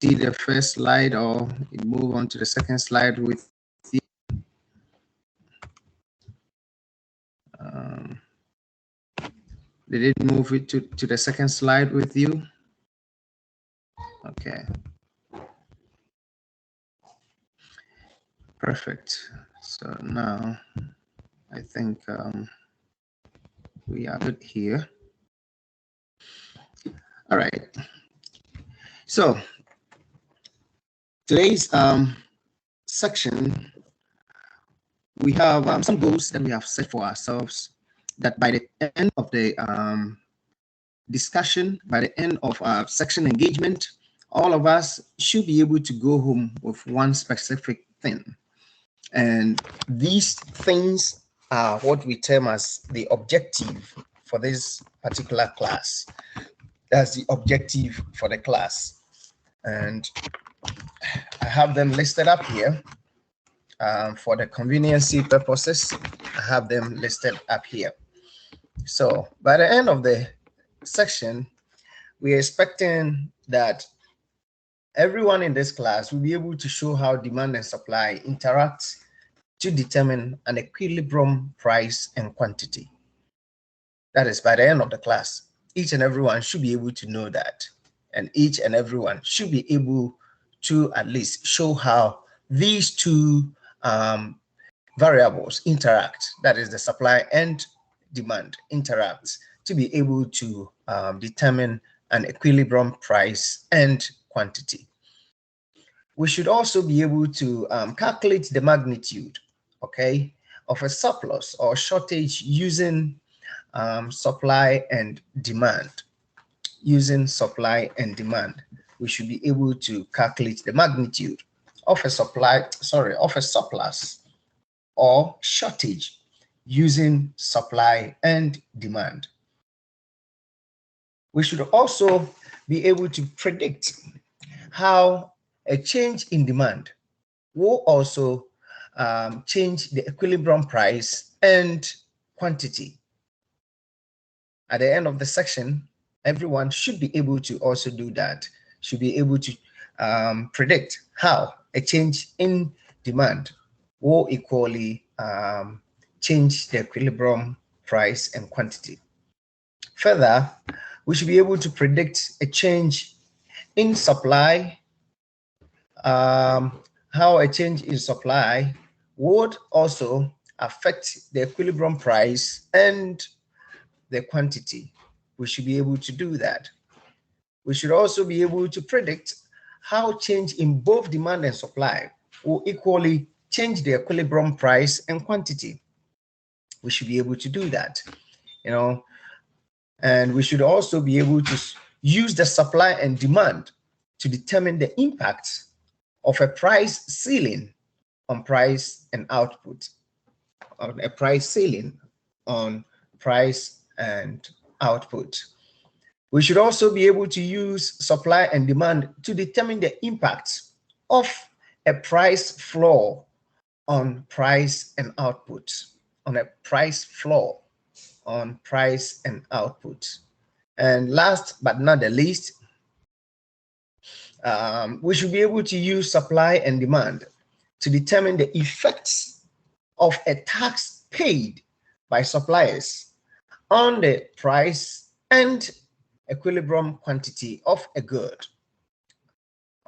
see the first slide or move on to the second slide with you? Did it move it to the second slide with you? Okay. Perfect. So now I think we are good here. All right. So today's section, we have some goals that we have set for ourselves, that by the end of the discussion, by the end of our section engagement, all of us should be able to go home with one specific thing. And these things are what we term as the objective for this particular class. That's the objective for the class. And I have them listed up here. For the conveniency purposes, I have them listed up here. So by the end of the section, we're expecting that everyone in this class will be able to show how demand and supply interact to determine an equilibrium price and quantity. That is by the end of the class. Each and everyone should be able to know that. And each and everyone should be able to at least show how these two variables interact, that is the supply and demand interact, to be able to determine an equilibrium price and quantity. We should also be able to calculate the magnitude, okay, of a surplus or shortage using supply and demand. Using supply and demand, we should be able to calculate the magnitude of a surplus or shortage using supply and demand. We should also be able to predict how a change in demand will also change the equilibrium price and quantity. At the end of the section, everyone should be able to also do that, should be able to predict how a change in demand will equally change the equilibrium price and quantity. Further, we should be able to predict a change in supply, how a change in supply would also affect the equilibrium price and the quantity. We should be able to do that. We should also be able to predict how change in both demand and supply will equally change the equilibrium price and quantity. We should be able to do that, you know, and we should also be able to use the supply and demand to determine the impact of a price ceiling on price and output, on a price ceiling on price and output. We should also be able to use supply and demand to determine the impact of a price floor on price and output, on a price floor on price and output. And last but not the least, we should be able to use supply and demand to determine the effects of a tax paid by suppliers on the price and equilibrium quantity of a good.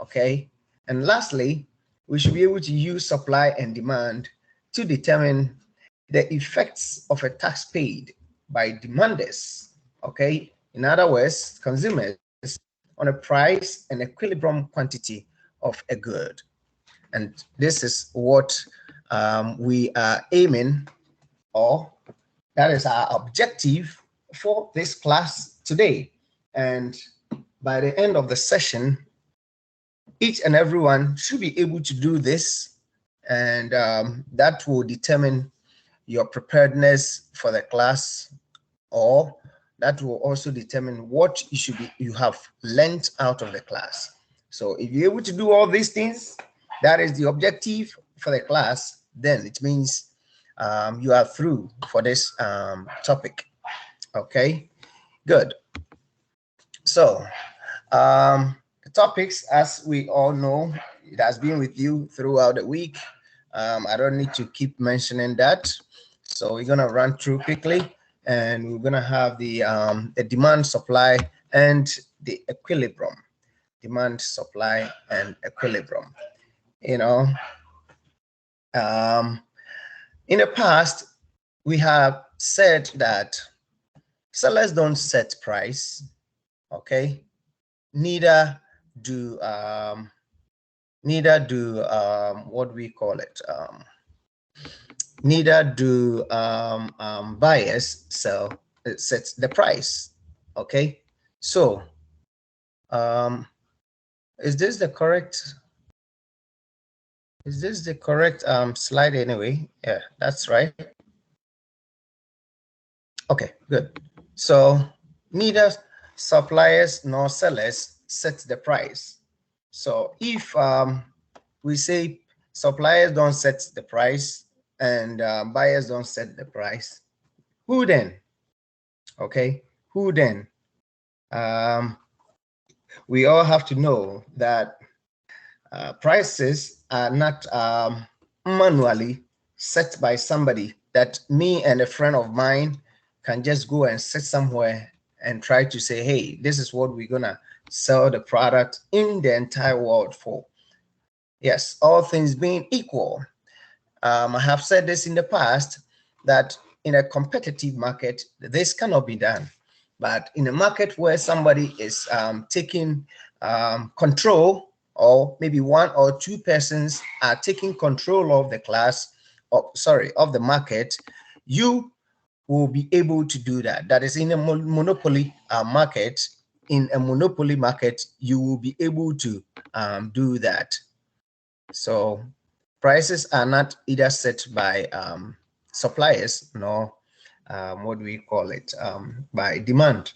Okay, and lastly, we should be able to use supply and demand to determine the effects of a tax paid by demanders, okay, in other words, consumers, on a price and equilibrium quantity of a good. And this is what we are aiming, or that is our objective for this class today. And by the end of the session, each and everyone should be able to do this, and that will determine your preparedness for the class, or that will also determine what you have learned out of the class. So if you're able to do all these things, that is the objective for the class, then it means you are through for this topic. Okay, good. So the topics, as we all know, it has been with you throughout the week. I don't need to keep mentioning that. So we're gonna run through quickly, and we're gonna have the demand, supply, and the equilibrium. Demand, supply, and equilibrium. You know, in the past, we have said that sellers don't set price, okay? Neither do what we call it. Neither do buyers set the price, okay? So, is this the correct? Is this the correct slide anyway? Yeah, that's right. Okay, good. So neither suppliers nor sellers set the price. So if we say suppliers don't set the price and buyers don't set the price, who then? Okay, who then? We all have to know that prices are not manually set by somebody, that me and a friend of mine can just go and sit somewhere and try to say, hey, this is what we're gonna sell the product in the entire world for. Yes, all things being equal. I have said this in the past, that in a competitive market, this cannot be done. But in a market where somebody is taking control, or maybe one or two persons are taking control of the class, of the market, you will be able to do that. That is in a monopoly market. In a monopoly market, you will be able to do that. So prices are not either set by suppliers nor what do we call it, by demand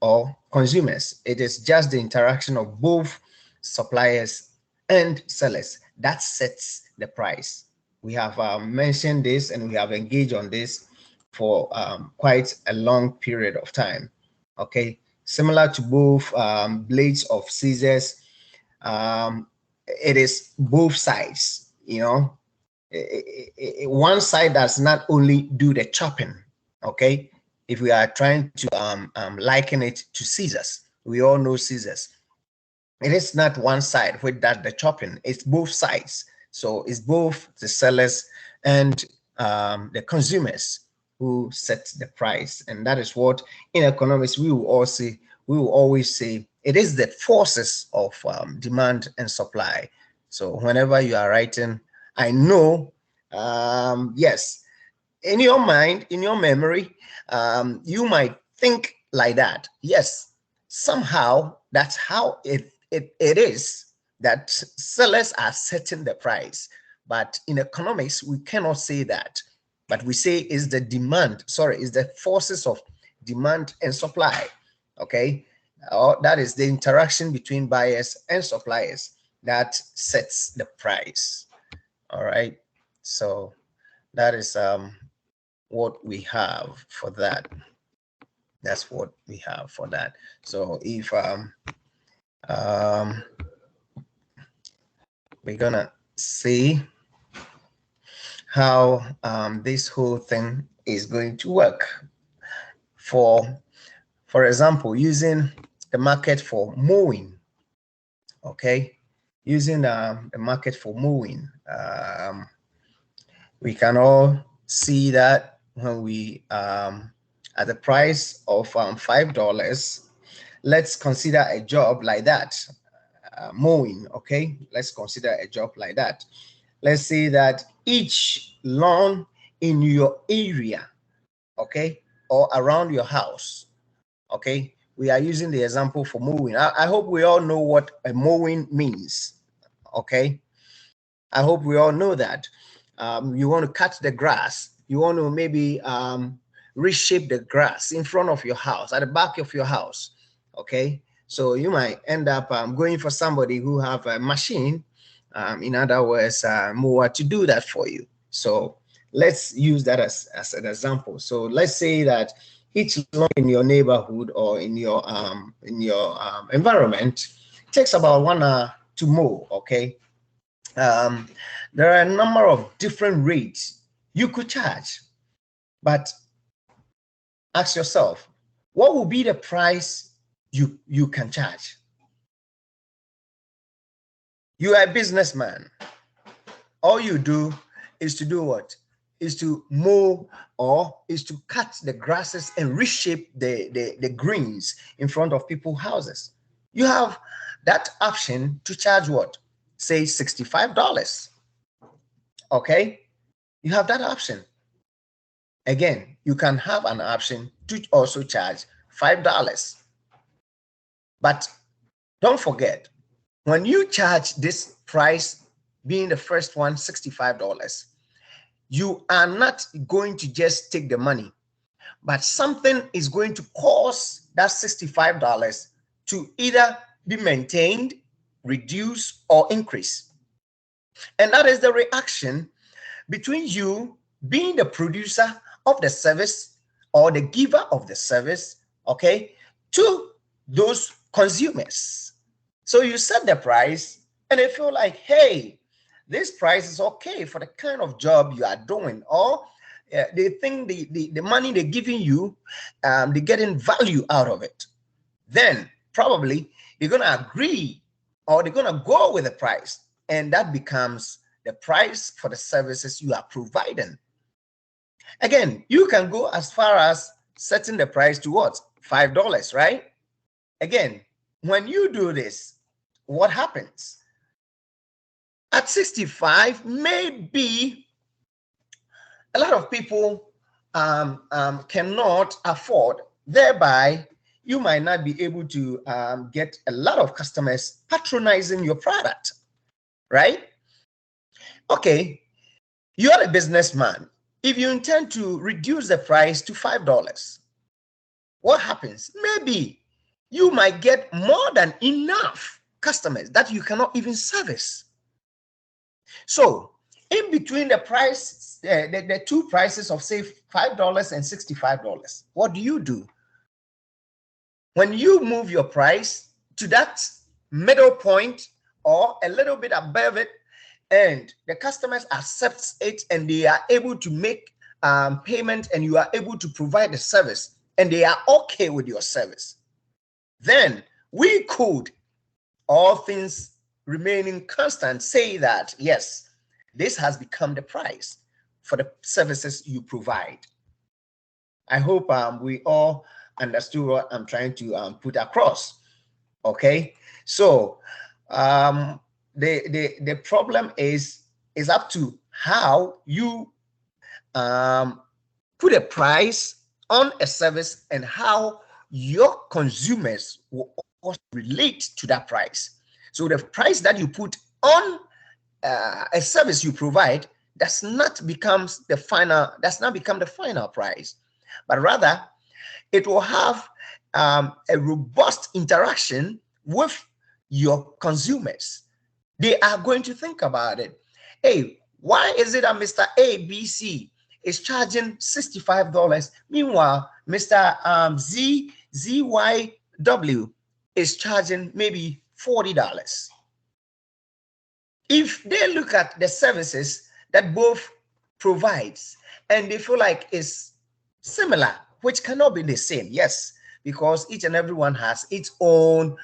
or consumers. It is just the interaction of both suppliers and sellers that sets the price. We have mentioned this and we have engaged on this for quite a long period of time. Okay, similar to both blades of scissors, it is both sides. You know, one side does not only do the chopping. Okay, if we are trying to liken it to scissors, we all know scissors. It is not one side which does the chopping, it's both sides. So it's both the sellers and the consumers who set the price. And that is what in economics we will always say it is the forces of demand and supply. So whenever you are writing, I know, yes, in your mind, in your memory, you might think like that. Yes, somehow that's how it is, that sellers are setting the price. But in economics, we cannot say that. But we say is the demand, is the forces of demand and supply. Okay, that is the interaction between buyers and suppliers that sets the price. All right, so that is what we have for that. That's what we have for that. So if we're gonna see how this whole thing is going to work. For example, using the market for mowing. Okay, using the market for mowing, we can all see that when we at the price of $5, let's consider a job like that, mowing. Okay, let's consider a job like that. Let's say that each lawn in your area, okay, or around your house, okay, we are using the example for mowing. I hope we all know what a mowing means. Okay, I hope we all know that. You want to cut the grass, you want to maybe reshape the grass in front of your house, at the back of your house. Okay, so you might end up going for somebody who have a machine, in other words, mower, to do that for you. So let's use that as an example. So let's say that each lawn in your neighborhood or in your environment takes about 1 hour to mow, okay? There are a number of different rates you could charge, but ask yourself, what will be the price you can charge? You are a businessman. All you do is to do what? Is to mow, or is to cut the grasses and reshape the greens in front of people's houses. You have that option to charge what? Say $65. Okay? You have that option. Again, you can have an option to also charge $5. But don't forget, when you charge this price, being the first one, $65, you are not going to just take the money, but something is going to cause that $65 to either be maintained, reduce, or increase. And that is the reaction between you being the producer of the service or the giver of the service, okay, to those consumers. So you set the price and they feel like, hey, this price is okay for the kind of job you are doing, or they think the money they're giving you, they're getting value out of it. Then probably you're going to agree, or they're going to go with the price, and that becomes the price for the services you are providing. Again, you can go as far as setting the price to what? $5, right? Again, when you do this, what happens? At 65, maybe a lot of people cannot afford, thereby you might not be able to get a lot of customers patronizing your product, right? Okay, you're a businessman. If you intend to reduce the price to $5, what happens? Maybe you might get more than enough customers that you cannot even service. So in between the price, the two prices of say $5 and $65, what do? When you move your price to that middle point or a little bit above it, and the customers accept it and they are able to make payment, and you are able to provide the service, and they are okay with your service, then we could, all things remaining constant, say that yes, this has become the price for the services you provide. I hope we all understood what I'm trying to put across. Okay, so the problem is up to how you put a price on a service and how your consumers will also relate to that price. So the price that you put on a service you provide does not become the final price, but rather it will have a robust interaction with your consumers. They are going to think about it. Hey, why is it that Mr. ABC is charging $65? Meanwhile, Mr. ZYW is charging maybe $40. If they look at the services that both provides and they feel like it's similar, which cannot be the same, yes, because each and every one has its own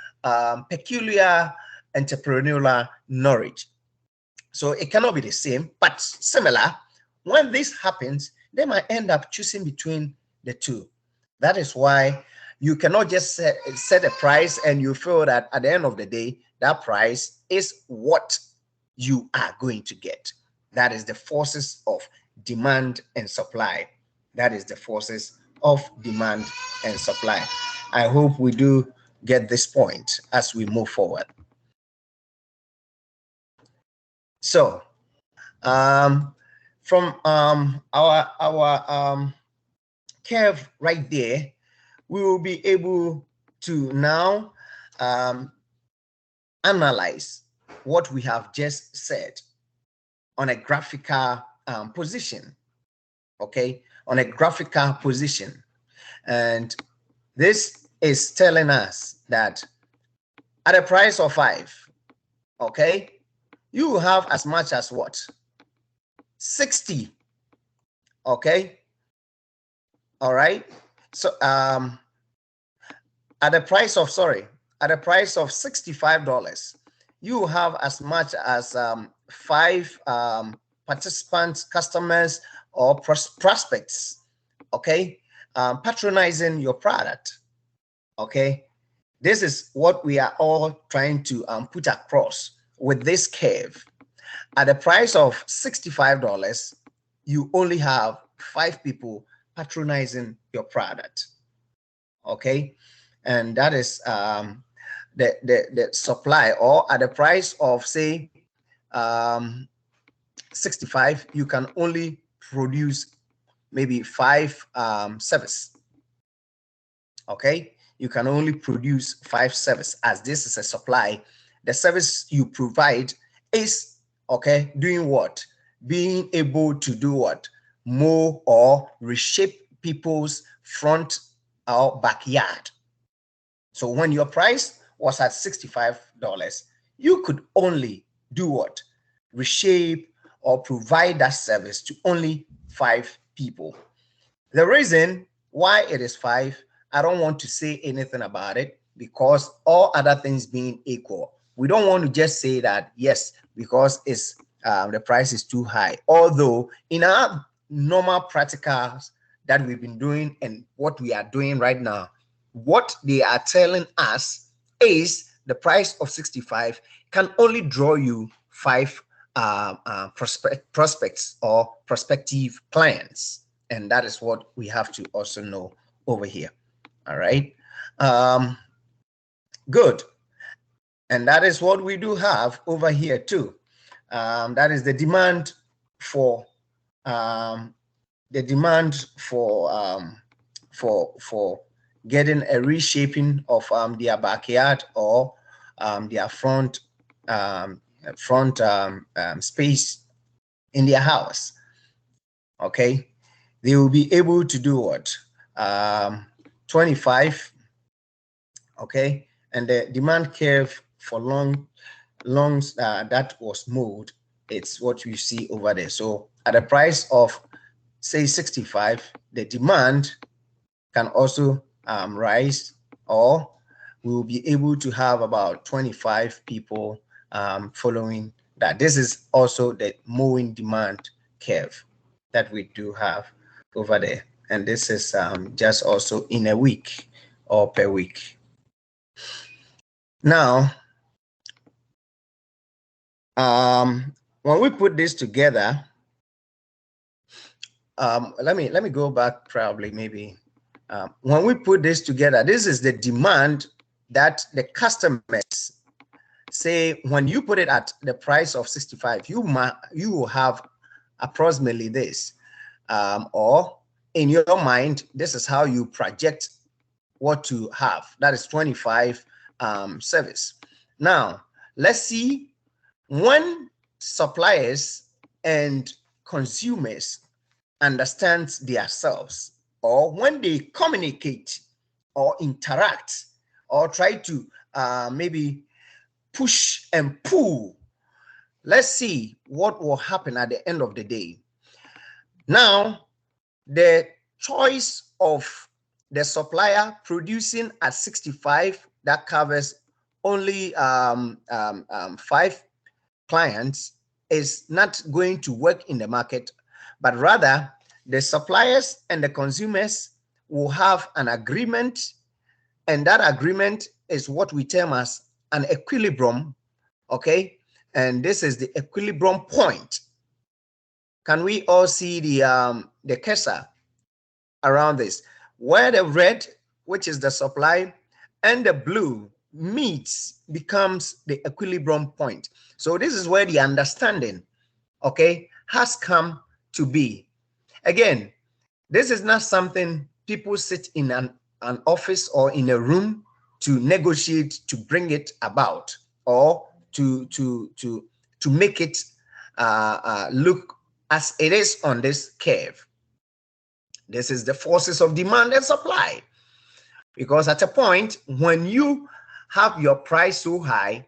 peculiar entrepreneurial knowledge. So it cannot be the same, but similar. When this happens, they might end up choosing between the two. That is why you cannot just set a price and you feel that at the end of the day, that price is what you are going to get. That is the forces of demand and supply. That is the forces of demand and supply. I hope we do get this point as we move forward. So from our curve right there, we will be able to now analyze what we have just said on a graphical position. Okay, on a graphical position. And this is telling us that at a price of 5, okay, you have as much as what? 60, okay? All right. So at the price of $65, you have as much as 5 participants, customers, or prospects, okay, patronizing your product, okay. This is what we are all trying to put across with this curve. At the price of $65, you only have 5 people patronizing your product, okay, and that is the supply. Or at the price of, say, 65, you can only produce maybe 5 service, okay. You can only produce 5 service, as this is a supply. The service you provide is, okay, doing what? Being able to do what? Mow or reshape people's front or backyard. So when your price was at $65, you could only do what? Reshape or provide that service to only 5 people. The reason why it is 5, I don't want to say anything about it, because all other things being equal, we don't want to just say that, yes, because it's the price is too high. Although in our normal practicals that we've been doing and what we are doing right now, what they are telling us is the price of 65 can only draw you 5 prospects or prospective clients. And that is what we have to also know over here. All right. Good. And that is what we do have over here too. That is the demand for getting a reshaping of their backyard or their front space in their house. Okay, they will be able to do what? 25. Okay, and the demand curve for longs that was moved, it's what you see over there. So at a price of, say, 65, the demand can also rise, or we will be able to have about 25 people following that. This is also the mowing demand curve that we do have over there, and this is just also in a week or per week. Now, when we put this together, let me go back probably maybe. When we put this together, this is the demand that the customers say. When you put it at the price of 65, you will have approximately this, or in your mind, this is how you project what to have. That is 25 service. Now, let's see, when suppliers and consumers understand themselves, or when they communicate or interact or try to maybe push and pull, let's see what will happen at the end of the day. Now, the choice of the supplier producing at 65 that covers only 5 clients is not going to work in the market, but rather the suppliers and the consumers will have an agreement, and that agreement is what we term as an equilibrium. Okay, and this is the equilibrium point. Can we all see the cursor around this, where the red, which is the supply, and the blue meets, becomes the equilibrium point? So this is where the understanding, okay, has come to be. Again, this is not something people sit in an office or in a room to negotiate, to bring it about, or to make it look as it is on this curve. This is the forces of demand and supply. Because at a point, when you have your price so high,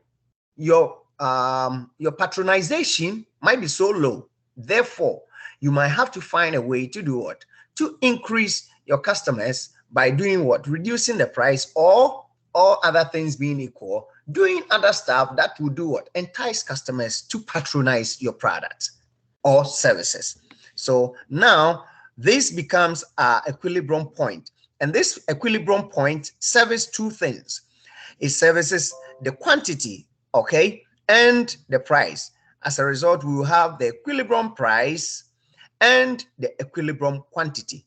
your patronization might be so low. Therefore, you might have to find a way to do what? To increase your customers by doing what? Reducing the price, or all other things being equal, doing other stuff that will do what? Entice customers to patronize your products or services. So now this becomes our equilibrium point. And this equilibrium point serves two things. It services the quantity, okay, and the price. As a result, we will have the equilibrium price and the equilibrium quantity.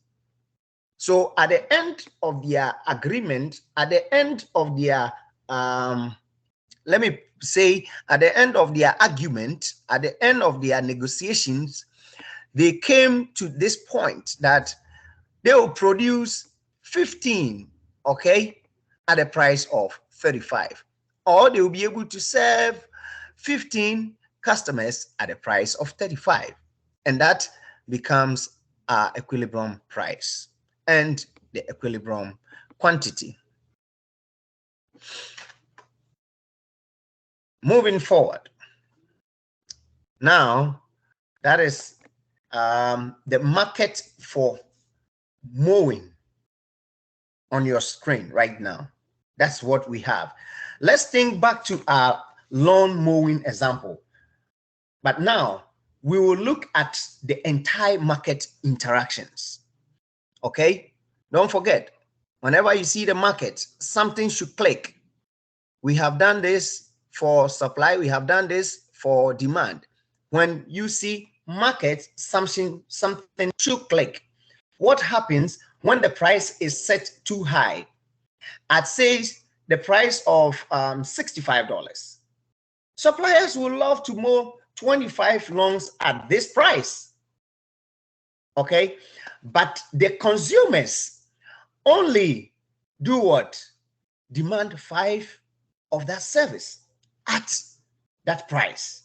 So at the end of their agreement, at the end of their, let me say, at the end of their argument, at the end of their negotiations, they came to this point that they will produce 15, okay, at a price of 35. Or they will be able to serve 15 customers at a price of 35. And that becomes our equilibrium price and the equilibrium quantity. Moving forward. Now, that is the market for mowing on your screen right now. That's what we have. Let's think back to our lawn mowing example. But now we will look at the entire market interactions. Okay? Don't forget, whenever you see the market, something should click. We have done this for supply. We have done this for demand. When you see market, something should click. What happens when the price is set too high? At say the price of $65. Suppliers will love to mow 25 lawns at this price. Okay, but the consumers only do what? Demand 5 of that service at that price.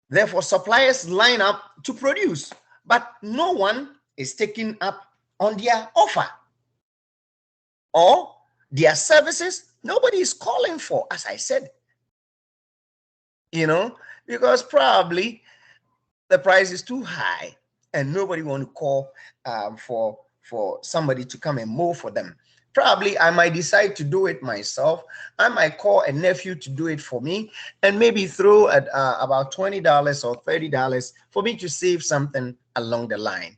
Therefore, suppliers line up to produce, but no one is taking up on their offer or their services. Nobody is calling for, as I said, because probably the price is too high and nobody want to call for somebody to come and mow for them. Probably I might decide to do it myself. I might call a nephew to do it for me and maybe throw at about $20 or $30 for me to save something along the line.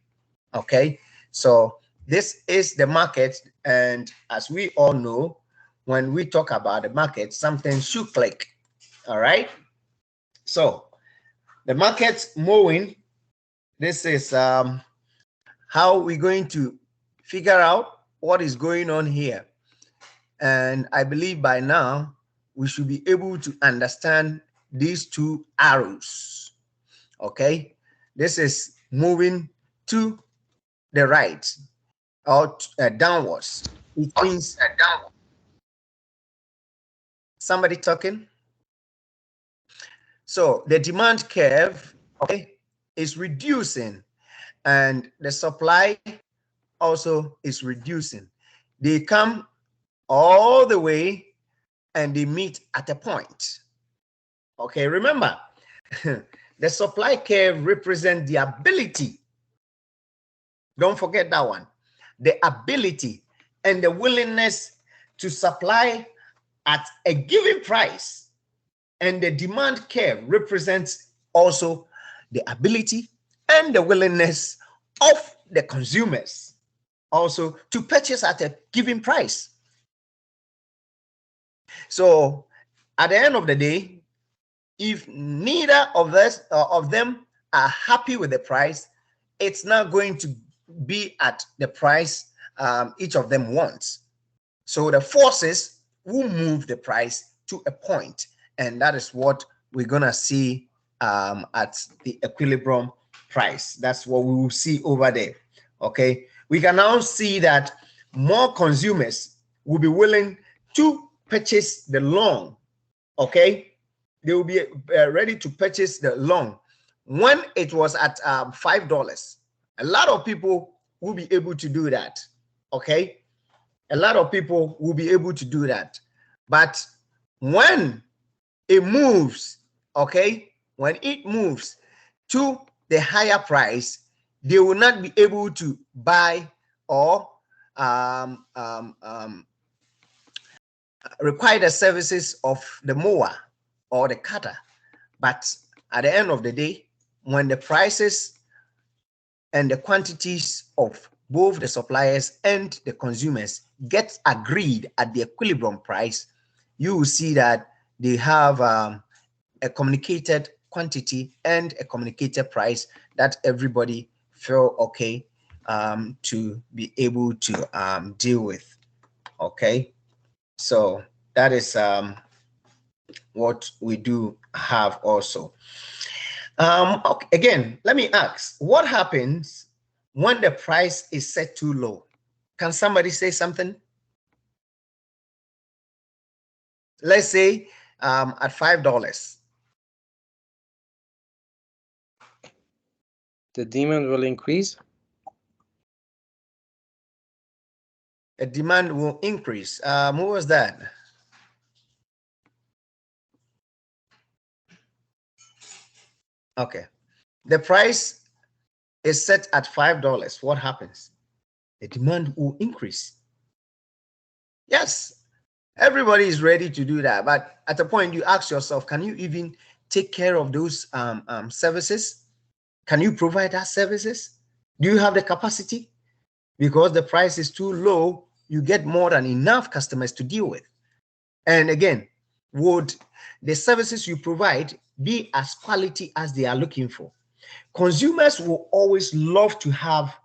Okay, so this is the market, and as we all know, when we talk about the market, something should click. All right, so the market mowing, this is how we're going to figure out what is going on here. And I believe by now we should be able to understand these two arrows. Okay, this is moving to the right or downwards. It means downward. Somebody talking? So the demand curve, okay, is reducing, and the supply also is reducing. They come all the way and they meet at a point. Okay, remember, the supply curve represents the ability. Don't forget that one. The ability and the willingness to supply at a given price. And the demand curve represents also the ability and the willingness of the consumers also to purchase at a given price. So at the end of the day, if neither of them are happy with the price, it's not going to be at the price each of them wants. So the forces will move the price to a point, and that is what we're gonna see at the equilibrium price. That's what we will see over there. Okay, we can now see that more consumers will be willing to purchase the loan. Okay, they will be ready to purchase the loan. When it was at $5, a lot of people will be able to do that. Okay, a lot of people will be able to do that. But when it moves, okay, when it moves to the higher price, they will not be able to buy or require the services of the mower or the cutter. But at the end of the day, when the prices and the quantities of both the suppliers and the consumers get agreed at the equilibrium price, you will see that they have a communicated quantity and a communicated price that everybody feel okay to be able to deal with. Okay, so that is what we do have also. Okay, again, let me ask, what happens when the price is set too low? Can somebody say something? Let's say at $5. The demand will increase. The demand will increase. Who was that? Okay. The price is set at $5. What happens? The demand will increase. Yes, everybody is ready to do that. But at a point, you ask yourself, can you even take care of those services? Can you provide that services? Do you have the capacity? Because the price is too low, you get more than enough customers to deal with. And again, would the services you provide be as quality as they are looking for? Consumers will always love to have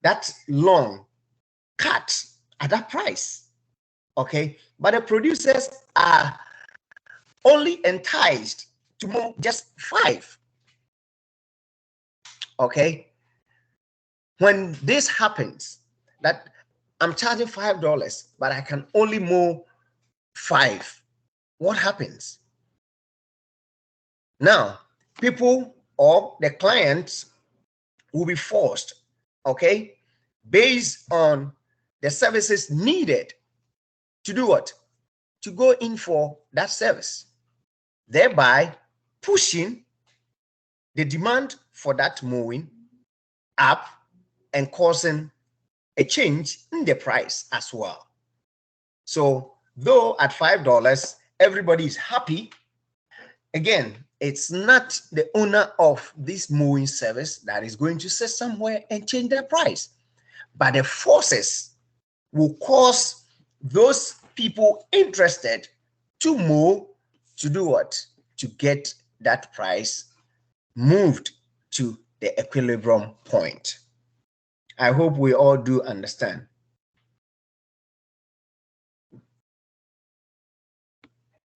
that long cut at that price. Okay, but the producers are only enticed to move just 5. Okay, when this happens, that I'm charging $5, but I can only move 5, what happens? Now, people or the clients will be forced, okay, based on the services needed to do what? To go in for that service, thereby pushing the demand for that mowing up and causing a change in the price as well. So though at $5, everybody is happy, again, it's not the owner of this mowing service that is going to sit somewhere and change their price, but the forces will cause those people interested to mow to do what? To get that price moved to the equilibrium point. I hope we all do understand.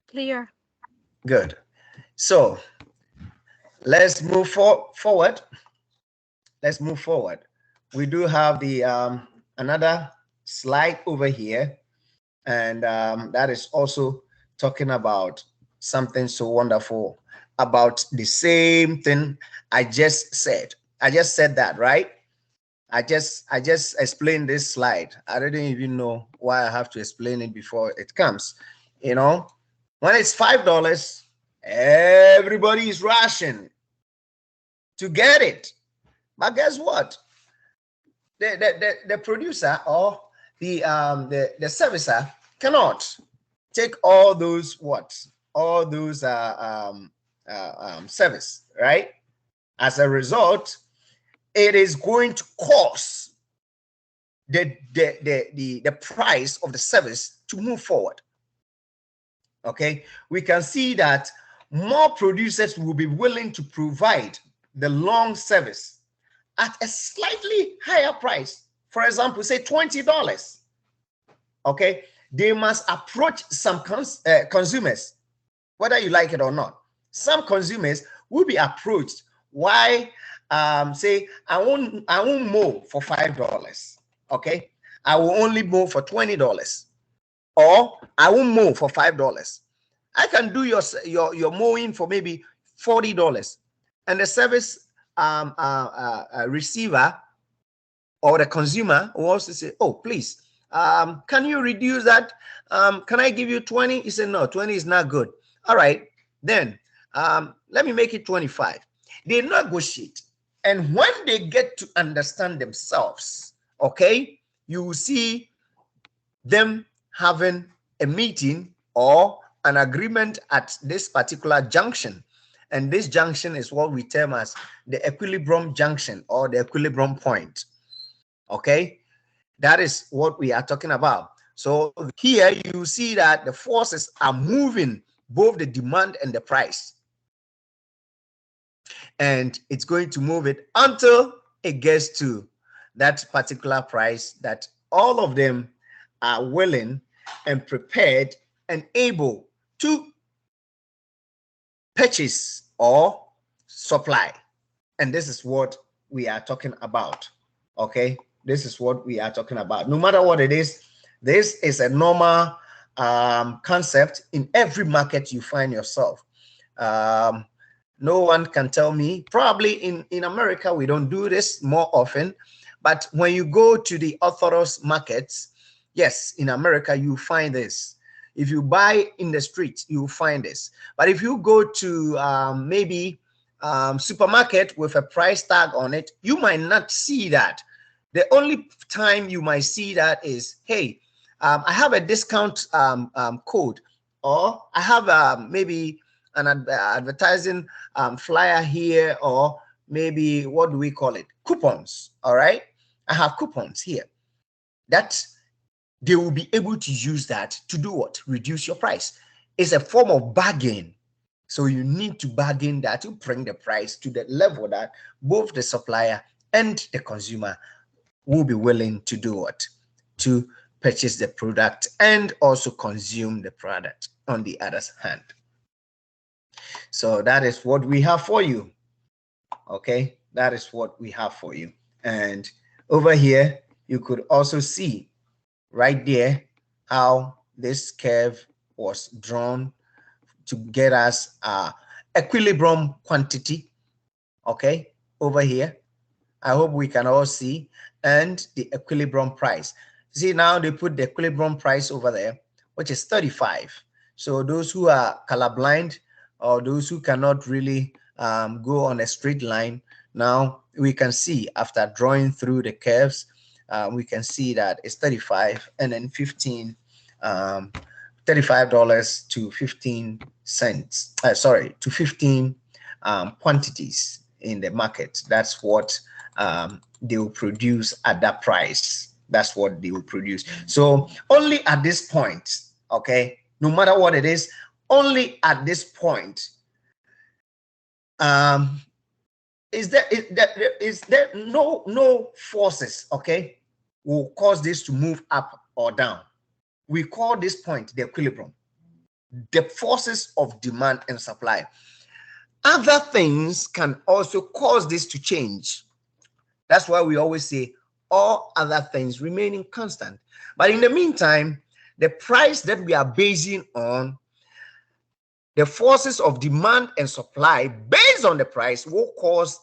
Clear. Good. So let's move forward. Let's move forward. We do have the another slide over here, and that is also talking about something so wonderful about the same thing I just said. I just said that, right? I just explained this slide. I didn't even know why I have to explain it before it comes. You know, when it's $5, everybody is rushing to get it. But guess what? The producer or the servicer cannot take all those service, right? As a result, it is going to cause the price of the service to move forward. Okay, we can see that more producers will be willing to provide the long service at a slightly higher price. For example, say $20. Okay, they must approach some consumers, whether you like it or not. Some consumers will be approached. Why? Say I won't mow for $5. Okay, I will only mow for $20, or I won't mow for $5. I can do your mowing for maybe $40, and the service receiver or the consumer will also say, oh, please, Can you reduce that? Can I give you 20? He said, no, 20 is not good. All right, then let me make it 25. They negotiate. And when they get to understand themselves, okay, you will see them having a meeting or an agreement at this particular junction. And this junction is what we term as the equilibrium junction or the equilibrium point. Okay, that is what we are talking about. So here you see that the forces are moving both the demand and the price. And it's going to move it until it gets to that particular price that all of them are willing and prepared and able to purchase or supply. And this is what we are talking about. Okay, this is what we are talking about. No matter what it is, this is a normal concept in every market you find yourself. No one can tell me, probably in America, we don't do this more often, but when you go to the orthodox markets, yes, in America, you find this. If you buy in the street, you find this. But if you go to maybe supermarket with a price tag on it, you might not see that. The only time you might see that is, hey, I have a discount code, or I have maybe an advertising flyer here, or maybe, what do we call it? Coupons. All right, I have coupons here that they will be able to use that to do what? Reduce your price. It's a form of bargain. So you need to bargain that to bring the price to the level that both the supplier and the consumer will be willing to do what? To purchase the product and also consume the product on the other hand. So that is what we have for you. Okay, that is what we have for you. And over here, you could also see right there how this curve was drawn to get us equilibrium quantity. Okay, over here, I hope we can all see, and the equilibrium price. See, now they put the equilibrium price over there, which is 35. So those who are colorblind or those who cannot really go on a straight line, now we can see after drawing through the curves, we can see that it's 35 and then 15, $35 to 15 cents. Sorry, to 15 quantities in the market. That's what they will produce at that price. That's what they will produce. So only at this point, okay, no matter what it is, only at this point, is there no forces, okay, will cause this to move up or down. We call this point the equilibrium, the forces of demand and supply. Other things can also cause this to change. That's why we always say all other things remaining constant. But in the meantime, the price that we are basing on, the forces of demand and supply based on the price, will cause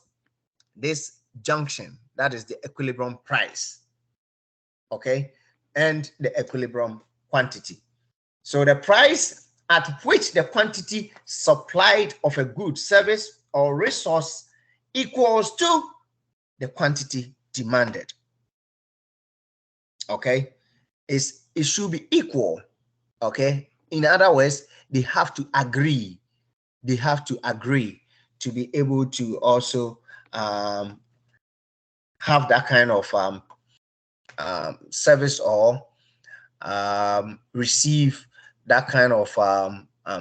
this junction. That is the equilibrium price. Okay, and the equilibrium quantity. So the price at which the quantity supplied of a good, service, or resource equals to the quantity demanded. Okay, it should be equal. Okay, in other words, they have to agree. They have to agree to be able to also have that kind of service or receive that kind of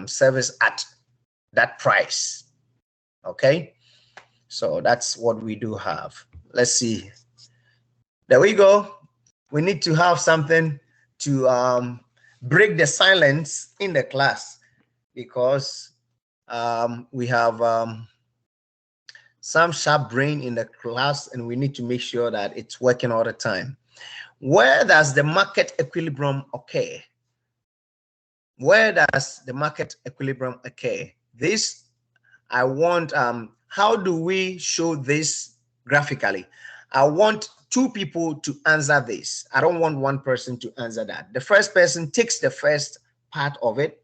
service at that price. Okay, so that's what we do have. Let's see. There we go. We need to have something to break the silence in the class, because we have some sharp brain in the class, and we need to make sure that it's working all the time. Where does the market equilibrium occur? Where does the market equilibrium occur? This, I want, how do we show this graphically? I want two people to answer this. I don't want one person to answer that. The first person takes the first part of it,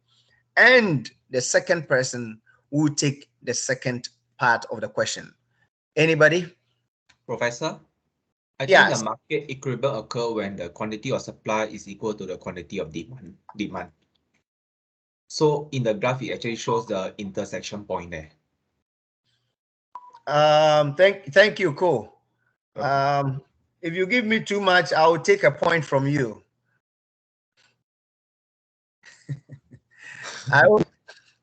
and the second person will take the second part of the question. Anybody? Professor, I think Yes. the market equilibrium occurs when the quantity of supply is equal to the quantity of demand. So in the graph, it actually shows the intersection point there. Thank you, Cole. If you give me too much, I will take a point from you. I will,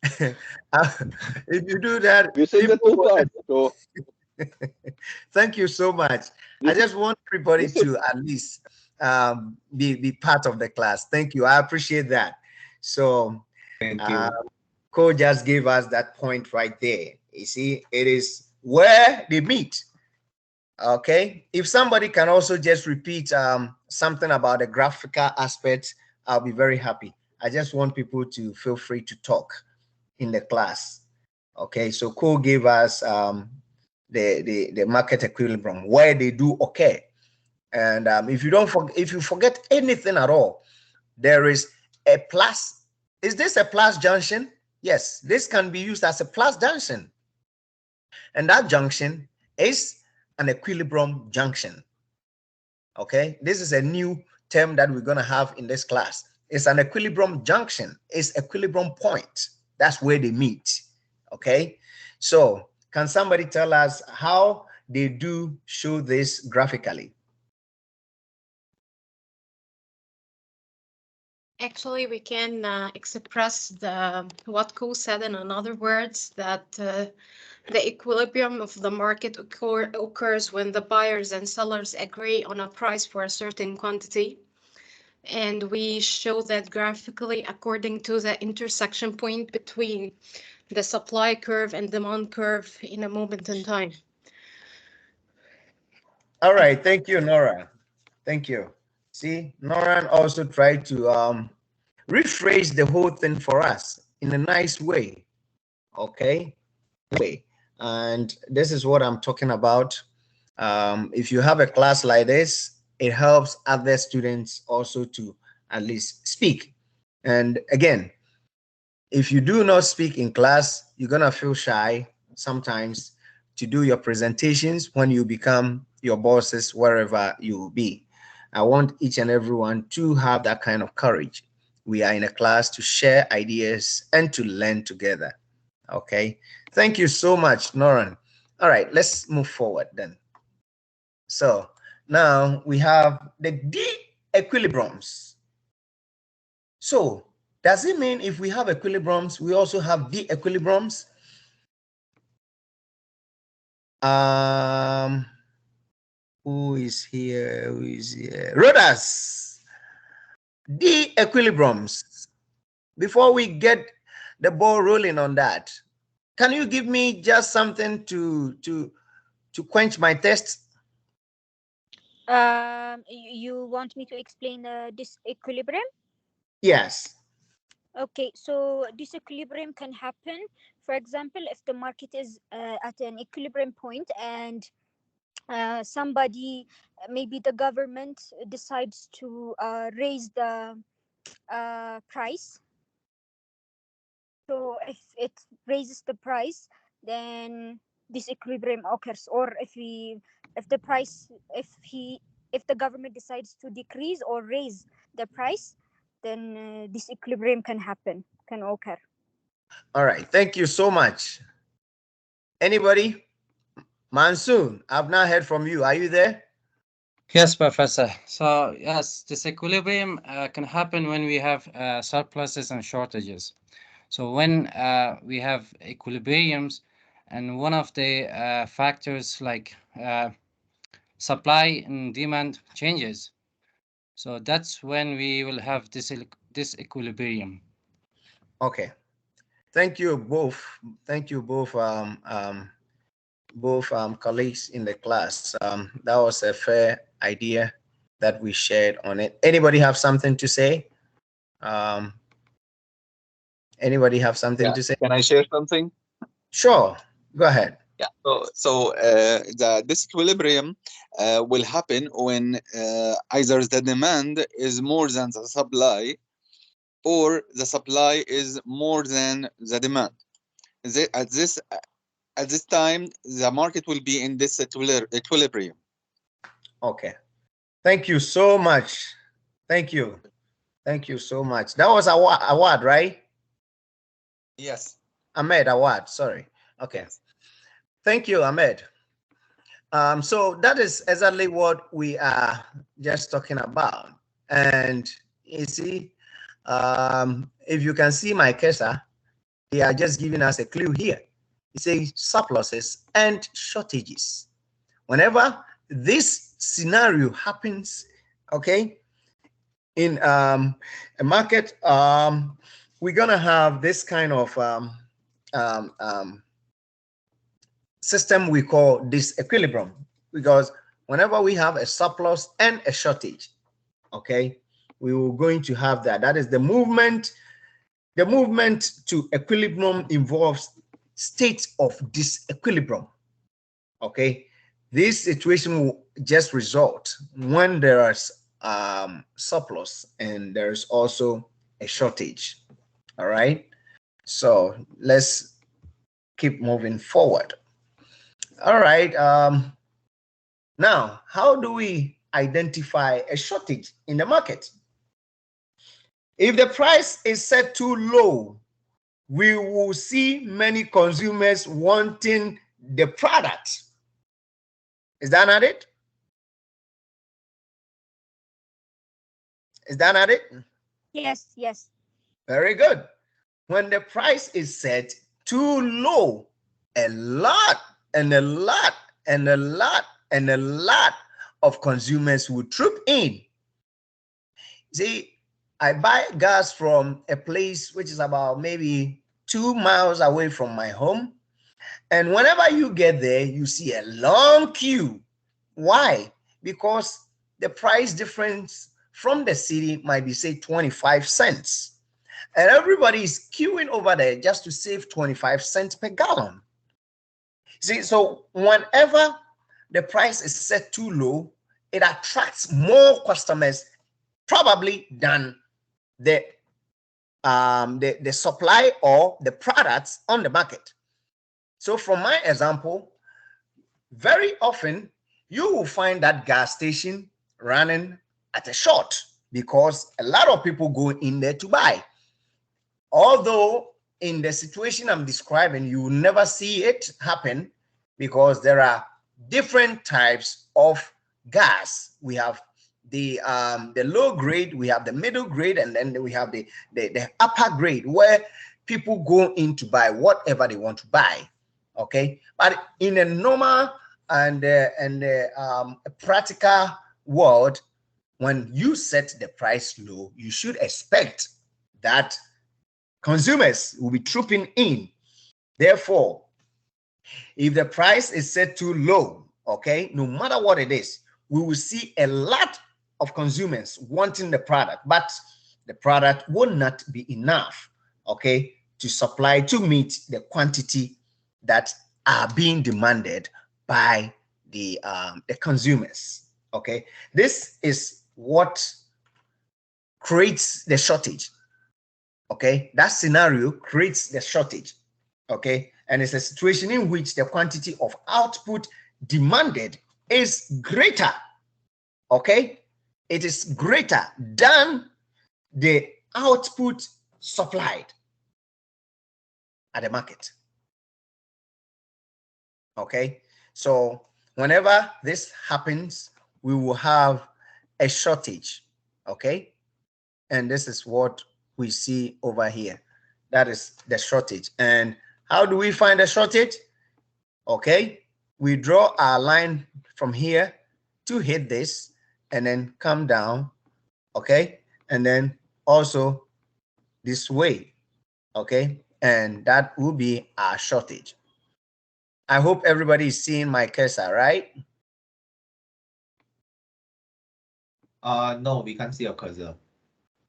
if you do that, You say that too fast. So thank you so much. I just want everybody to at least be part of the class. Thank you. I appreciate that. So Thank you. Cole just gave us that point right there. You see, it is where they meet. Okay. If somebody can also just repeat something about the graphical aspect, I'll be very happy. I just want people to feel free to talk in the class. Okay. So Cole gave us the market equilibrium where they do okay. And if you forget anything at all, there is a plus. Is this a plus junction? Yes, this can be used as a plus junction. And that junction is an equilibrium junction. Okay, this is a new term that we're going to have in this class. It's an equilibrium junction. It's equilibrium point. That's where they meet. Okay, so can somebody tell us how they do show this graphically? Actually, we can express what Ko said in other words, that the equilibrium of the market occurs when the buyers and sellers agree on a price for a certain quantity. And we show that graphically according to the intersection point between the supply curve and demand curve in a moment in time. All right, thank you, Nora. Thank you. See, Nora also tried to rephrase the whole thing for us in a nice way. Okay, and this is what I'm talking about. If you have a class like this, it helps other students also to at least speak. And again, if you do not speak in class, you're gonna feel shy sometimes to do your presentations when you become your bosses wherever you will be. I want each and everyone to have that kind of courage. We are in a class to share ideas and to learn together. Okay, thank you so much, Noran. All right, let's move forward then. So now we have the d-equilibriums. So does it mean if we have equilibriums, we also have d-equilibriums? Who is here? Who is here? Rodas. D-equilibriums. Before we get the ball rolling on that, can you give me just something to quench my thirst? You want me to explain disequilibrium? Yes. Okay, so disequilibrium can happen, for example, if the market is at an equilibrium point and somebody, maybe the government, decides to raise the price. So if it raises the price, then disequilibrium occurs. Or if the government decides to decrease or raise the price, then disequilibrium can occur. All right. Thank you so much. Anybody? Monsoon, I've not heard from you. Are you there? Yes, Professor. So yes, disequilibrium can happen when we have surpluses and shortages. So when we have equilibriums, and one of the factors like supply and demand changes, so that's when we will have disequilibrium. Okay. Thank you both. Thank you both. Both colleagues in the class. That was a fair idea that we shared on it. Anybody have something to say? Anybody have something to say? can I share something? Sure, go ahead. Yeah. So the disequilibrium will happen when either the demand is more than the supply, or the supply is more than the demand. At this time, the market will be in this equilibrium. Okay. Thank you so much. Thank you. Thank you so much. That was award, right? Yes. Ahmed Awad, sorry. Okay. Yes. Thank you, Ahmed. So that is exactly what we are just talking about. And you see, if you can see my cursor, they are just giving us a clue here. It says surpluses and shortages. Whenever this scenario happens, okay, in a market, we're gonna have this kind of system we call disequilibrium, because whenever we have a surplus and a shortage, okay, we will going to have that. That is the movement. The movement to equilibrium involves states of disequilibrium. Okay, this situation will just result when there is surplus and there's also a shortage. All right, so let's keep moving forward. All right. Now, how do we identify a shortage in the market? If the price is set too low, we will see many consumers wanting the product. Is that not it? Is that not it? Yes, yes. Very good. When the price is set too low, a lot and a lot and a lot and a lot of consumers will troop in. See, I buy gas from a place which is about maybe 2 miles away from my home. And whenever you get there, you see a long queue. Why? Because the price difference from the city might be, say, 25 cents. And everybody is queuing over there just to save 25 cents per gallon. See, so whenever the price is set too low, it attracts more customers probably than the supply or the products on the market. So from my example, very often you will find that gas station running at a short because a lot of people go in there to buy. Although in the situation I'm describing, you will never see it happen because there are different types of gas. We have the low grade, we have the middle grade, and then we have the upper grade where people go in to buy whatever they want to buy. Okay, but in a normal and a practical world, when you set the price low, you should expect that consumers will be trooping in. Therefore, if the price is set too low, okay, no matter what it is, we will see a lot of consumers wanting the product, but the product will not be enough, okay, to supply to meet the quantity that are being demanded by the consumers. Okay, this is what creates the shortage. Okay, that scenario creates the shortage. Okay, and it's a situation in which the quantity of output demanded is greater. Okay, it is greater than the output supplied at the market. Okay, so whenever this happens, we will have a shortage. Okay, and this is what we see over here. That is the shortage. And how do we find a shortage? Okay, we draw our line from here to hit this and then come down. Okay, and then also this way. Okay, and that will be our shortage. I hope everybody is seeing my cursor, right? No, we can't see your cursor.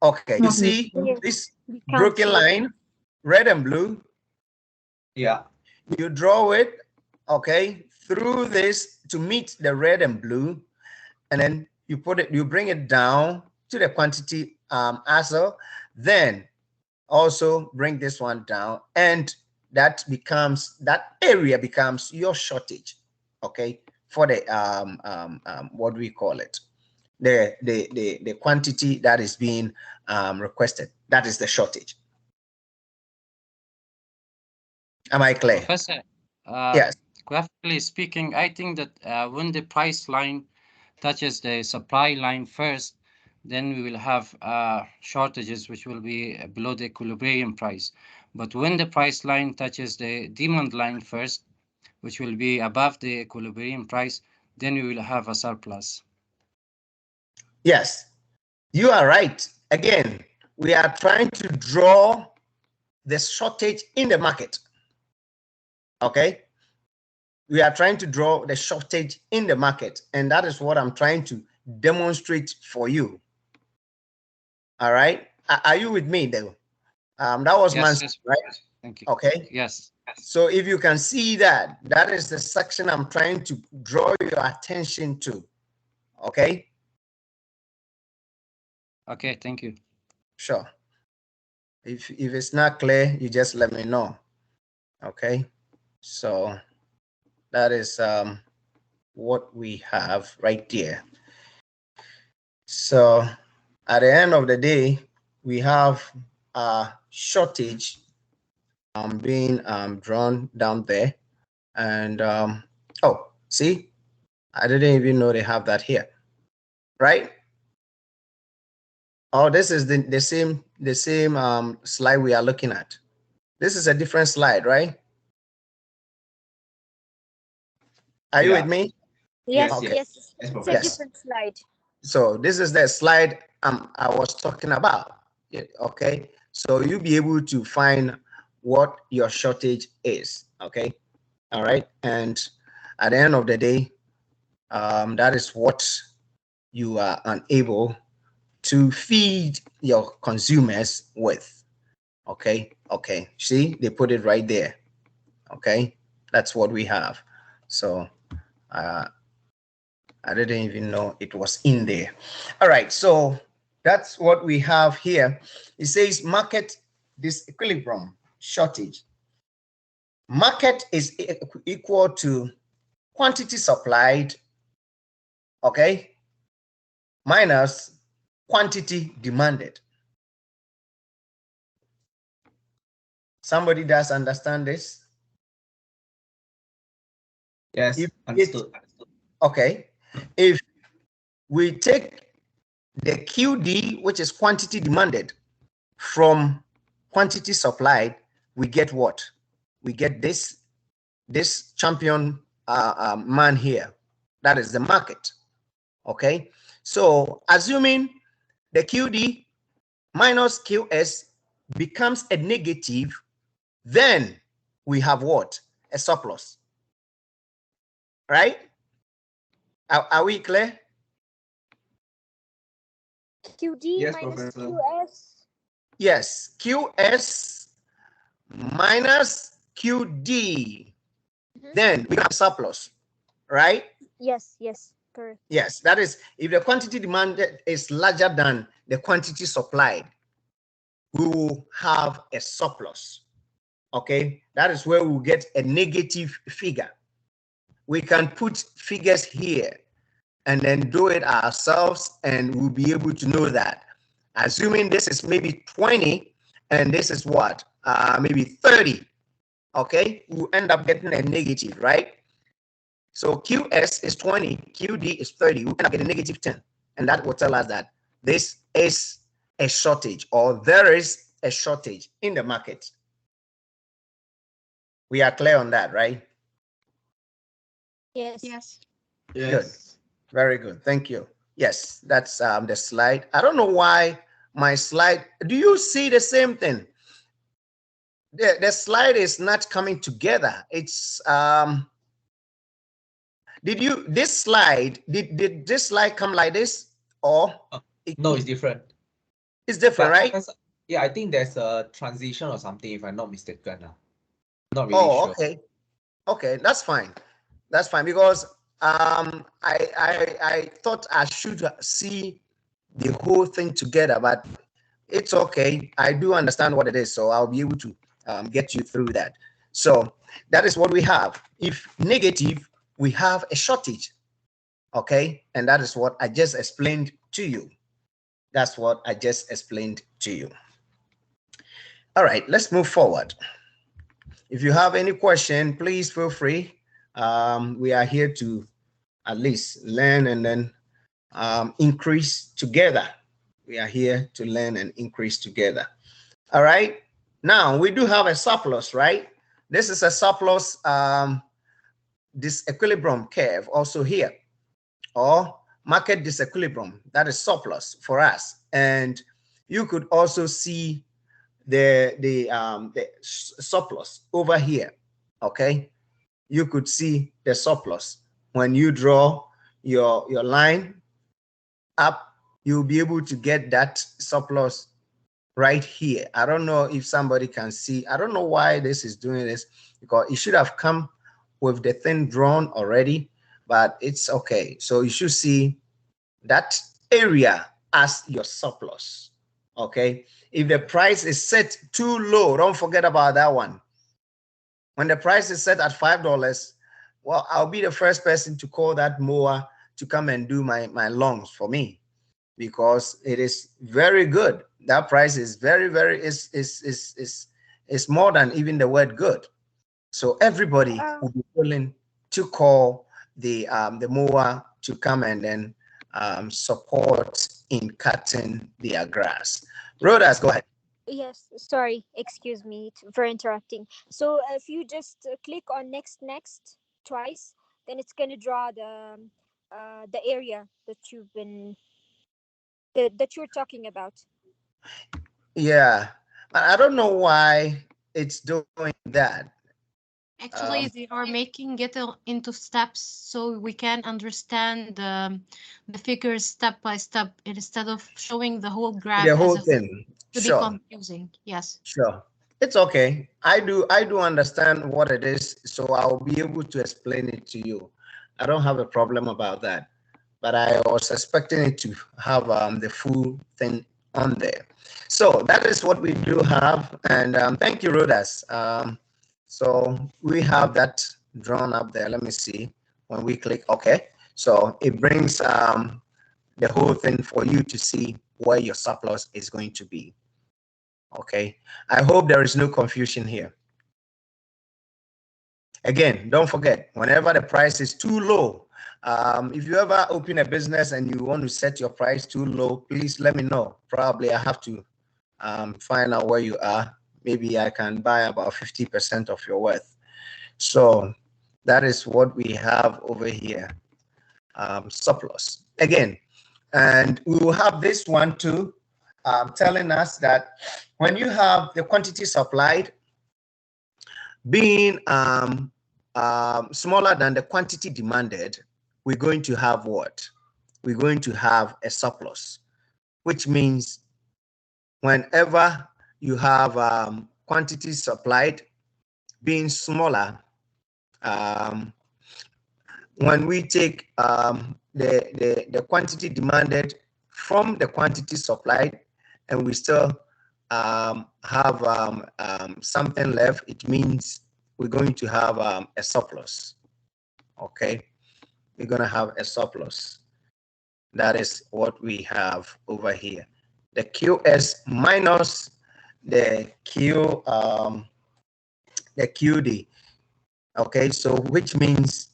Okay, you see this broken line, red and blue? Yeah. You draw it okay, through this to meet the red and blue, and then you bring it down to the quantity ASL, then also bring this one down, and that area becomes your shortage, okay, for the what do we call it, the quantity that is being requested. That is the shortage. Am I clear? Professor, Yes. graphically speaking, I think that when the price line touches the supply line first, then we will have shortages which will be below the equilibrium price. But when the price line touches the demand line first, which will be above the equilibrium price, then we will have a surplus. Yes, you are right. Again, we are trying to draw the shortage in the market. Okay, we are trying to draw the shortage in the market, and that is what I'm trying to demonstrate for you. All right, are you with me though? That was Yes, yes, right? Thank you. Okay. Yes. So if you can see that, that is the section I'm trying to draw your attention to. Okay. Okay, thank you. Sure. If it's not clear, you just let me know. Okay. So that is what we have right there. So at the end of the day, we have a shortage being drawn down there. And oh, see, I didn't even know they have that here, right? Oh, this is the same slide we are looking at. This is a different slide, right? Are you with me? Yes, Okay. yes, it's a different slide. So this is the slide I was talking about. Okay, so you'll be able to find what your shortage is. Okay, all right, and at the end of the day, that is what you are unable to feed your consumers with. Okay, okay, see, they put it right there. Okay, that's what we have. So I didn't even know it was in there. All right, so that's what we have here. It says market disequilibrium shortage. Market is equal to quantity supplied, okay, minus quantity demanded. Somebody does understand this? Yes, understood. Okay, if we take the QD, which is quantity demanded, from quantity supplied, we get what? We get this champion man here. That is the market. Okay, so assuming the QD minus QS becomes a negative, then we have what? A surplus. Right? Are we clear? QD Yes, minus Professor. QS. Yes, QS minus QD. Then we have surplus, right? Yes, yes, correct. Yes, that is, if the quantity demanded is larger than the quantity supplied, we will have a surplus. Okay, that is where we'll get a negative figure. We can put figures here and then do it ourselves, and we'll be able to know that. Assuming this is maybe 20 and this is what? Maybe 30. Okay, we'll end up getting a negative, right? So QS is 20, QD is 30. We end up getting negative 10. And that will tell us that this is a shortage, or there is a shortage in the market. We are clear on that, right? Yes. Yes. Good. Very good. Thank you. Yes, that's the slide. I don't know why my slide. Do you see the same thing? The slide is not coming together. It's this slide, did this slide come like this, or No, it's different. It's different, But, right? Professor, yeah, I think there's a transition or something, if I'm not mistaken. Not really sure. Okay. Okay, that's fine. That's fine, because I thought I should see the whole thing together, but it's okay. I do understand what it is, so I'll be able to get you through that. So that is what we have. If negative, we have a shortage. Okay, and that is what I just explained to you. That's what I just explained to you. All right, let's move forward. If you have any question, please feel free. We are here to at least learn and then increase together. We are here to learn and increase together. All right. Now we do have a surplus, right? This is a surplus disequilibrium curve also here, or market disequilibrium. That is surplus for us. And you could also see the surplus over here. Okay, you could see the surplus when you draw your line up. You'll be able to get that surplus right here. I don't know if somebody can see. I don't know why this is doing this, because it should have come with the thing drawn already, but it's okay. So you should see that area as your surplus. Okay, if the price is set too low, don't forget about that one. When the price is set at $5, well, I'll be the first person to call that mower to come and do my longs for me, because it is very good. That price is very, is more than even the word good. So everybody will be willing to call the mower to come and then support in cutting their grass. Rhodas, go ahead. Yes, sorry, excuse me for interrupting. So if you just click on next twice, then it's gonna draw the area that you've been that you're talking about. Yeah, I don't know why it's doing that. Actually, they are making it into steps so we can understand the figures step by step instead of showing the whole graph The as whole a thing. to be Sure. confusing. Yes. Sure. It's okay. I do understand what it is, so I'll be able to explain it to you. I don't have a problem about that. But I was expecting it to have the full thing on there. So that is what we do have. And thank you, Rhodas. So we have that drawn up there. Let me see. When we click OK, so it brings the whole thing for you to see where your surplus is going to be. Okay, I hope there is no confusion here. Again, don't forget, whenever the price is too low, if you ever open a business and you want to set your price too low, please let me know. Probably I have to find out where you are. Maybe I can buy about 50% of your worth. So that is what we have over here, surplus. Again, and we will have this one too, telling us that when you have the quantity supplied being smaller than the quantity demanded, we're going to have what? We're going to have a surplus, which means whenever you have quantity supplied being smaller, when we take the quantity demanded from the quantity supplied, and we still have something left, it means we're going to have a surplus. Okay, we're going to have a surplus. That is what we have over here. The QS minus the QD. Okay, so which means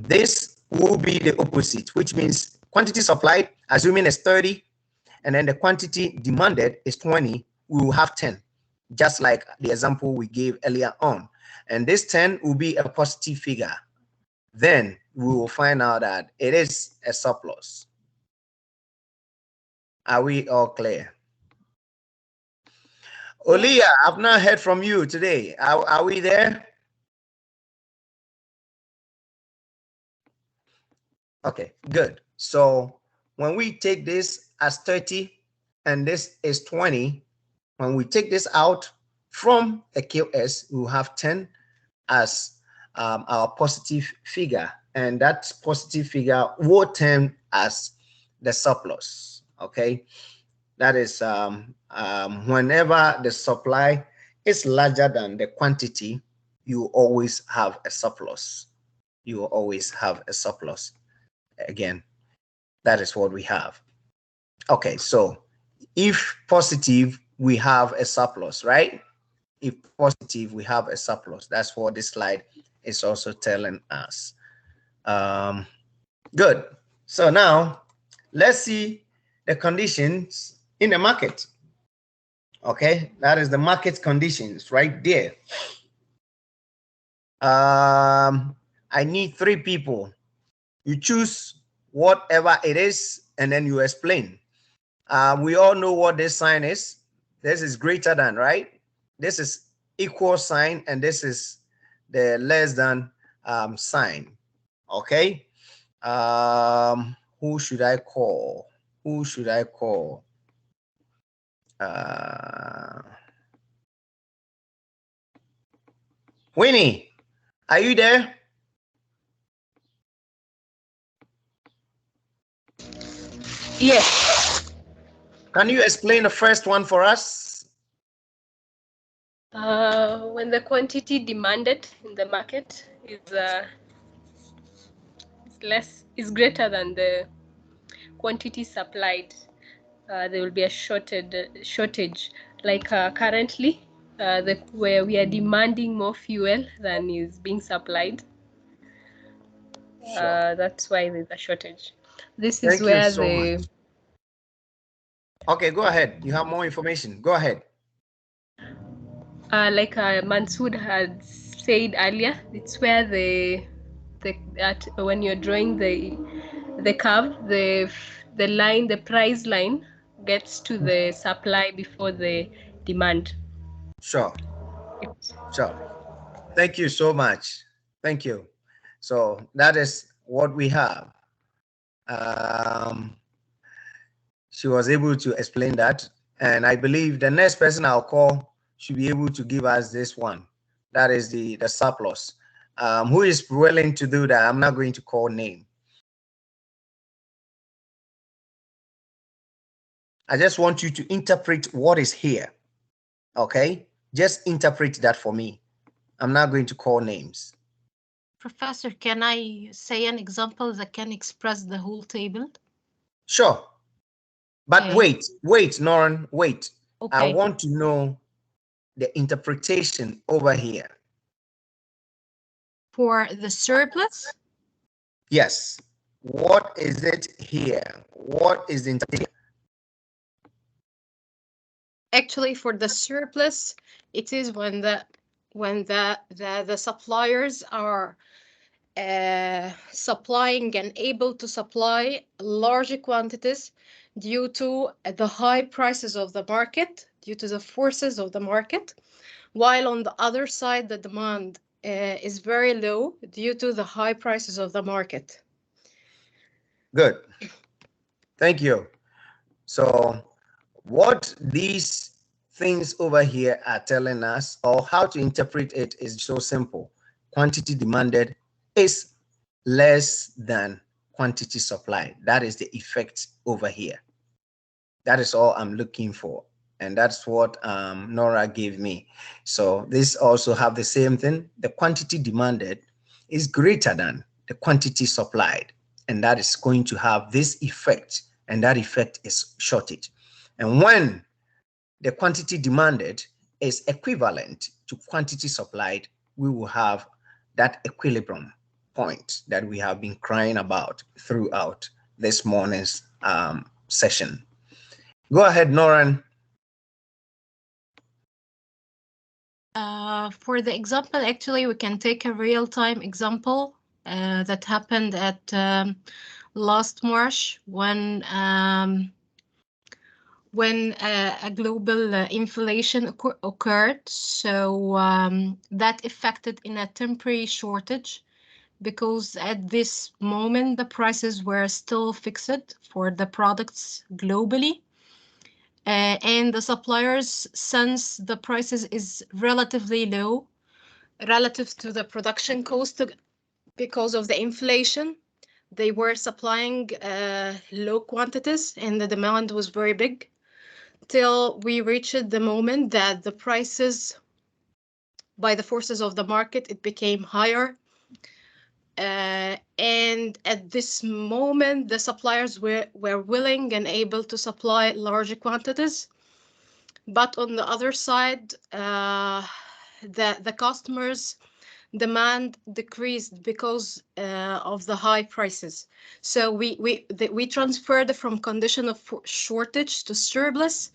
this will be the opposite, which means quantity supplied, assuming it's 30, and then the quantity demanded is 20, we will have 10, just like the example we gave earlier on. And this 10 will be a positive figure. Then we will find out that it is a surplus. Are we all clear? Olia, I've not heard from you today. Are we there? Okay, good. So when we take this as 30 and this is 20, when we take this out from a QS, we'll have 10. as our positive figure, and that positive figure will term as the surplus. Okay, that is whenever the supply is larger than the quantity, you always have a surplus. You always have a surplus. Again, that is what we have. Okay, so if positive, we have a surplus, right? If positive, we have a surplus. That's what this slide is also telling us. Good. So now let's see the conditions in the market. Okay, that is the market conditions right there. I need 3 people. You choose whatever it is and then you explain. We all know what this sign is. This is greater than, right? This is equal sign, and this is the less than sign. Okay. Who should I call? Who should I call? Winnie, are you there? Yes. Can you explain the first one for us? When the quantity demanded in the market is greater than the quantity supplied, there will be a shortage. Like currently, where we are demanding more fuel than is being supplied. Sure. That's why there's a shortage. This Thank is you where so much. Okay, go ahead. You have more information. Go ahead. Like Mansood had said earlier, it's where when you're drawing the curve, the line, the price line gets to the supply before the demand. Sure. Sure. Thank you so much. Thank you. So that is what we have. She was able to explain that, and I believe the next person I'll call should be able to give us this one. That is the surplus. Who is willing to do that? I'm not going to call name. I just want you to interpret what is here. Okay, just interpret that for me. I'm not going to call names. Professor, can I say an example that can express the whole table? Sure. But Okay. wait, Noran, wait. Okay. I want to know the interpretation over here. For the surplus? Yes. What is it here? What is the interpretation? Actually, for the surplus, it is when the suppliers are supplying and able to supply large quantities due to the high prices of the market, due to the forces of the market, while on the other side, the demand is very low due to the high prices of the market. Good. Thank you. So what these things over here are telling us, or how to interpret it, is so simple. Quantity demanded is less than quantity supplied. That is the effect over here. That is all I'm looking for. And that's what Nora gave me. So this also have the same thing. The quantity demanded is greater than the quantity supplied. And that is going to have this effect. And that effect is shortage. And when the quantity demanded is equivalent to quantity supplied, we will have that equilibrium point that we have been crying about throughout this morning's session. Go ahead, Noran. For the example, actually, we can take a real-time example that happened at last March when a global inflation occurred. So that affected in a temporary shortage, because at this moment the prices were still fixed for the products globally. And the suppliers, since the prices is relatively low, relative to the production cost because of the inflation. They were supplying low quantities and the demand was very big till we reached the moment that the prices, by the forces of the market, it became higher. And at this moment, the suppliers were willing and able to supply larger quantities. But on the other side, the customers' demand decreased because of the high prices. So we transferred from condition of shortage to surplus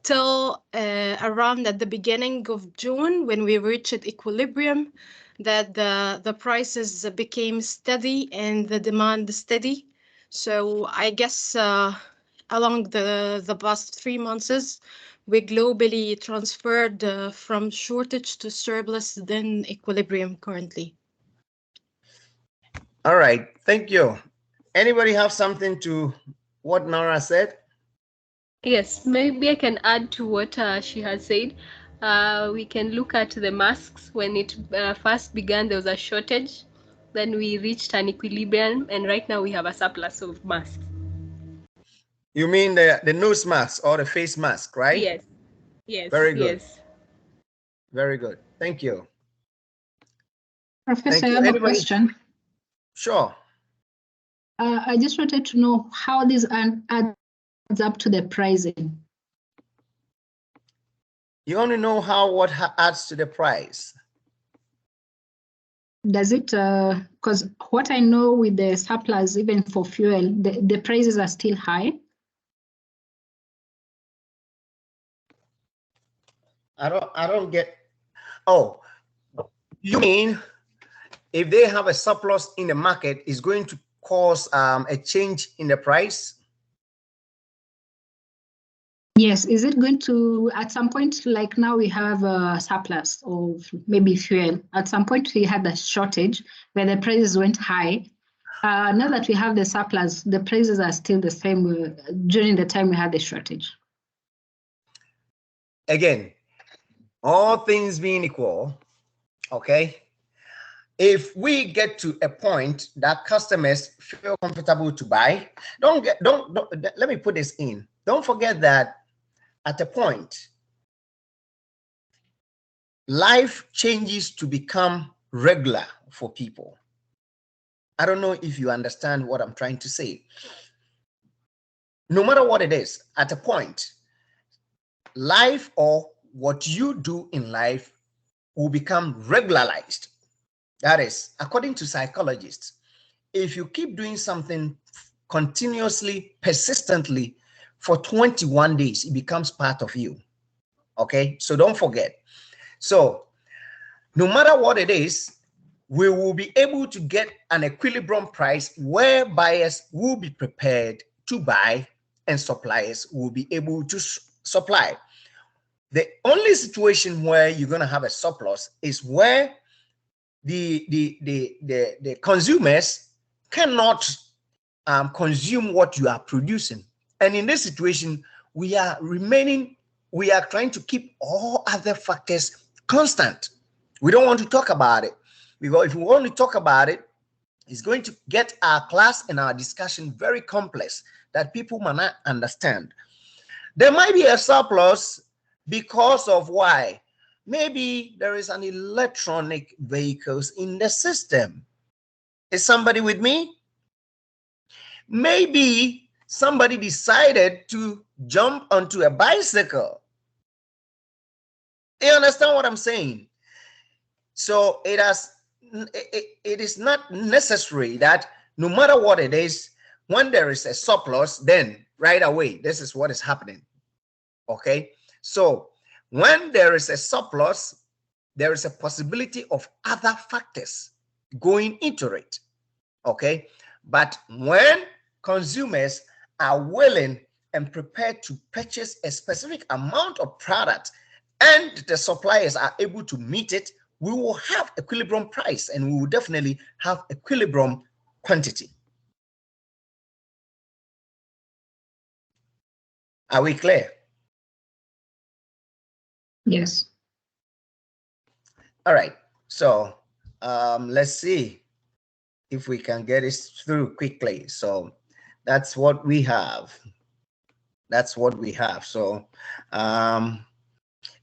till around at the beginning of June, when we reached equilibrium, that the prices became steady and the demand steady. So I guess along the past 3 months, we globally transferred from shortage to surplus, then equilibrium currently. All right, thank you. Anybody have something to what Nora said? Yes, maybe I can add to what she has said. We can look at the masks. When it first began, there was a shortage. Then we reached an equilibrium, and right now we have a surplus of masks. You mean the nose mask or the face mask, right? Yes. Yes. Very good. Yes. Very good. Thank you. Professor, Thank you. I have Anybody? a question. Sure. I just wanted to know how this adds up to the pricing. You want to know how what adds to the price? Does it, because what I know with the surplus, even for fuel, the prices are still high. I don't get. Oh, you mean if they have a surplus in the market, is going to cause a change in the price? Yes, is it going to, at some point, like now we have a surplus of maybe fuel. At some point we had a shortage where the prices went high. Now that we have the surplus, the prices are still the same during the time we had the shortage. Again, all things being equal, okay? If we get to a point that customers feel comfortable to buy, don't let me put this in. Don't forget that at a point, life changes to become regular for people. I don't know if you understand what I'm trying to say. No matter what it is, at a point, life or what you do in life will become regularized. That is, according to psychologists, if you keep doing something continuously, persistently for 21 days, it becomes part of you. Okay, so don't forget. So no matter what it is, we will be able to get an equilibrium price where buyers will be prepared to buy and suppliers will be able to supply. The only situation where you're going to have a surplus is where the consumers cannot consume what you are producing. And in this situation, we are trying to keep all other factors constant. We don't want to talk about it, because if we want to talk about it, it's going to get our class and our discussion very complex that people might not understand. There might be a surplus because of why? Maybe there is an electronic vehicles in the system. Is somebody with me? Maybe somebody decided to jump onto a bicycle. You understand what I'm saying? So it is not necessary that no matter what it is, when there is a surplus, then right away, this is what is happening. Okay, so when there is a surplus, there is a possibility of other factors going into it. Okay, but when consumers are willing and prepared to purchase a specific amount of product and the suppliers are able to meet it, we will have equilibrium price and we will definitely have equilibrium quantity. Are we clear? Yes. All right. So let's see if we can get it through quickly. So that's what we have. That's what we have. So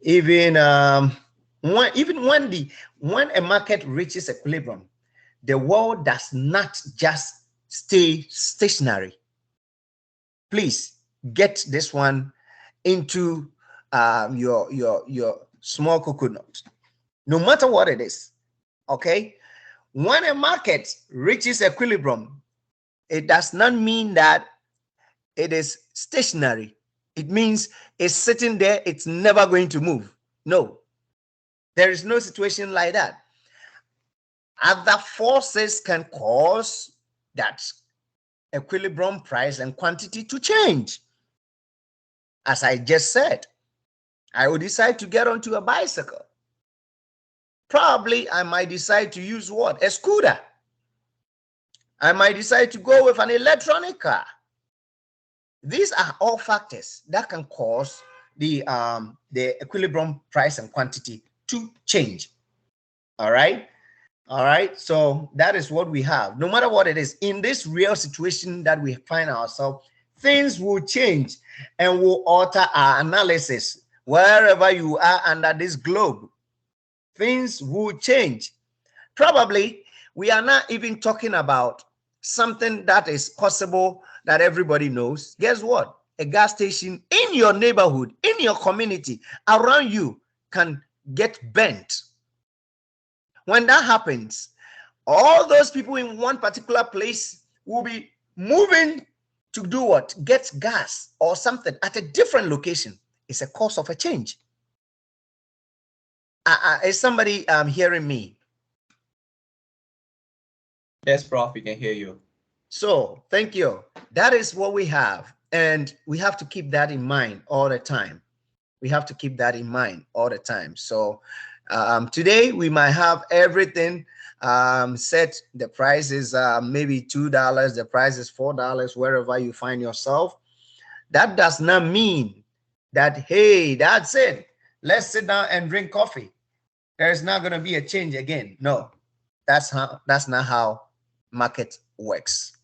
even when a market reaches equilibrium, the world does not just stay stationary. Please get this one into your small coconut, no matter what it is. Okay, when a market reaches equilibrium, it does not mean that it is stationary. It means it's sitting there, it's never going to move. No, there is no situation like that. Other forces can cause that equilibrium price and quantity to change. As I just said, I will decide to get onto a bicycle. Probably I might decide to use what? A scooter. I might decide to go with an electronic car. These are all factors that can cause the equilibrium price and quantity to change. All right. All right. So that is what we have. No matter what it is, in this real situation that we find ourselves, things will change and will alter our analysis wherever you are under this globe. Things will change. Probably we are not even talking about something that is possible that everybody knows. Guess what? A gas station in your neighborhood, in your community, around you can get bent. When that happens, all those people in one particular place will be moving to do what? Get gas or something at a different location. It's a cause of a change. Is somebody hearing me? Yes, Prof, we can hear you. So thank you. That is what we have. And we have to keep that in mind all the time. We have to keep that in mind all the time. So today we might have everything set. The price is maybe $2. The price is $4 wherever you find yourself. That does not mean that, hey, that's it. Let's sit down and drink coffee. There's not going to be a change again. No, that's not how market works.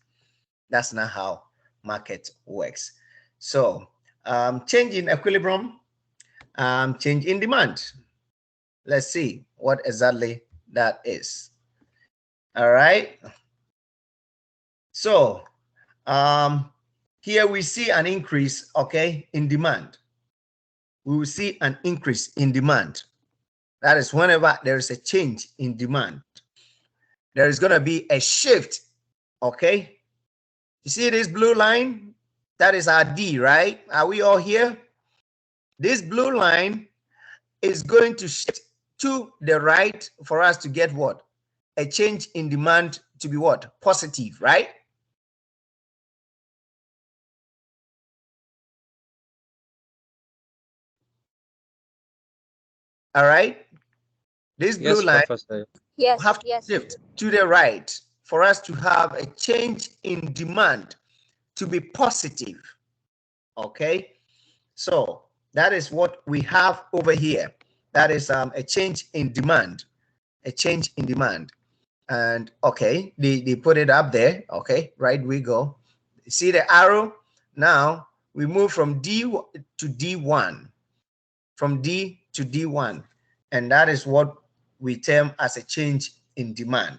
That's not how market works. So change in equilibrium, change in demand. Let's see what exactly that is. All right. So here we see an increase, okay, in demand. We will see an increase in demand. That is whenever there is a change in demand, there is going to be a shift, okay? You see this blue line? That is our D, right? Are we all here? This blue line is going to shift to the right for us to get what? A change in demand to be what? Positive, right? All right. This blue Yes, line Professor. have to shift to the right for us to have a change in demand to be positive. Okay. So that is what we have over here. That is a change in demand, a change in demand. And okay, they put it up there. Okay, right we go. See the arrow? Now we move from D to D1, from D to D1. And that is what we term as a change in demand.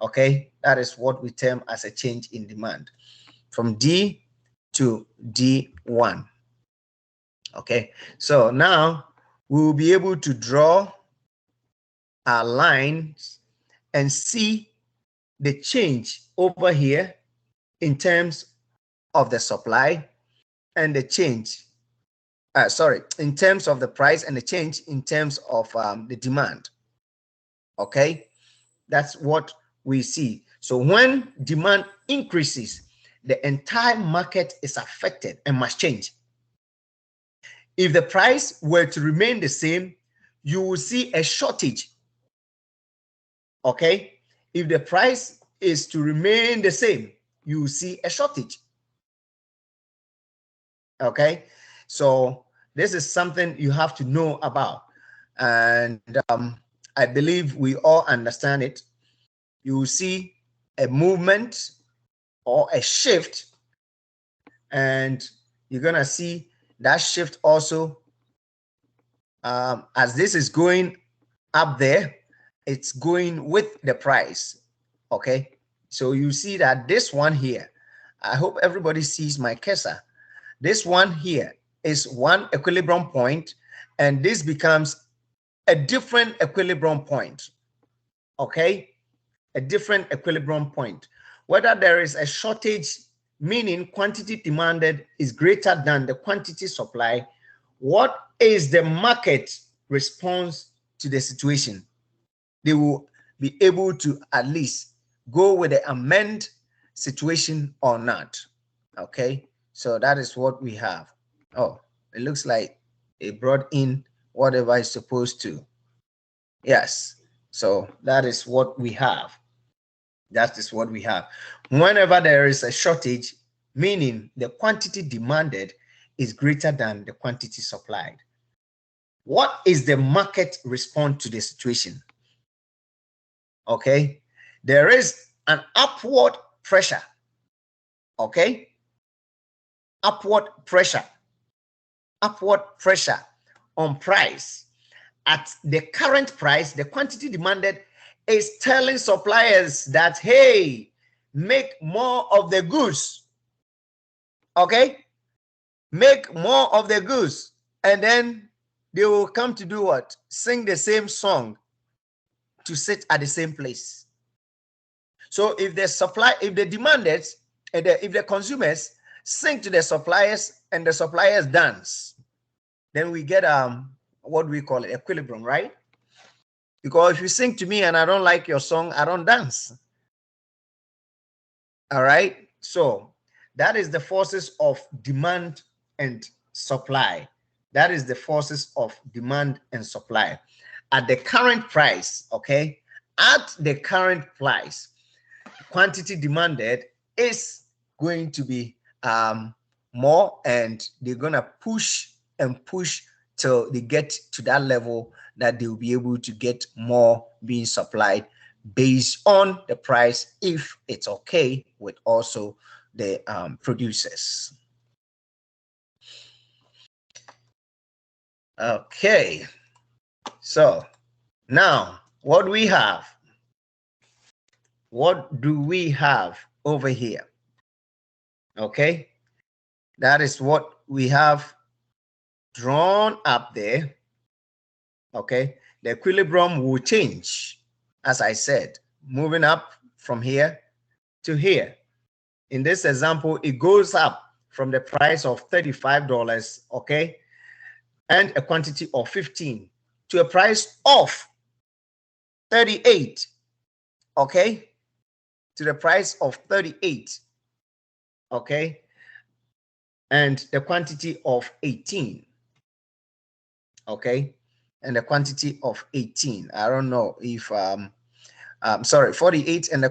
Okay, that is what we term as a change in demand, from D to D1. Okay, so now we will be able to draw our lines and see the change over here in terms of the supply and the change, in terms of the price and the change in terms of the demand. Okay, that's what we see. So when demand increases, the entire market is affected and must change. If the price were to remain the same, you will see a shortage. Okay, if the price is to remain the same, you will see a shortage. Okay, so this is something you have to know about. And I believe we all understand it. You will see a movement or a shift, and you're gonna see that shift also. As this is going up there, it's going with the price. Okay, so you see that this one here, I hope everybody sees my cursor. This one here is one equilibrium point, and this becomes a different equilibrium point. Okay, a different equilibrium point. Whether there is a shortage, meaning quantity demanded is greater than the quantity supply, what is the market response to the situation? They will be able to at least go with the amend situation or not. Okay, so that is what we have. Oh, it looks like it brought in whatever it's supposed to. Yes, so that is what we have. That is what we have. Whenever there is a shortage, meaning the quantity demanded is greater than the quantity supplied, what is the market response to the situation? Okay, there is an upward pressure. Okay, upward pressure on price. At the current price, the quantity demanded is telling suppliers that, hey, make more of the goods. Okay, make more of the goods, and then they will come to do what? Sing the same song to sit at the same place. So if the demanded, and if the consumers sing to the suppliers and the suppliers dance, then we get what we call it, equilibrium, right? Because if you sing to me and I don't like your song, I don't dance. All right, so that is the forces of demand and supply. That is the forces of demand and supply at the current price. Okay, at the current price, quantity demanded is going to be more, and they're gonna push and push till they get to that level that they'll be able to get more being supplied based on the price, if it's okay with also the producers. Okay, so now what do we have? What do we have over here? Okay, that is what we have drawn up there. Okay, the equilibrium will change, as I said, moving up from here to here. In this example, it goes up from the price of $35, okay, and a quantity of 15 to a price of 38, okay, to the price of 38, okay, and the quantity of 18, okay, and the quantity of 18. I don't know if sorry, 48 and the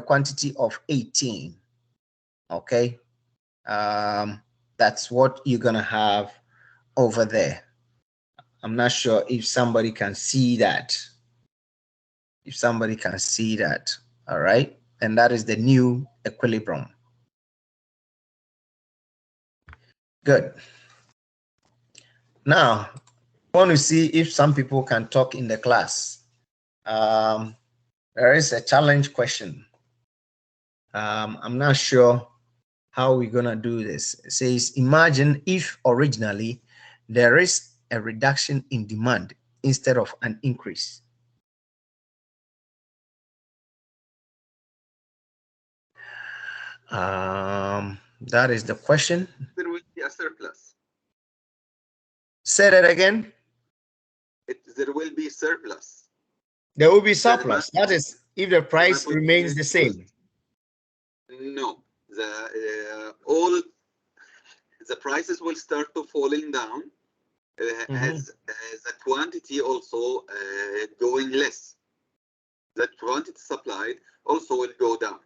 quantity of 18. Okay, that's what you're gonna have over there. I'm not sure if somebody can see that. If somebody can see that, all right, and that is the new equilibrium. Good. Now, I want to see if some people can talk in the class. There is a challenge question. I'm not sure how we're gonna do this. It says, imagine if originally there is a reduction in demand instead of an increase. That is the question. There will be a surplus. Say that again. There will be surplus. There will be surplus. That is if the price remains the same. No, all the prices will start to falling down as the quantity also going less. The quantity supplied also will go down.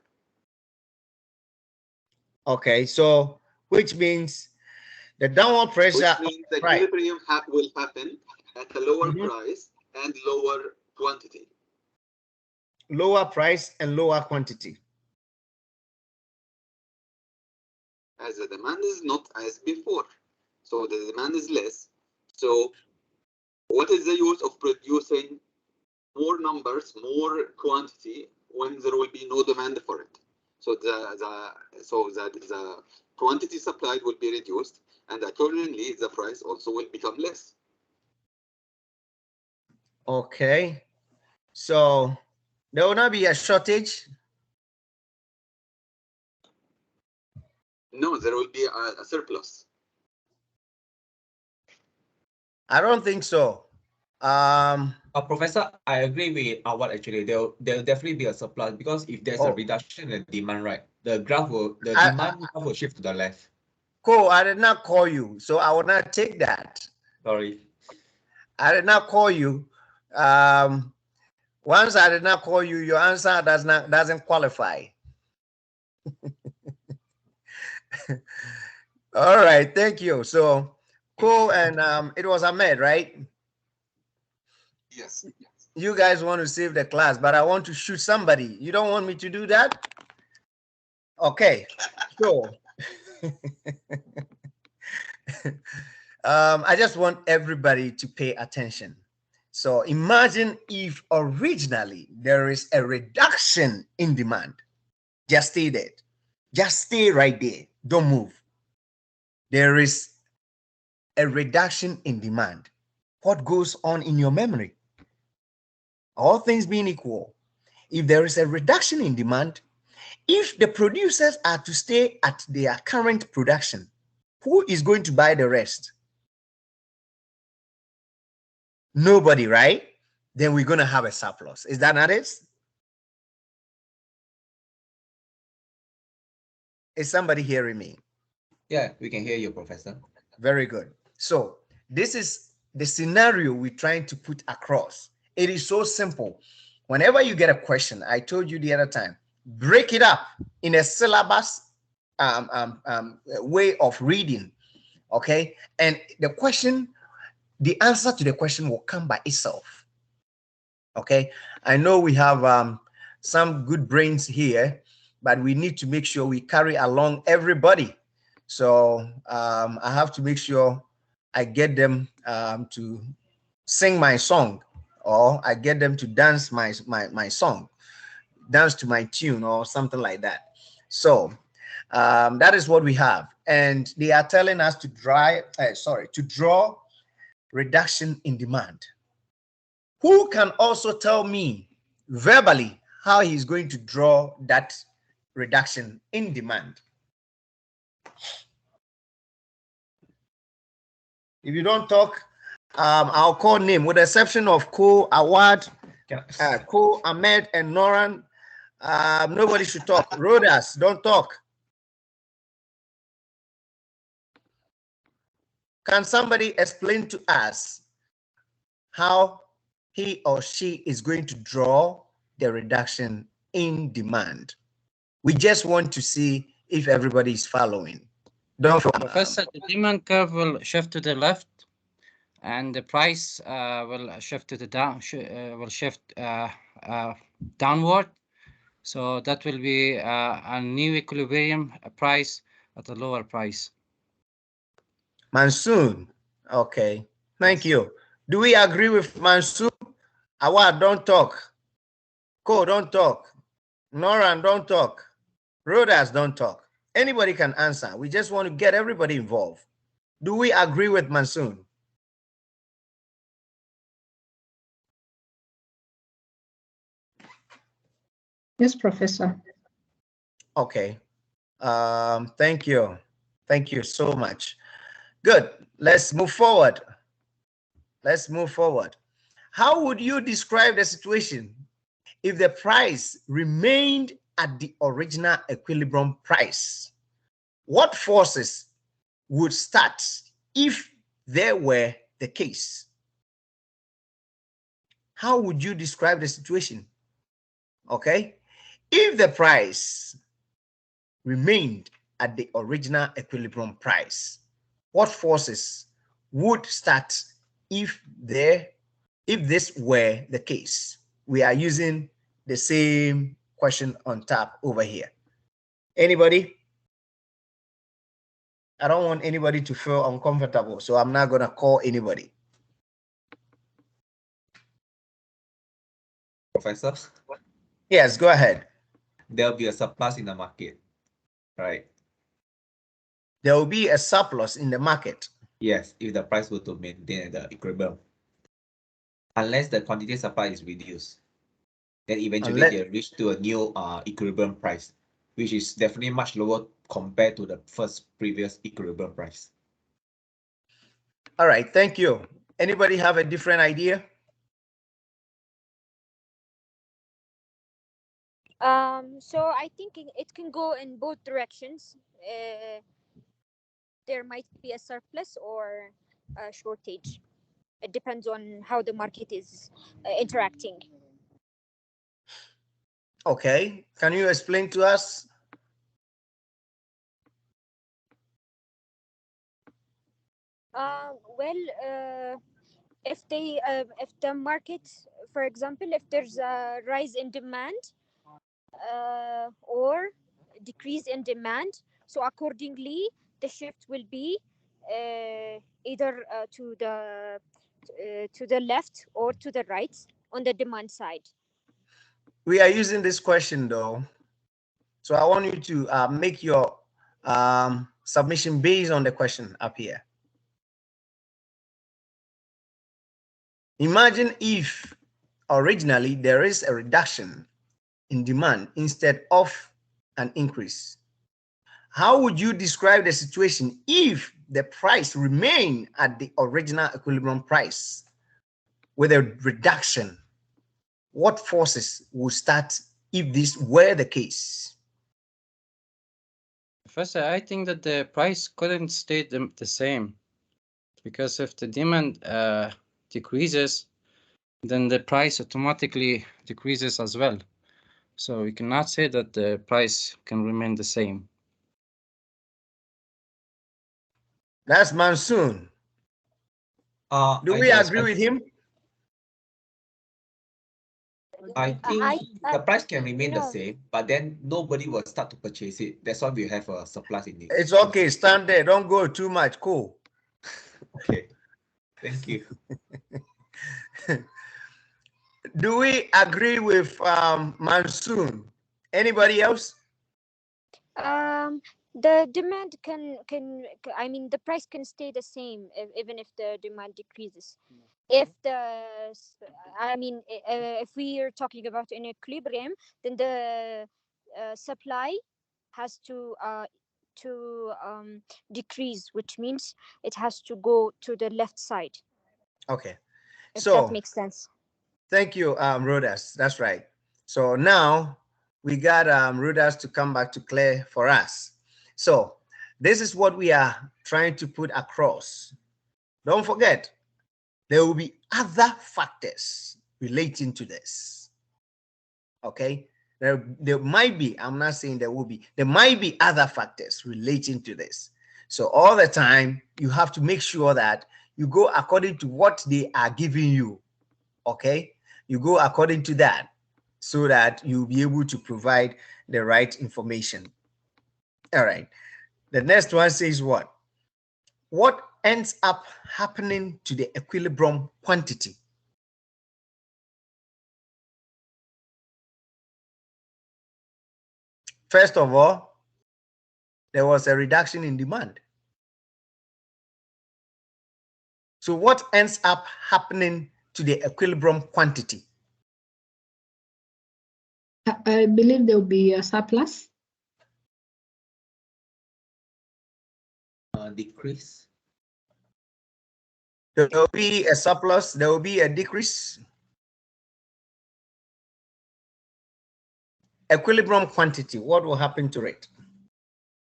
Okay, so which means the downward pressure, which means the equilibrium will happen at a lower price, and lower quantity. Lower price and lower quantity. As the demand is not as before. So the demand is less. So what is the use of producing more numbers, more quantity when there will be no demand for it? So the quantity supplied will be reduced, and accordingly the price also will become less. Okay. So there will not be a shortage. No, there will be a surplus. I don't think so. Professor, I agree with Awad actually. There'll definitely be a surplus because if there's a reduction in demand, right, the demand graph will shift to the left. Cool, I did not call you, so I will not take that. Sorry. I did not call you. Once I did not call you, your answer doesn't qualify. All right, thank you. So cool, and it was Ahmed, right? Yes. You guys want to save the class, but I want to shoot somebody. You don't want me to do that? Okay, so I just want everybody to pay attention. So imagine if originally there is a reduction in demand. Just stay there. Just stay right there. Don't move. There is a reduction in demand. What goes on in your memory? All things being equal, if there is a reduction in demand, if the producers are to stay at their current production, who is going to buy the rest? Nobody, right? Then we're going to have a surplus. Is that not it? Is somebody hearing me? Yeah, we can hear you, Professor. Very good. So this is the scenario we're trying to put across. It is so simple. Whenever you get a question, I told you the other time, break it up in a syllabus way of reading, okay? And the answer to the question will come by itself, okay? I know we have some good brains here, but we need to make sure we carry along everybody. So I have to make sure I get them to sing my song, or I get them to dance my song, dance to my tune, or something like that. So that is what we have, and they are telling us to draw reduction in demand. Who can also tell me verbally how he's going to draw that reduction in demand? If you don't talk, I'll call name, with the exception of Ko, Awad, Ko, Ahmed, and Noran. Nobody should talk. Rodas, don't talk. Can somebody explain to us how he or she is going to draw the reduction in demand? We just want to see if everybody is following. Don't Professor, the demand curve will shift to the left, and the price will shift to the downward. So that will be a new equilibrium price at a lower price. Monsoon. Okay. Thank you. Do we agree with Monsoon? Awad, don't talk. Ko, don't talk. Noran, don't talk. Rodas, don't talk. Anybody can answer. We just want to get everybody involved. Do we agree with Monsoon? Yes, Professor. Okay. Thank you. Thank you so much. Good. Let's move forward. Let's move forward. How would you describe the situation if the price remained at the original equilibrium price? What forces would start if there were the case? How would you describe the situation? Okay. If the price remained at the original equilibrium price, what forces would start if there if this were the case? We are using the same question on top over here. Anybody? I don't want anybody to feel uncomfortable, so I'm not gonna call anybody. Professor, Yes, go ahead. there'll be a surplus in the market, right? There will be a surplus in the market. Yes, if the price were to maintain the equilibrium. Unless the quantity supply is reduced, then eventually they reach to a new equilibrium price, which is definitely much lower compared to the previous equilibrium price. All right, thank you. Anybody have a different idea? So I think it can go in both directions. There might be a surplus or a shortage. It depends on how the market is interacting. Okay, can you explain to us? Well, if the market, for example, if there's a rise in demand or decrease in demand, so accordingly the shift will be either to the left or to the right on the demand side. We are using this question though, so I want you to make your submission based on the question up here. Imagine if originally there is a reduction in demand instead of an increase. How would you describe the situation if the price remained at the original equilibrium price with a reduction? What forces would start if this were the case? Professor, I think that the price couldn't stay the same, because if the demand decreases, then the price automatically decreases as well. So we cannot say that the price can remain the same. That's Monsoon. Do we agree with him? I think the price can remain the same, but then nobody will start to purchase it. That's why we have a surplus in it. It's okay, stand there, don't go too much. Cool. Okay, thank you. Do we agree with Monsoon? Anybody else? The demand I mean, the price can stay the same even if the demand decreases. If if we are talking about an equilibrium, then the supply has to decrease, which means it has to go to the left side. Okay, if so that makes sense. Thank you, Rodas. That's right. So now we got Rodas to come back to clear for us. So this is what we are trying to put across. Don't forget, there will be other factors relating to this. Okay, there might be, I'm not saying there will be, there might be other factors relating to this. So all the time, you have to make sure that you go according to what they are giving you. Okay, you go according to that so that you'll be able to provide the right information. All right, the next one says what? What ends up happening to the equilibrium quantity? First of all, there was a reduction in demand. So what ends up happening to the equilibrium quantity? I believe there will be a surplus. Decrease. There will be a surplus, there will be a decrease. Equilibrium quantity, what will happen to it?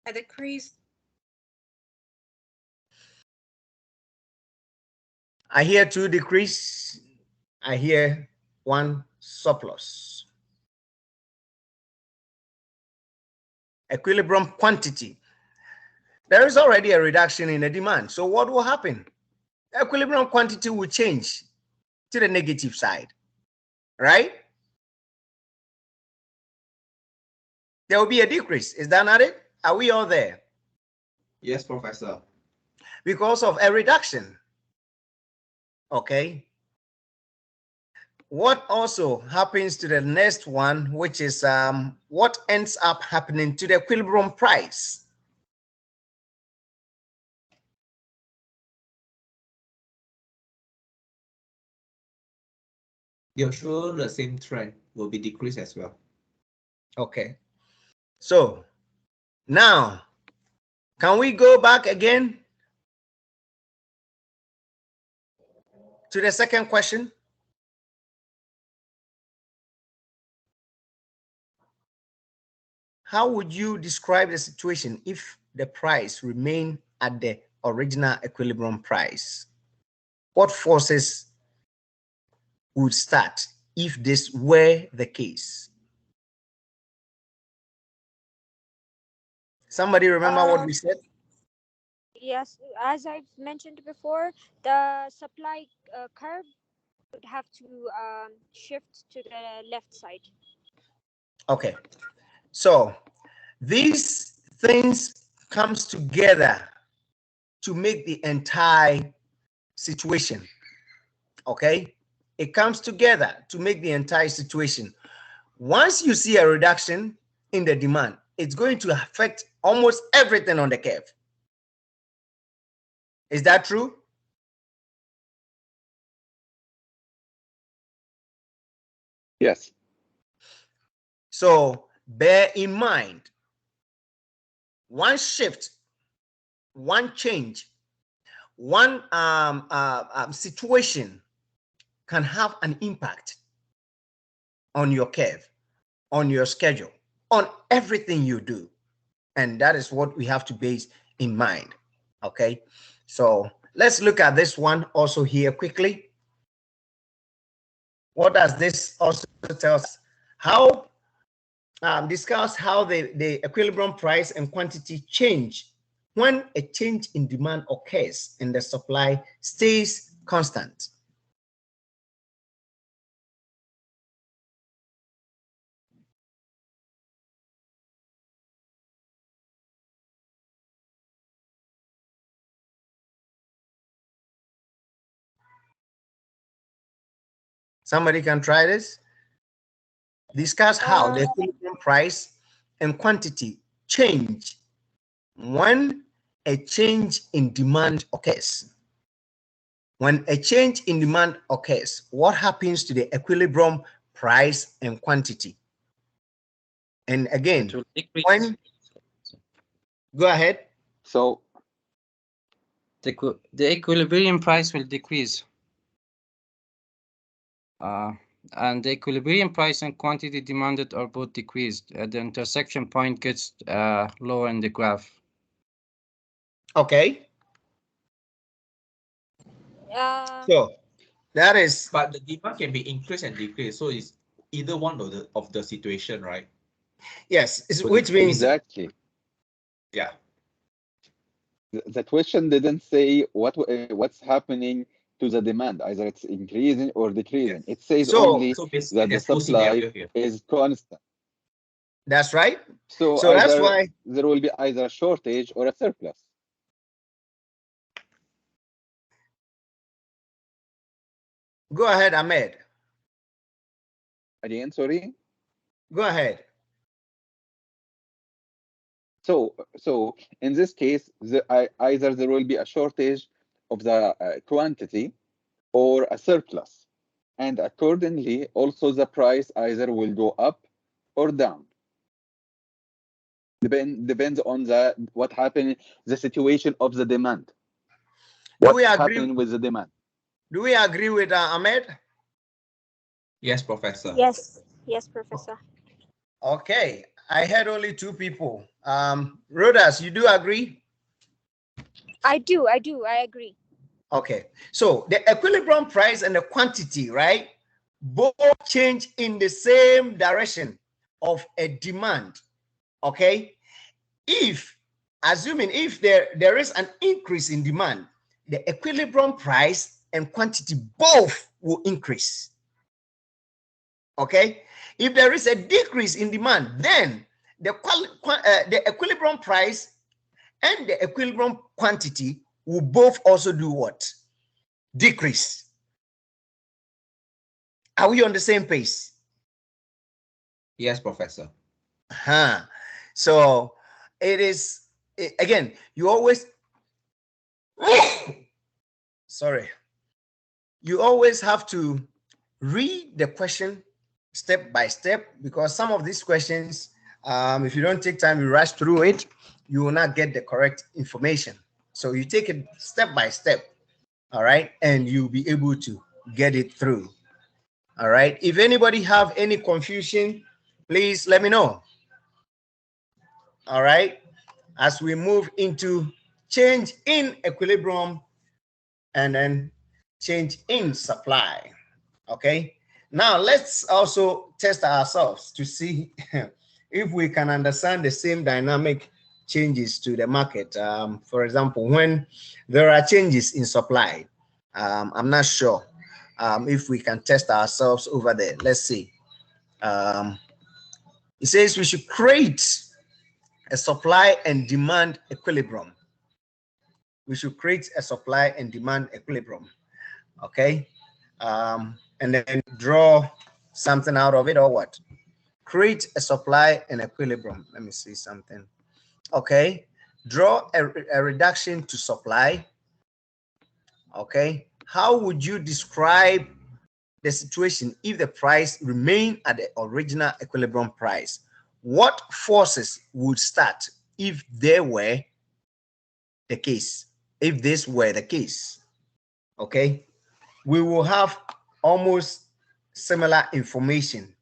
A decrease. I hear 2 decrease. I hear 1 surplus. Equilibrium quantity. There is already a reduction in the demand. So what will happen? Equilibrium quantity will change. to the negative side, right? There will be a decrease. Is that not it? Are we all there? Yes, Professor. Because of a reduction. Okay. What also happens to the next one, which is what ends up happening to the equilibrium price? You're sure the same trend will be decreased as well. Okay. So now, can we go back again to the second question? How would you describe the situation if the price remained at the original equilibrium price? What forces would start if this were the case? Somebody remember what we said? Yes, as I've mentioned before, the supply curve would have to shift to the left side. Okay, so these things comes together to make the entire situation. Okay, it comes together to make the entire situation. Once you see a reduction in the demand, it's going to affect almost everything on the curve. Is that true? Yes. So bear in mind, one shift, one change, one situation can have an impact on your curve, on your schedule, on everything you do. And that is what we have to base in mind. Okay, so let's look at this one also here quickly. What does this also tell us? How discuss how the equilibrium price and quantity change when a change in demand occurs and the supply stays constant. Somebody can try this. Discuss how the equilibrium price and quantity change when a change in demand occurs. When a change in demand occurs, what happens to the equilibrium price and quantity? And again, when go ahead. So the equilibrium price will decrease. And the equilibrium price and quantity demanded are both decreased. The intersection point gets lower in the graph. Okay. So that is. But the demand can be increased and decreased. So it's either one of the situation, right? Yes, which means exactly. Yeah. The question didn't say what's happening to the demand, either it's increasing or decreasing. It says only that the supply is constant. That's right. So that's why there will be either a shortage or a surplus. Go ahead, Ahmed. Again, sorry. Go ahead. So in this case, either there will be a shortage of the quantity or a surplus, and accordingly, also the price either will go up or down. Depends on what happened, the situation of the demand. What's happening with the demand? Do we agree with Ahmed? Yes, Professor. Yes, Professor. Okay, I heard only two people. Rodas, you do agree? I do. I agree. Okay, so the equilibrium price and the quantity, right, both change in the same direction of a demand. Okay, assuming if there is an increase in demand, the equilibrium price and quantity both will increase. Okay? If there is a decrease in demand, then the equilibrium price and the equilibrium quantity will both also do what? Decrease. Are we on the same page? Yes, Professor. So it is, again, you always, sorry, you always have to read the question step by step, because some of these questions, if you don't take time, you rush through it, you will not get the correct information. So you take it step by step, all right, and you'll be able to get it through. All right. If anybody have any confusion, please let me know. All right. As we move into change in equilibrium and then change in supply. Okay. Now let's also test ourselves to see if we can understand the same dynamic changes to the market. For example, when there are changes in supply, I'm not sure if we can test ourselves over there. Let's see. It says we should create a supply and demand equilibrium. We should create a supply and demand equilibrium. Okay. And then draw something out of it, or what? Create a supply and equilibrium. Let me see something. Okay. Draw a reduction to supply. Okay. How would you describe the situation if the price remained at the original equilibrium price? What forces would start if they were the case? If this were the case, okay, we will have almost similar information.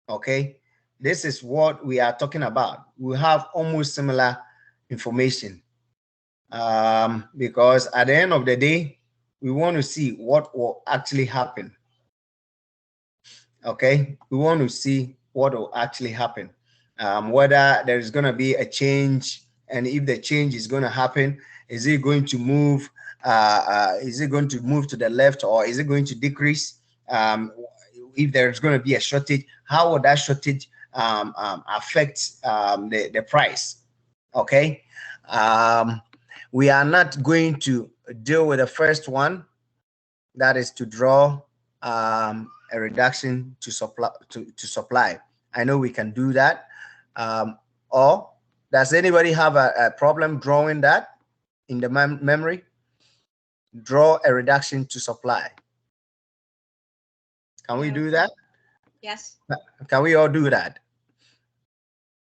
Okay, this is what we are talking about. We have almost similar information, because at the end of the day, we want to see what will actually happen. Okay, we want to see what will actually happen, whether there is going to be a change, and if the change is going to happen, is it going to move? Is it going to move to the left, or is it going to decrease? If there's going to be a shortage, how will that shortage affect the price? Okay, we are not going to deal with the first one, that is to draw a reduction to supply. I know we can do that. Or does anybody have a problem drawing that in the memory? Draw a reduction to supply. Can we do that? Yes. Can we all do that?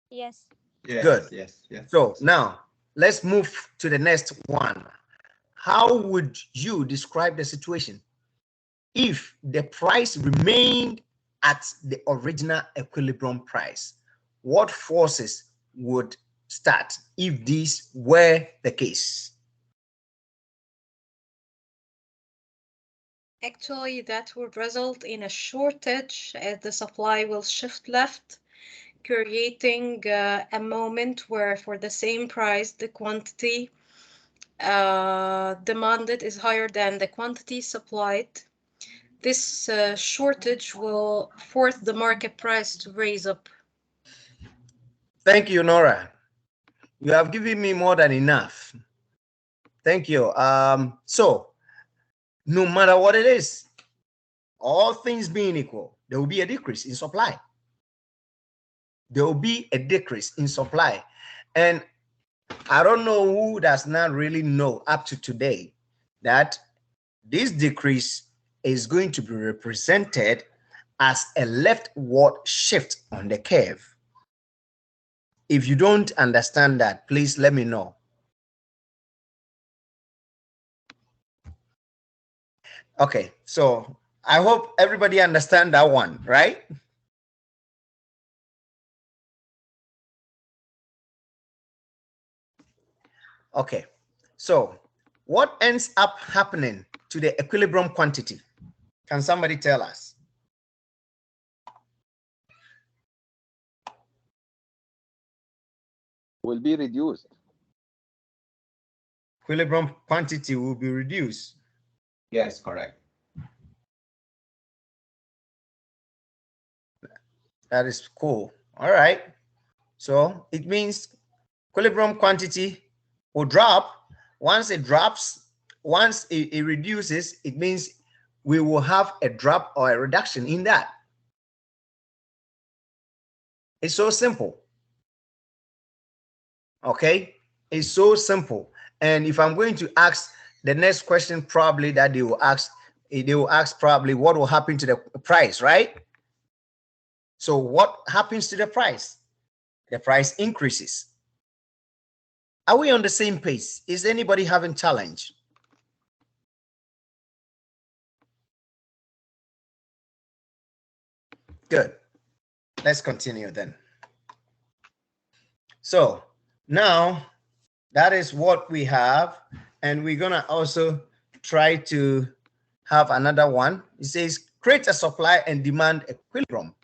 Yes. Yes, Good. Yes. Yes. So now let's move to the next one. How would you describe the situation if the price remained at the original equilibrium price? What forces would start if these were the case? Actually, that would result in a shortage as the supply will shift left, creating a moment where for the same price, the quantity demanded is higher than the quantity supplied. This shortage will force the market price to raise up. Thank you, Nora. You have given me more than enough. Thank you. So no matter what it is, all things being equal, there will be a decrease in supply. There will be a decrease in supply. And I don't know who does not really know up to today that this decrease is going to be represented as a leftward shift on the curve. If you don't understand that, please let me know. Okay, so I hope everybody understand that one, right? Okay, so what ends up happening to the equilibrium quantity? Can somebody tell us? Will be reduced. Equilibrium quantity will be reduced. Yes, correct. That is cool. All right. So it means equilibrium quantity will drop. Once it drops, once it reduces, it means we will have a drop or a reduction in that. It's so simple. Okay, it's so simple. And if I'm going to ask the next question, probably that they will ask probably what will happen to the price, right? So what happens to the price? The price increases. Are we on the same pace? Is anybody having challenge? Good. Let's continue then. So now that is what we have, and we're gonna also try to have another one. It says create a supply and demand equilibrium.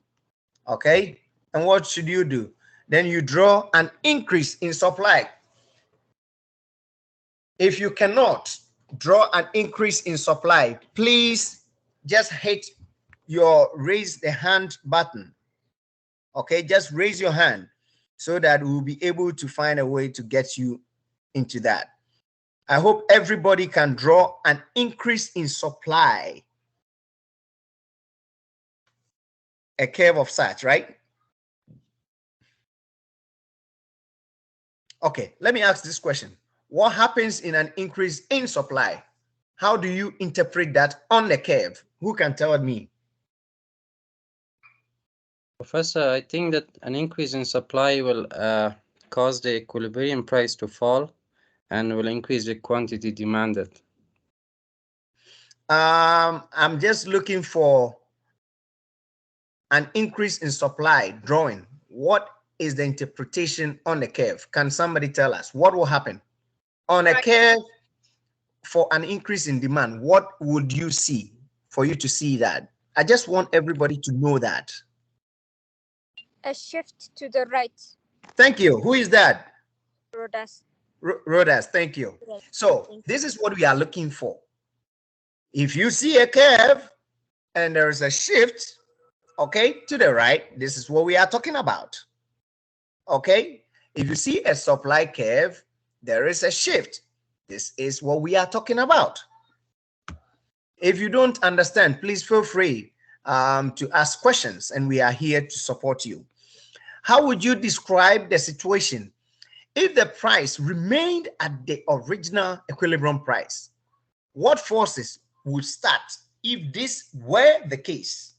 Okay, and what should you do? Then you draw an increase in supply. If you cannot draw an increase in supply, please just hit your raise the hand button. Okay, just raise your hand so that we'll be able to find a way to get you into that. I hope everybody can draw an increase in supply. A curve of such, right? Okay, let me ask this question. What happens in an increase in supply? How do you interpret that on the curve? Who can tell me? Professor, I think that an increase in supply will cause the equilibrium price to fall and will increase the quantity demanded. I'm just looking for an increase in supply drawing. What is the interpretation on the curve? Can somebody tell us what will happen on a curve for an increase in demand? What would you see for you to see that? I just want everybody to know that. A shift to the right. Thank you. Who is that? Rodas. Rodas, thank you. Yes, So thank you. this is what we are looking for. If you see a curve and there is a shift, okay, to the right, this is what we are talking about. Okay, if you see a supply curve, there is a shift. This is what we are talking about. If you don't understand, please feel free to ask questions, and we are here to support you. How would you describe the situation if the price remained at the original equilibrium price? What forces would start if this were the case?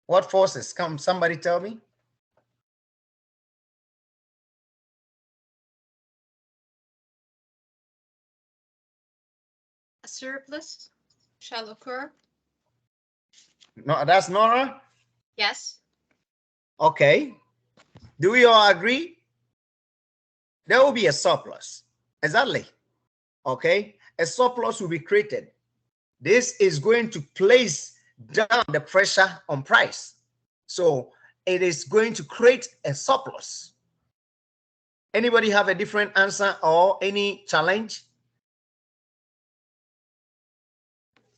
What forces? Come, somebody tell me. A surplus shall occur. No, that's Nora. Yes. Okay. Do we all agree? There will be a surplus. Exactly. Okay. A surplus will be created. This is going to place down the pressure on price. So it is going to create a surplus. Anybody have a different answer or any challenge?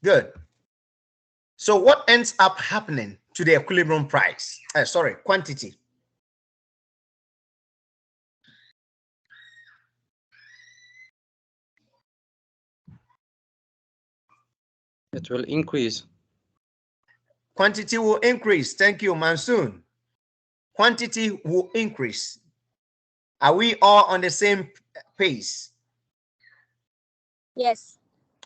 Good. So what ends up happening to the equilibrium price? Quantity. It will increase. Quantity will increase. Thank you, Mansoon. Quantity will increase. Are we all on the same pace? Yes.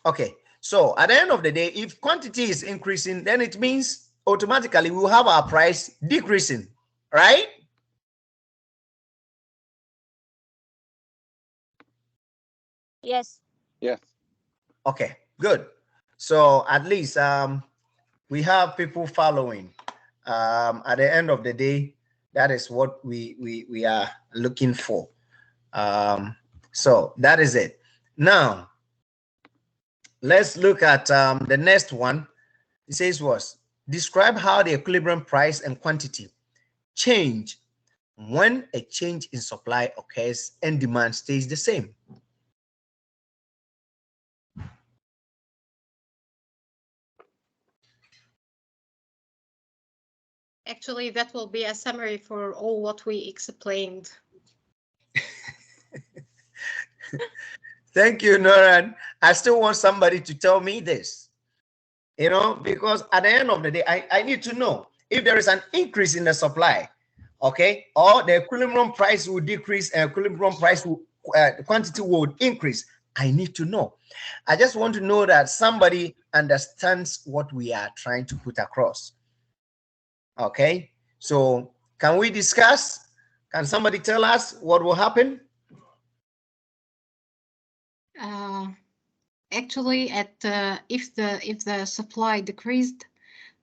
Okay. So at the end of the day, if quantity is increasing, then it means automatically we will have our price decreasing, right? Yes. Yes. Okay, good. So at least we have people following. At the end of the day, that is what we are looking for. So that is it. Now let's look at the next one. It says was describe how the equilibrium price and quantity change when a change in supply occurs and demand stays the same. Actually, that will be a summary for all what we explained. Thank you, Noran. I still want somebody to tell me this, because at the end of the day, I need to know if there is an increase in the supply, okay, or the equilibrium price will decrease and equilibrium price will, quantity will increase. I need to know. I just want to know that somebody understands what we are trying to put across. Okay, so can we discuss? Can somebody tell us what will happen? Actually, if the supply decreased,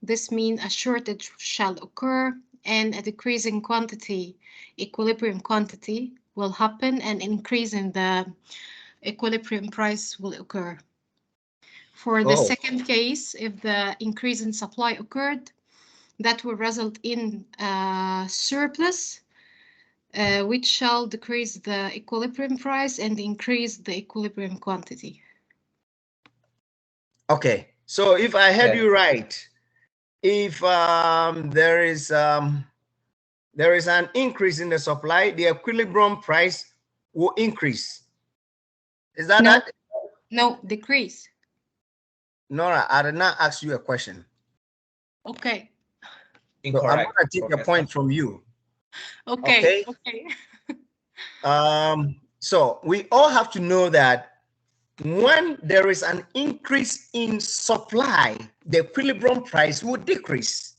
this means a shortage shall occur, and a decrease in quantity, equilibrium quantity, will happen, and increase in the equilibrium price will occur. For the second case, if the increase in supply occurred, that will result in surplus, which shall decrease the equilibrium price and increase the equilibrium quantity. Okay, so if I heard you right, if there is an increase in the supply, the equilibrium price will increase. Is that that? No, decrease. Nora, I did not ask you a question. Okay. So I'm going to take a point from you. Okay. So we all have to know that when there is an increase in supply, the equilibrium price will decrease.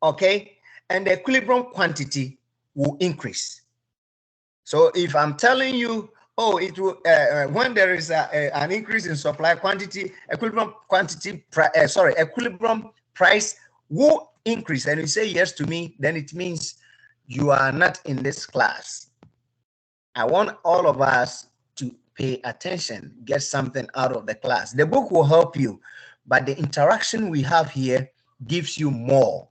Okay, and the equilibrium quantity will increase. So if I'm telling you, oh, it will when there is an increase in supply quantity, equilibrium price will increase, and you say yes to me, then it means you are not in this class. I want all of us to pay attention, get something out of the class. The book will help you, but the interaction we have here gives you more.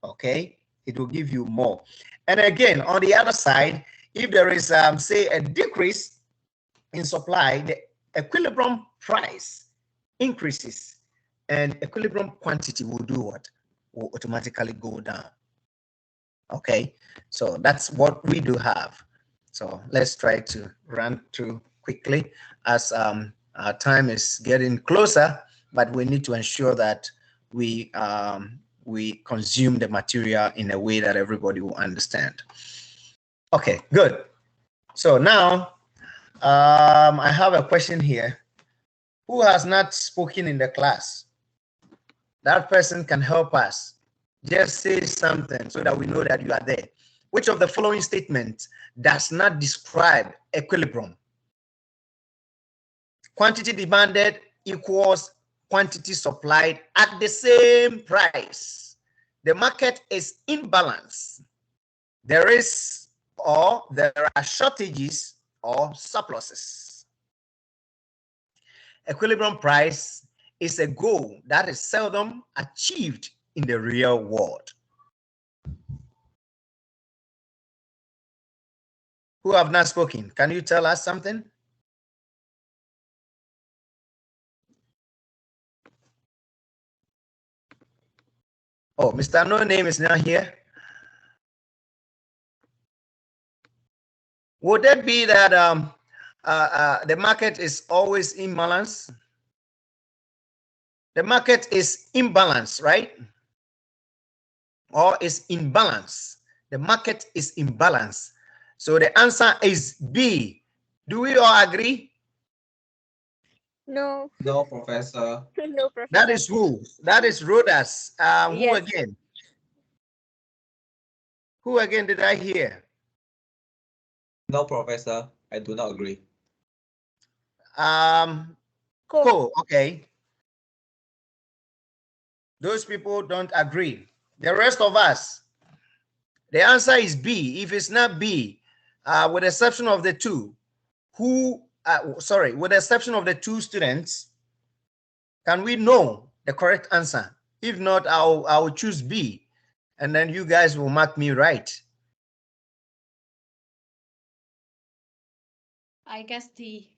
Okay, it will give you more. And again, on the other side, if there is say a decrease in supply, the equilibrium price increases and equilibrium quantity will do what? Will automatically go down. Okay, so that's what we do have. So let's try to run through quickly as our time is getting closer, but we need to ensure that we consume the material in a way that everybody will understand. Okay, good. So now I have a question here. Who has not spoken in the class? That person can help us. Just say something so that we know that you are there. Which of the following statements does not describe equilibrium? Quantity demanded equals quantity supplied at the same price. The market is in balance. There are shortages or surpluses. Equilibrium price is a goal that is seldom achieved in the real world. Who have not spoken? Can you tell us something? Oh, Mr. No Name is not here. Would that be that the market is always in balance? The market is in balance, right? Or is in balance? The market is in balance. So the answer is B. Do we all agree? No. No, Professor. No, Professor. That is who? That is Rodas. Who Yes. again? Who again did I hear? No, Professor. I do not agree. Cool. Okay. Those people don't agree. The rest of us, the answer is B. If it's not B, with the exception of the two, with the exception of the two students, can we know the correct answer? If not, I'll choose B, and then you guys will mark me right. I guess D.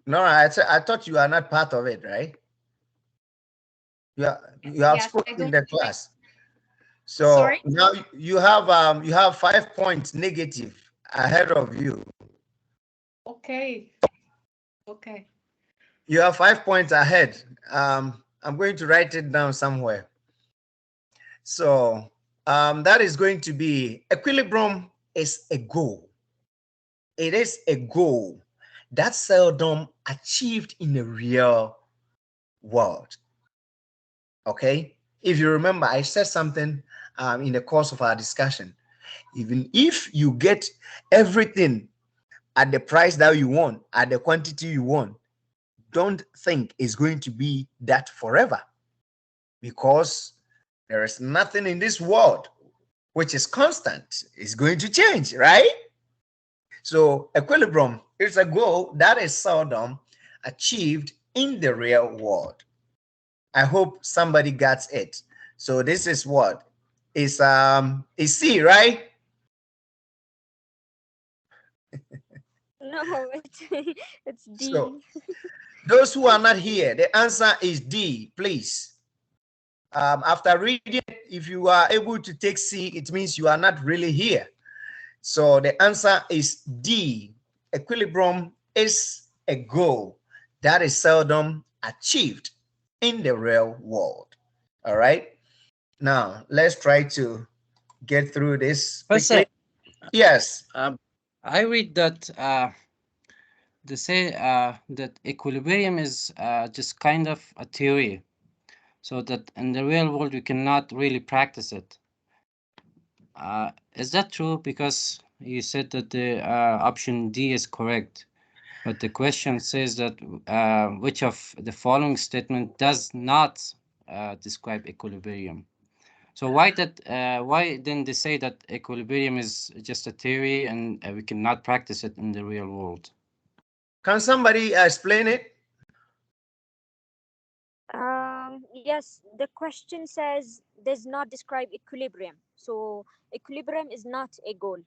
No, I thought you are not part of it, right? You have Yes, I spoken in don't the think. class. So Sorry? now you have 5 points negative ahead of you. Okay. Okay. You have 5 points ahead. I'm going to write it down somewhere. So that is going to be equilibrium is a goal. It is a goal that's seldom achieved in the real world. Okay. If you remember, I said something in the course of our discussion. Even if you get everything at the price that you want, at the quantity you want, don't think it's going to be that forever, because there is nothing in this world which is constant. It's going to change, right? So equilibrium is a goal that is seldom achieved in the real world. I hope somebody gets it. So this is what is C, right? No, it's D. So those who are not here, the answer is D, please. After reading it, if you are able to take C, it means you are not really here. So the answer is D. Equilibrium is a goal that is seldom achieved in the real world. All right. Now let's try to get through this quickly. Yes. I read that they say that equilibrium is just kind of a theory, so that in the real world we cannot really practice it. Is that true? Because you said that the option D is correct, but the question says that which of the following statement does not describe equilibrium? So why didn't they say that equilibrium is just a theory and we cannot practice it in the real world? Can somebody explain it? Yes, the question says does not describe equilibrium. So equilibrium is not a goal.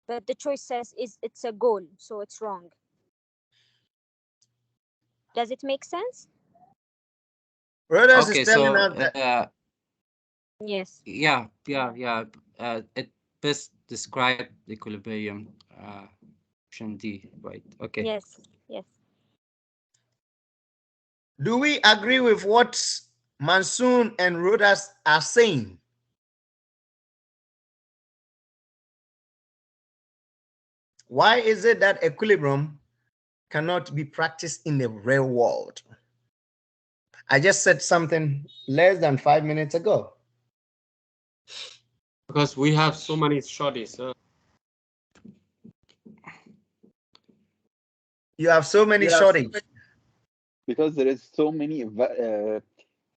But the choice says it's a goal, so it's wrong. Does it make sense? Brothers Okay, is telling so us that. Yes. yeah. It best describe equilibrium. Option D, right? Okay. Yes. Yes. Do we agree with what Monsoon and Rodas are saying? Why is it that equilibrium cannot be practiced in the real world? I just said something less than 5 minutes ago. Because we have so many shorties. You have so many shortage. Because there is so many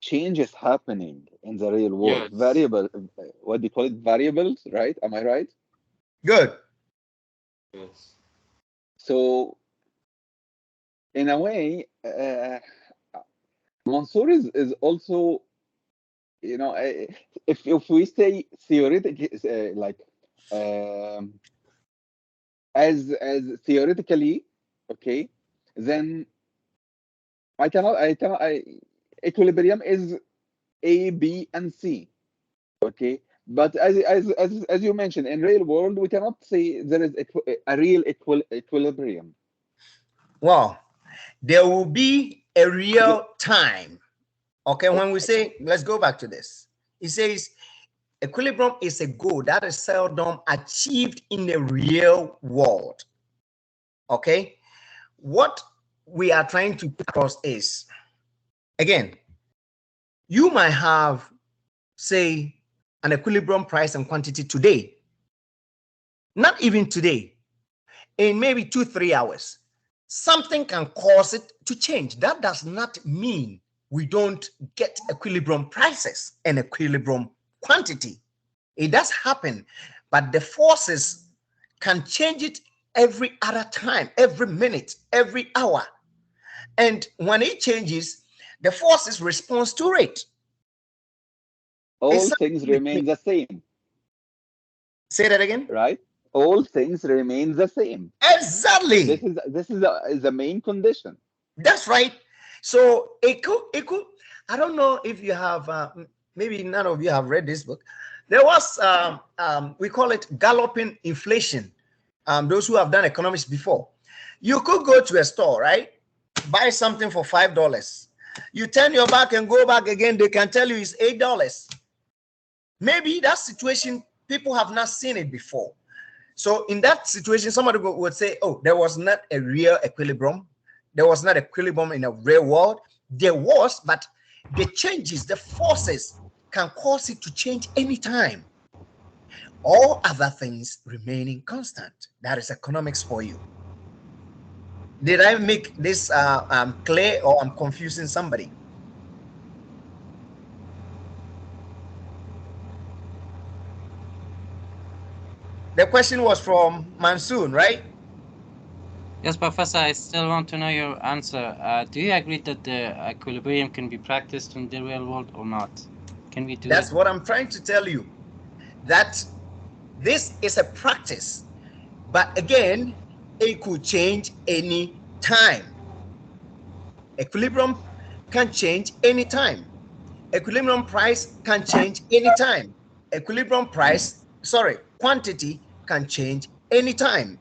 changes happening in the real world. Yes. Variable, what do you call it? Variables, right? Am I right? Good. Yes. So, in a way, Mansour is also, you know, if we say theoretically, like, as theoretically, okay, then equilibrium is A, B, and C. Okay, but as you mentioned, in real world, we cannot say there is a real equilibrium. Well, there will be a real time. Okay, when we say, let's go back to this. It says equilibrium is a goal that is seldom achieved in the real world. Okay, what we are trying to put across is, again, you might have, say, an equilibrium price and quantity today, not even today, in maybe 2-3 hours. Something can cause it to change. That does not mean we don't get equilibrium prices and equilibrium quantity. It does happen, but the forces can change it every other time, every minute, every hour. And when it changes, the forces respond to it. All things remain the same. Say that again. Right? All things remain the same. Exactly. This is the main condition. That's right. So I don't know if you have, maybe none of you have read this book. There was, we call it Galloping Inflation. Those who have done economics before. You could go to a store, right? Buy something for $5. You turn your back and go back again, they can tell you it's $8. Maybe that situation, people have not seen it before. So in that situation, somebody would say, oh, there was not a real equilibrium. There was not equilibrium in a real world. There was, but the changes, the forces can cause it to change anytime. All other things remaining constant. That is economics for you. Did I make this clear, or I'm confusing somebody? The question was from Mansoon, right? Yes, Professor, I still want to know your answer. Do you agree that the equilibrium can be practiced in the real world or not? Can we do That's it? what I'm trying to tell you, that this is a practice, but again, it could change any time. Equilibrium can change any time. Equilibrium price can change anytime. Equilibrium price, sorry, quantity can change anytime.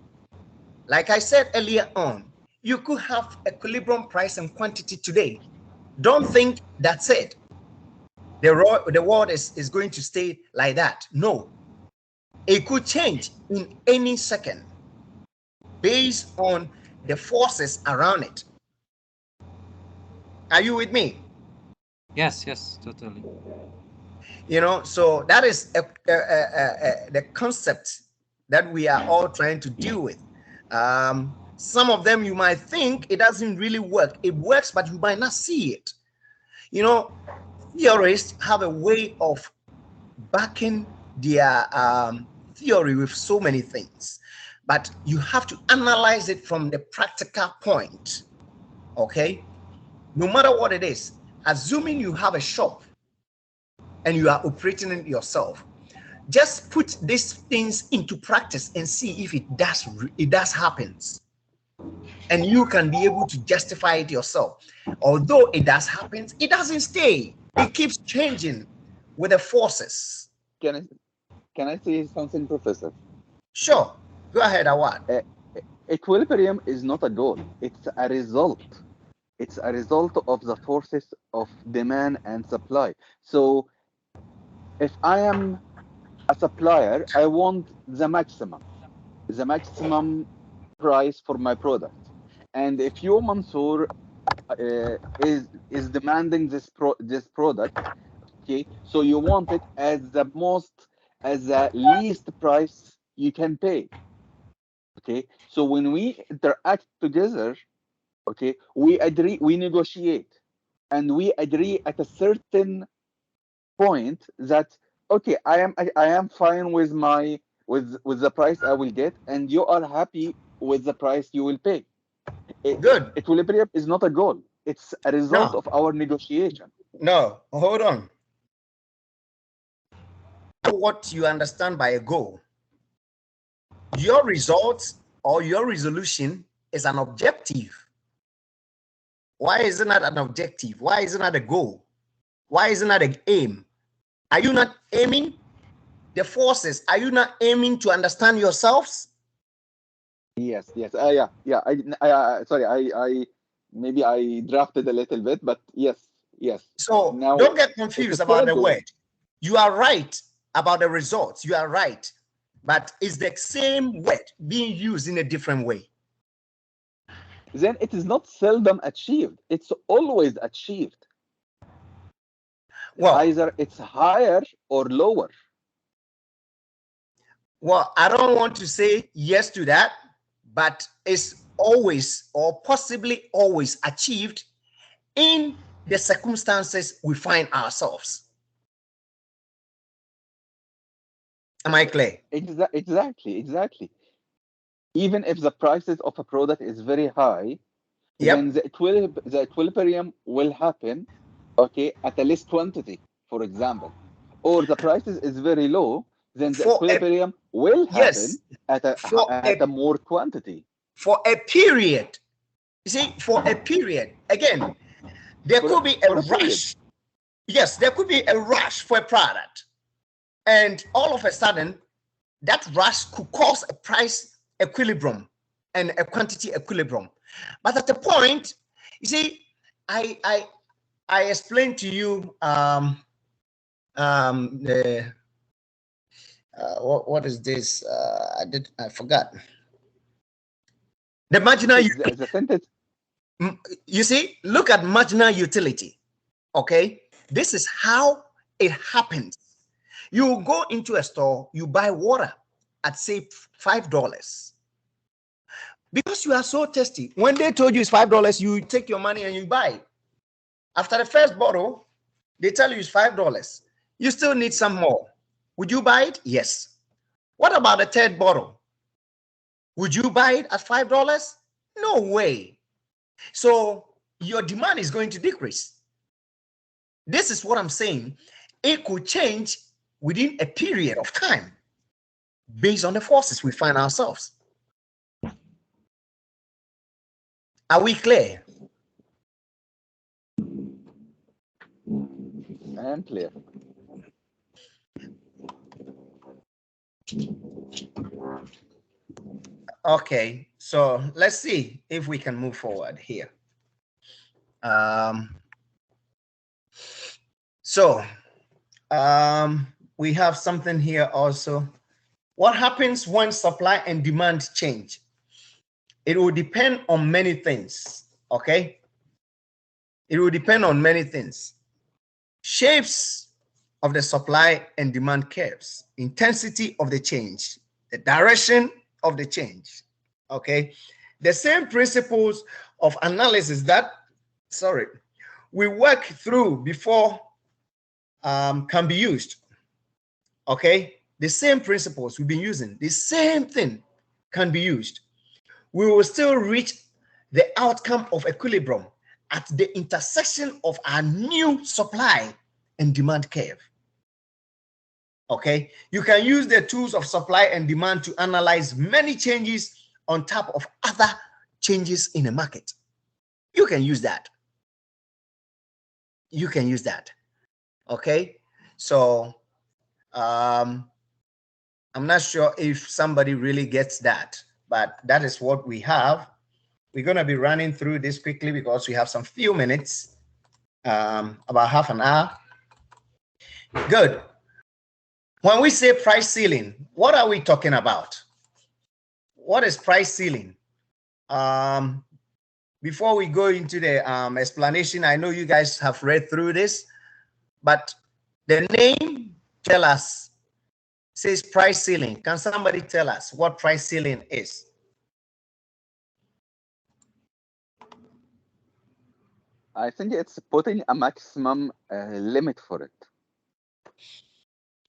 Like I said earlier on, you could have equilibrium price and quantity today. Don't think that's it. The world is going to stay like that. No, it could change in any second based on the forces around it. Are you with me? Yes, yes, totally. You know, so that is the concept that we are all trying to deal with. Some of them you might think it doesn't really work. It works, but you might not see it. You know, theorists have a way of backing their theory with so many things, but you have to analyze it from the practical point. Okay, no matter what it is, assuming you have a shop and you are operating it yourself, just put these things into practice and see if it does happens, and you can be able to justify it yourself. Although it does happen, it doesn't stay. It keeps changing with the forces. Can I say something, Professor? Sure, go ahead, Awad. Equilibrium is not a goal. It's a result. It's a result of the forces of demand and supply. So if I am a supplier, I want the maximum price for my product. And if you, Mansour, is demanding this product, okay, so you want it as the least price you can pay. Okay, so when we interact together, okay, we agree, we negotiate, and we agree at a certain point that, okay, I am fine with with the price I will get, and you are happy with the price you will pay. Good. Equilibrium is not a goal. It's a result of our negotiation. No, hold on. What you understand by a goal. Your results or your resolution is an objective. Why is it not an objective? Why is it not a goal? Why is it not an aim? Are you not aiming? The forces, are you not aiming to understand yourselves? Yes. Yeah. Sorry, I maybe I drafted a little bit, but yes. So now, don't get confused about the word. You are right about the results. You are right, but it's the same word being used in a different way. Then it is not seldom achieved. It's always achieved. Well, either it's higher or lower. Well, I don't want to say yes to that, but it's always or possibly always achieved in the circumstances we find ourselves. Am I clear? Exactly. Even if the prices of a product is very high, then the equilibrium will happen, okay, at a less quantity, for example. Or the prices is very low, then the equilibrium will happen at a more quantity. For a period. You see, for a period. Again, there could be a rush. Yes, there could be a rush for a product, and all of a sudden, that rush could cause a price equilibrium and a quantity equilibrium. But at the point, you see, I explained to you the what is this? I forgot. The marginal utility. The sentence. You see, look at marginal utility. Okay, this is how it happens. You go into a store, you buy water at say $5 because you are so thirsty. When they told you it's $5, you take your money and you buy it. After the first bottle, they tell you it's $5. You still need some more. Would you buy it? Yes. What about the third bottle? Would you buy it at $5? No way. So your demand is going to decrease. This is what I'm saying. It could change within a period of time based on the forces we find ourselves. Are we clear? I am clear. Okay, so let's see if we can move forward here. We have something here also. What happens when supply and demand change? It will depend on many things, okay? It will depend on many things. Shapes of the supply and demand curves, intensity of the change, the direction of the change, okay? The same principles of analysis that, we work through before can be used, okay? The same principles we've been using, the same thing can be used. We will still reach the outcome of equilibrium at the intersection of our new supply and demand curve. Okay, you can use the tools of supply and demand to analyze many changes on top of other changes in the market. You can use that. You can use that. Okay, so I'm not sure if somebody really gets that, but that is what we have. We're going to be running through this quickly because we have some few minutes, about half an hour. Good. When we say price ceiling, what are we talking about? What is price ceiling? Before we go into the explanation, I know you guys have read through this, but the name tell us, says price ceiling. Can somebody tell us what price ceiling is? I think it's putting a maximum limit for it.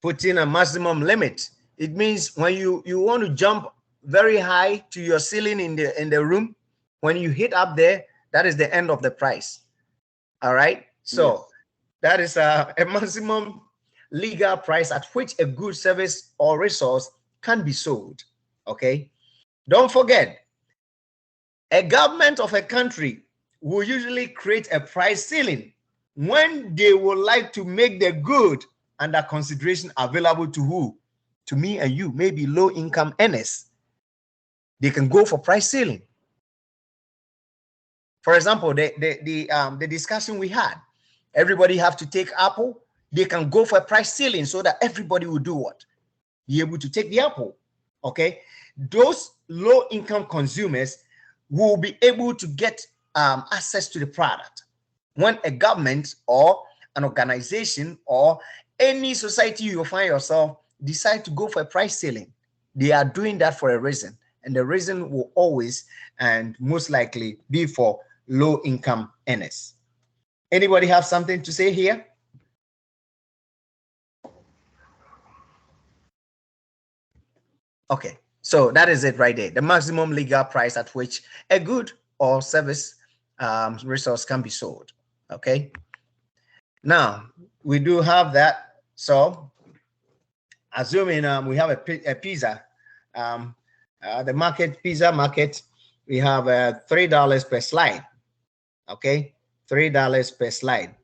Putting a maximum limit. It means when you want to jump very high to your ceiling in the room, when you hit up there, that is the end of the price. All right. So yes, that is a maximum legal price at which a good, service, or resource can be sold. Okay. Don't forget, a government of a country will usually create a price ceiling when they would like to make the good under consideration available to who? To me and you, maybe low-income earners. They can go for price ceiling. For example, the discussion we had, everybody have to take apple. They can go for a price ceiling so that everybody will do what? Be able to take the apple. Okay, those low-income consumers will be able to get access to the product. When a government or an organization or any society you find yourself decide to go for a price ceiling, they are doing that for a reason, and the reason will always and most likely be for low-income earners. Anybody have something to say here? Okay, so that is it right there. The maximum legal price at which a good or service resource can be sold. Okay. Now we do have that. So assuming we have a pizza, the market pizza market, we have $3 per slide. Okay, $3 per slide.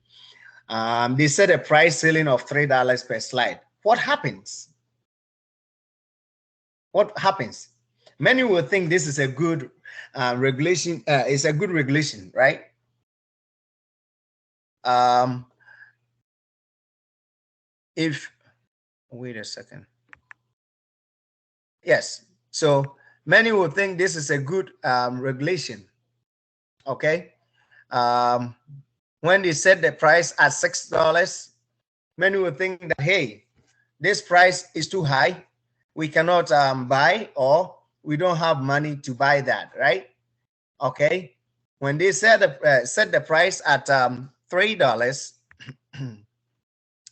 They set a price ceiling of $3 per slide. What happens? What happens? Many will think this is a good regulation. It's a good regulation, right? Wait a second. Yes. So many will think this is a good regulation. Okay. When they set the price at $6, many will think that, hey, this price is too high. We cannot buy, or we don't have money to buy that, right? Okay. When they set the price at $3,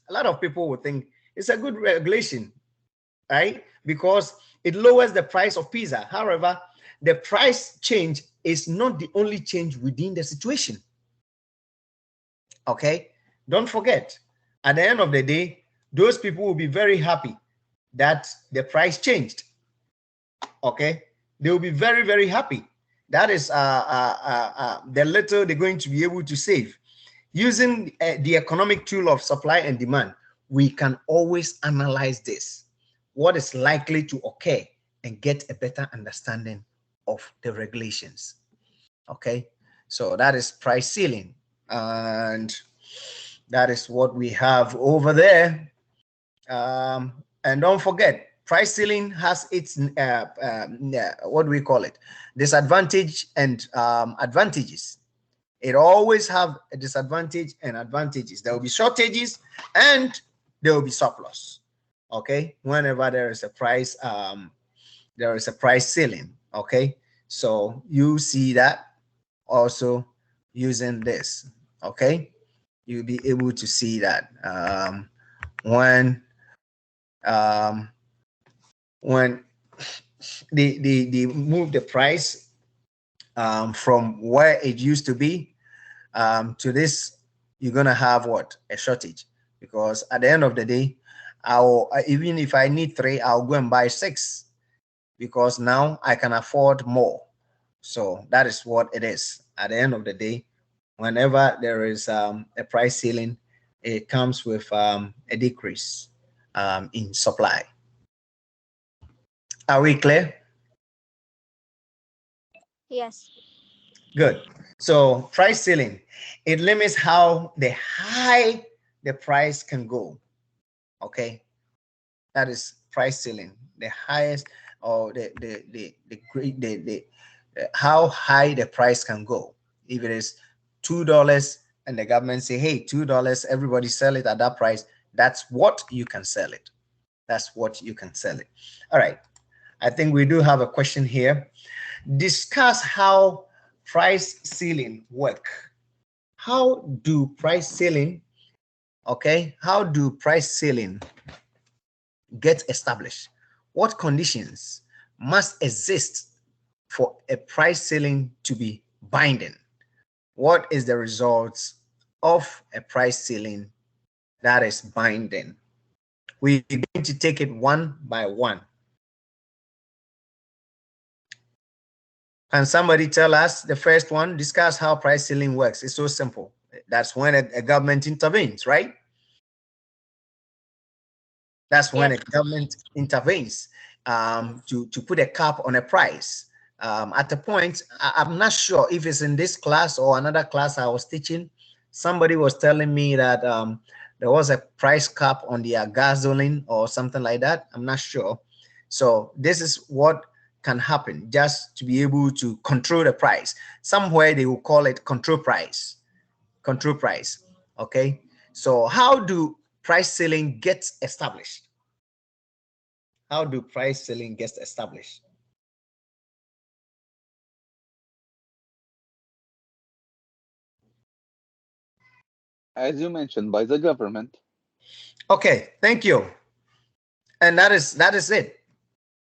a lot of people would think it's a good regulation, right? Because it lowers the price of pizza. However, the price change is not the only change within the situation. Okay, don't forget, at the end of the day, those people will be very happy that the price changed. Okay, they will be very, very happy. That is the little they're going to be able to save. Using the economic tool of supply and demand, we can always analyze this, what is likely to occur, and get a better understanding of the regulations. Okay, so that is price ceiling, and that is what we have over there. And don't forget, price ceiling has its what do we call it, disadvantage and advantages. It always have a disadvantage and advantages. There will be shortages and there will be surplus. Okay, whenever there is a price ceiling. Okay, so you see that also using this. Okay, you'll be able to see that when they move the price from where it used to be to this, you're gonna have what? A shortage, because at the end of the day, even if I need 3, I'll go and buy 6, because now I can afford more. So that is what it is. At the end of the day, whenever there is a price ceiling, it comes with a decrease in supply. Are we clear? Yes. Good. So price ceiling, it limits how high the price can go. Okay, that is price ceiling, the highest, or the how high the price can go. If it is $2 and the government say, hey, $2, everybody sell it at that price, that's what you can sell it. That's what you can sell it. All right, I think we do have a question here. Discuss how price ceiling work. How do price ceiling, okay, how do price ceiling get established? What conditions must exist for a price ceiling to be binding? What is the results of a price ceiling that is binding? We're going to take it one by one. Can somebody tell us the first one? Discuss how price ceiling works. It's so simple. That's when a government intervenes, right? That's when a government intervenes to put a cap on a price. At the point, I'm not sure if it's in this class or another class I was teaching. Somebody was telling me that there was a price cap on their gasoline or something like that. I'm not sure. So this is what can happen, just to be able to control the price. Somewhere they will call it control price. Control price. Okay. So how do price ceiling get established? How do price ceiling get established? As you mentioned, by the government. Okay, thank you. And that is it.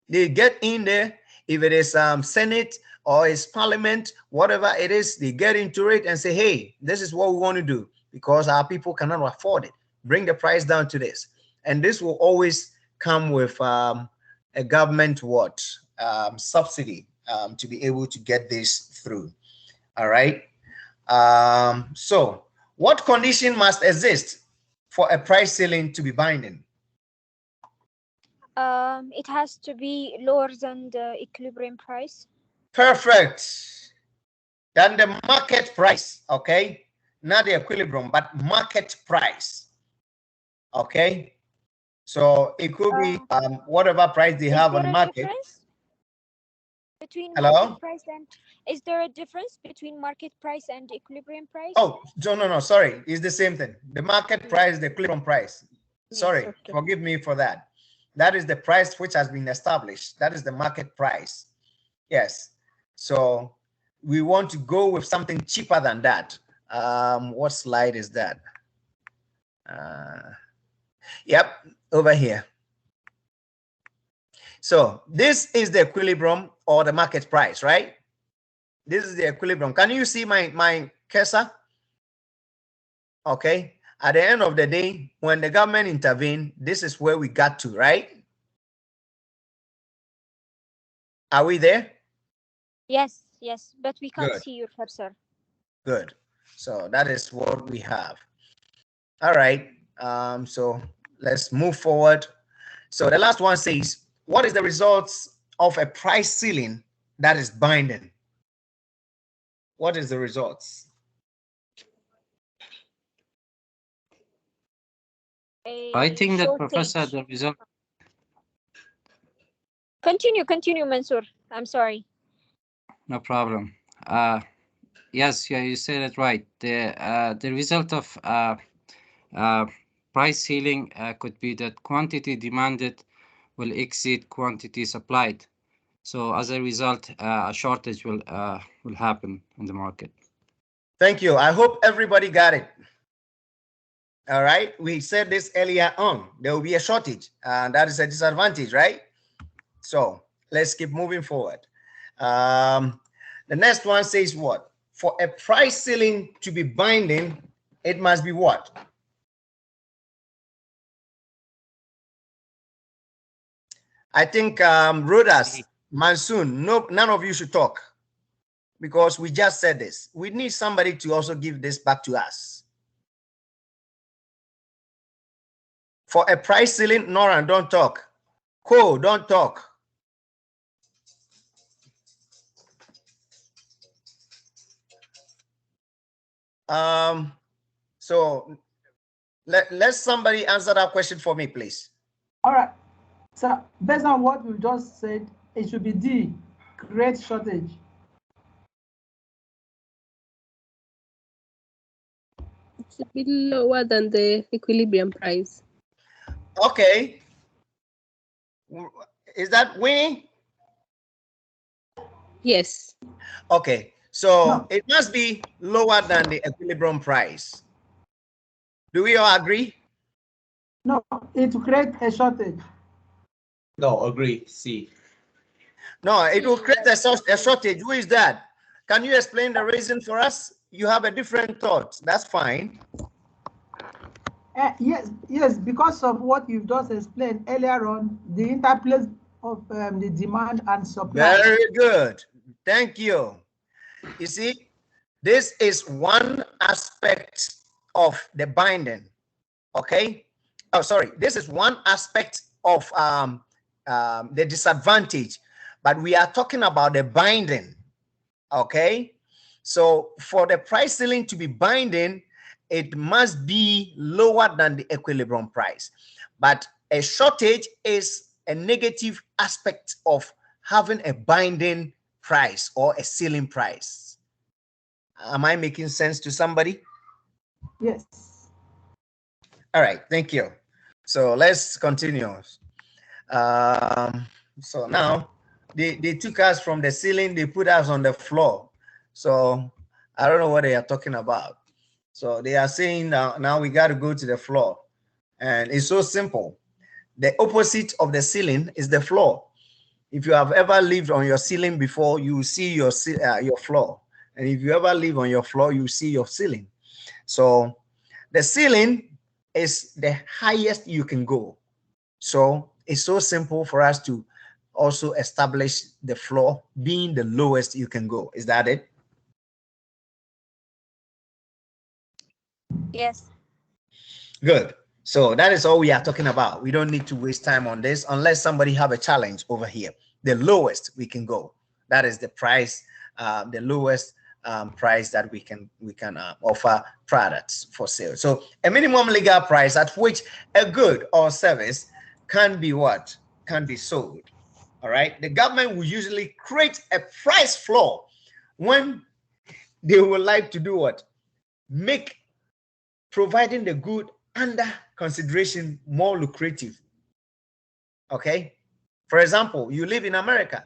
They get in there. If it is Senate or it's Parliament, whatever it is, they get into it and say, hey, this is what we want to do because our people cannot afford it. Bring the price down to this. And this will always come with a government subsidy to be able to get this through. All right. So What condition must exist for a price ceiling to be binding? It has to be lower than the equilibrium price. Perfect. Than the market price, okay? Not the equilibrium, but market price, okay? So it could be whatever price they have on market. Between Hello? market price and is there a difference between market price and equilibrium price? Oh, no, sorry. It's the same thing. The market price, the equilibrium price. Sorry, Yes, okay. forgive me for that. That is the price which has been established. That is the market price. Yes. So we want to go with something cheaper than that. What slide is that? Yep, over here. So this is the equilibrium or the market price, right? This is the equilibrium. Can you see my cursor? Okay. At the end of the day, when the government intervened, this is where we got to, right? Are we there? Yes, but we can't Good. see your cursor. Good. So that is what we have. All right. So let's move forward. So the last one says, what is the results of a price ceiling that is binding? What is the results? I think that Professor, the result. Continue, Mansour. I'm sorry. No problem. Yes, yeah, you said it right. The result of price ceiling could be that quantity demanded will exceed quantity supplied. So as a result, a shortage will happen in the market. Thank you. I hope everybody got it. All right. We said this earlier on. There will be a shortage, and that is a disadvantage, right? So let's keep moving forward. The next one says what? For a price ceiling to be binding, it must be what? I think Rodas, Mansoon, none of you should talk because we just said this. We need somebody to also give this back to us. For a price ceiling, Nora, don't talk. Ko, don't talk. So let somebody answer that question for me, please. All right. So based on what we just said, it should be D, create shortage. It's a bit lower than the equilibrium price. Okay. Is that winning? Yes. Okay. So it must be lower than the equilibrium price. Do we all agree? No, it will create a shortage. No, agree. C. No, it will create a shortage. Who is that? Can you explain the reason for us? You have a different thought. That's fine. Yes, because of what you've just explained earlier on, the interplay of the demand and supply. Very good. Thank you. You see, this is one aspect of the binding. Okay. Oh, sorry. This is one aspect of the disadvantage, but we are talking about the binding. Okay. So for the price ceiling to be binding, it must be lower than the equilibrium price. But a shortage is a negative aspect of having a binding price or a ceiling price. Am I making sense to somebody? Yes. All right, thank you. So let's continue. So now they took us from the ceiling, they put us on the floor. So I don't know what they are talking about. So they are saying now we got to go to the floor. And it's so simple. The opposite of the ceiling is the floor. If you have ever lived on your ceiling before, you see your floor. And if you ever live on your floor, you see your ceiling. So the ceiling is the highest you can go. So it's so simple for us to also establish the floor being the lowest you can go. Is that it? Yes. Good. So that is all we are talking about. We don't need to waste time on this unless somebody have a challenge over here. The lowest we can go. That is the price, the lowest price that we can offer products for sale. So a minimum legal price at which a good or service can be what? Can be sold. All right. The government will usually create a price floor when they would like to do what? Make providing the good under consideration more lucrative. Okay. For example, you live in America.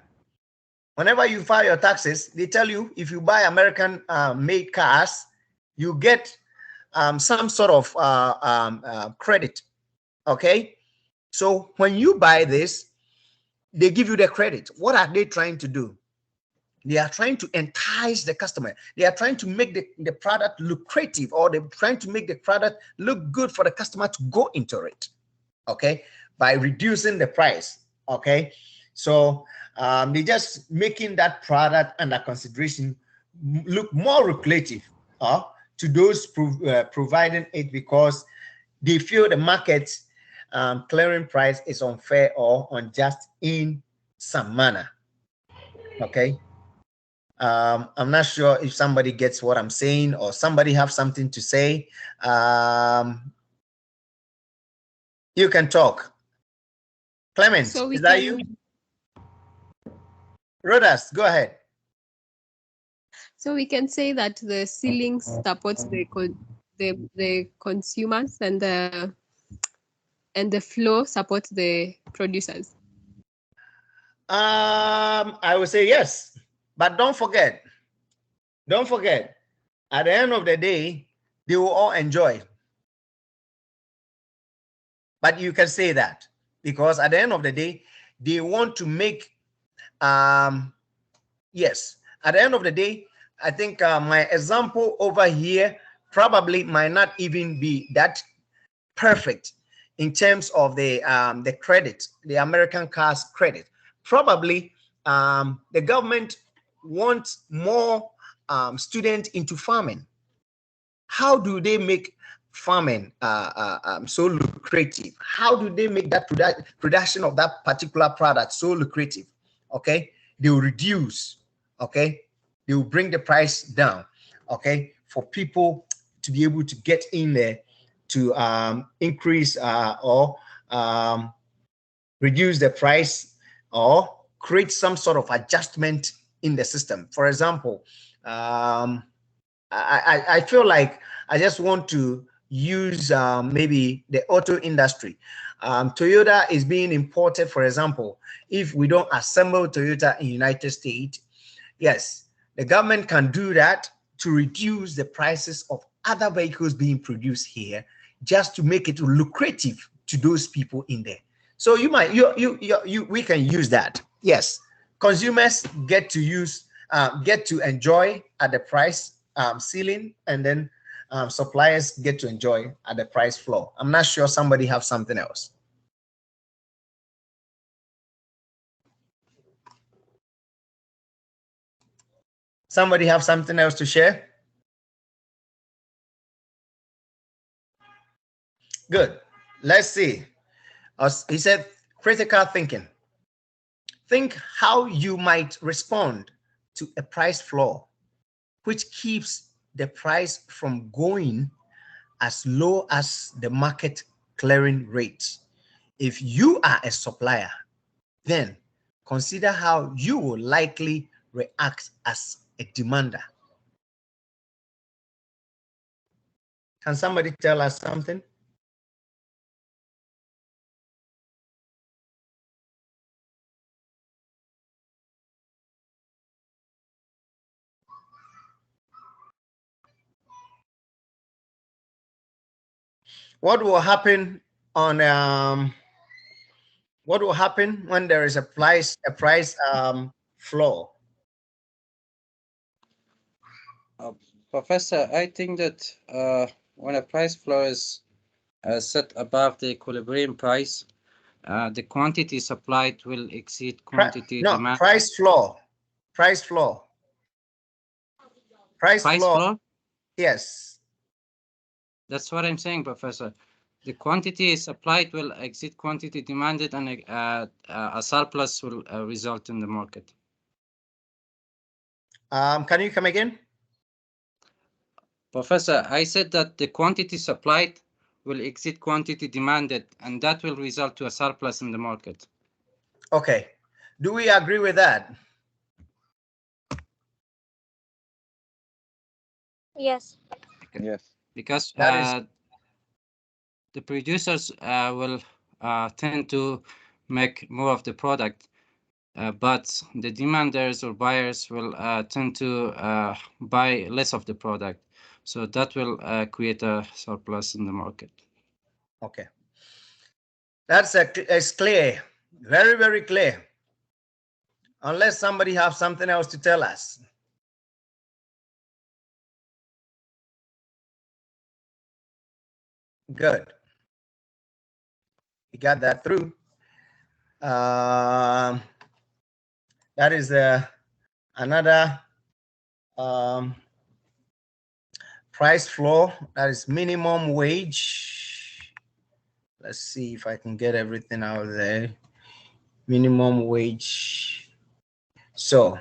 Whenever you file your taxes, they tell you if you buy American made cars, you get some sort of credit. Okay. So when you buy this, they give you the credit. What are they trying to do? They are trying to entice the customer. They are trying to make the product lucrative, or they're trying to make the product look good for the customer to go into it. Okay, by reducing the price. Okay, so they're just making that product under consideration look more lucrative to those providing it, because they feel the market clearing price is unfair or unjust in some manner. Okay. I'm not sure if somebody gets what I'm saying, or somebody have something to say. You can talk. Clement, So is that you? Rodas, go ahead. So we can say that the ceiling supports the consumers, and the floor supports the producers. I would say yes, but don't forget, at the end of the day, they will all enjoy. But you can say that because at the end of the day, they want to make, yes, at the end of the day, I think my example over here probably might not even be that perfect in terms of the credit, the American cars credit. Probably the government wants more students into farming. How do they make farming so lucrative? How do they make that production of that particular product so lucrative? Okay, they will reduce. Okay, they will bring the price down. Okay, for people to be able to get in there to increase or reduce the price, or create some sort of adjustment in the system. For example, I feel like I just want to use maybe the auto industry. Toyota is being imported, for example. If we don't assemble Toyota in United States, yes, the government can do that to reduce the prices of other vehicles being produced here, just to make it lucrative to those people in there. So we can use that. Yes, consumers get to use, get to enjoy at the price ceiling, and then suppliers get to enjoy at the price floor. I'm not sure somebody have something else. Somebody have something else to share? Good. Let's see. He said critical thinking. Think how you might respond to a price floor which keeps the price from going as low as the market clearing rate. If you are a supplier, then consider how you will likely react as a demander. Can somebody tell us something? What will happen on what will happen when there is a price floor? Professor, I think that when a price floor is set above the equilibrium price, the quantity supplied will exceed quantity demand. Price floor. Price floor. Price floor. Floor? Yes. That's what I'm saying, Professor. The quantity supplied will exceed quantity demanded, and a surplus will result in the market. Can you come again? Professor, I said that the quantity supplied will exceed quantity demanded, and that will result to a surplus in the market. Okay. Do we agree with that? Yes. Yes. Because That is the producers will tend to make more of the product, but the demanders or buyers will tend to buy less of the product. So that will create a surplus in the market. okay. It's clear, very, very clear. Unless somebody have something else to tell us. Good. We got that through. That is another price floor. That is minimum wage. Let's see if I can get everything out there. Minimum wage. So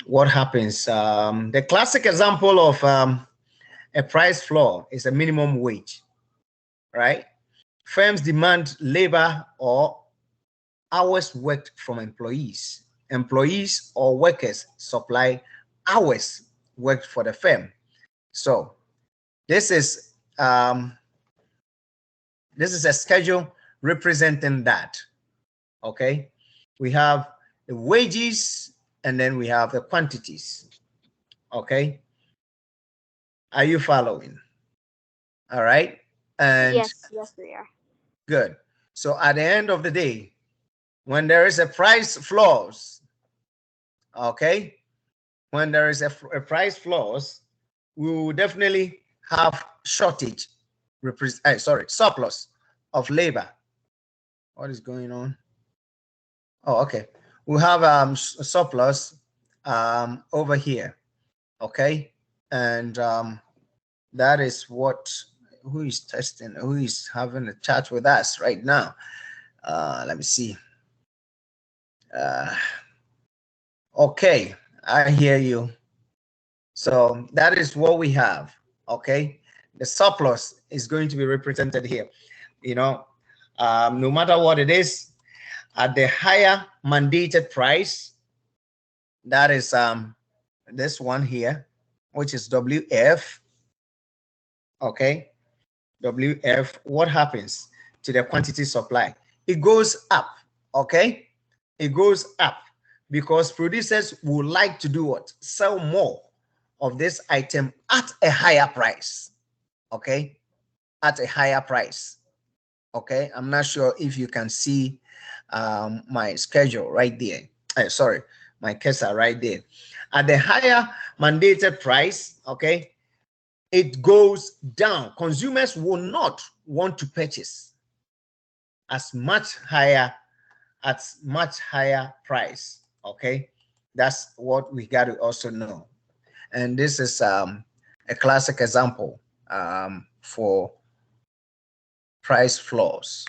what happens? The classic example of a price floor is a minimum wage, right? Firms demand labor or hours worked from employees. Employees or workers supply hours worked for the firm. So this is a schedule representing that. Okay, we have the wages and then we have the quantities. Okay, are you following? All right, and Yes, we are. good. So at the end of the day, when there is a price floors, okay, when there is a price floors, we will definitely have shortage, surplus of labor. What is going on? Oh, okay. We have surplus over here, okay, and that is what who is testing, who is having a chat with us right now. Let me see. Okay, I hear you. So that is what we have. Okay, the surplus is going to be represented here. You know, no matter what it is, at the higher mandated price, that is this one here, which is WF. Okay, WF. What happens to the quantity supply? It goes up. Okay, it goes up because producers would like to do what? Sell more of this item at a higher price. Okay, at a higher price. Okay, I'm not sure if you can see my schedule right there. Sorry, my cursor right there. At the higher mandated price, okay, it goes down. Consumers will not want to purchase as much higher at much higher price. Okay, that's what we got to also know. And this is a classic example for price floors.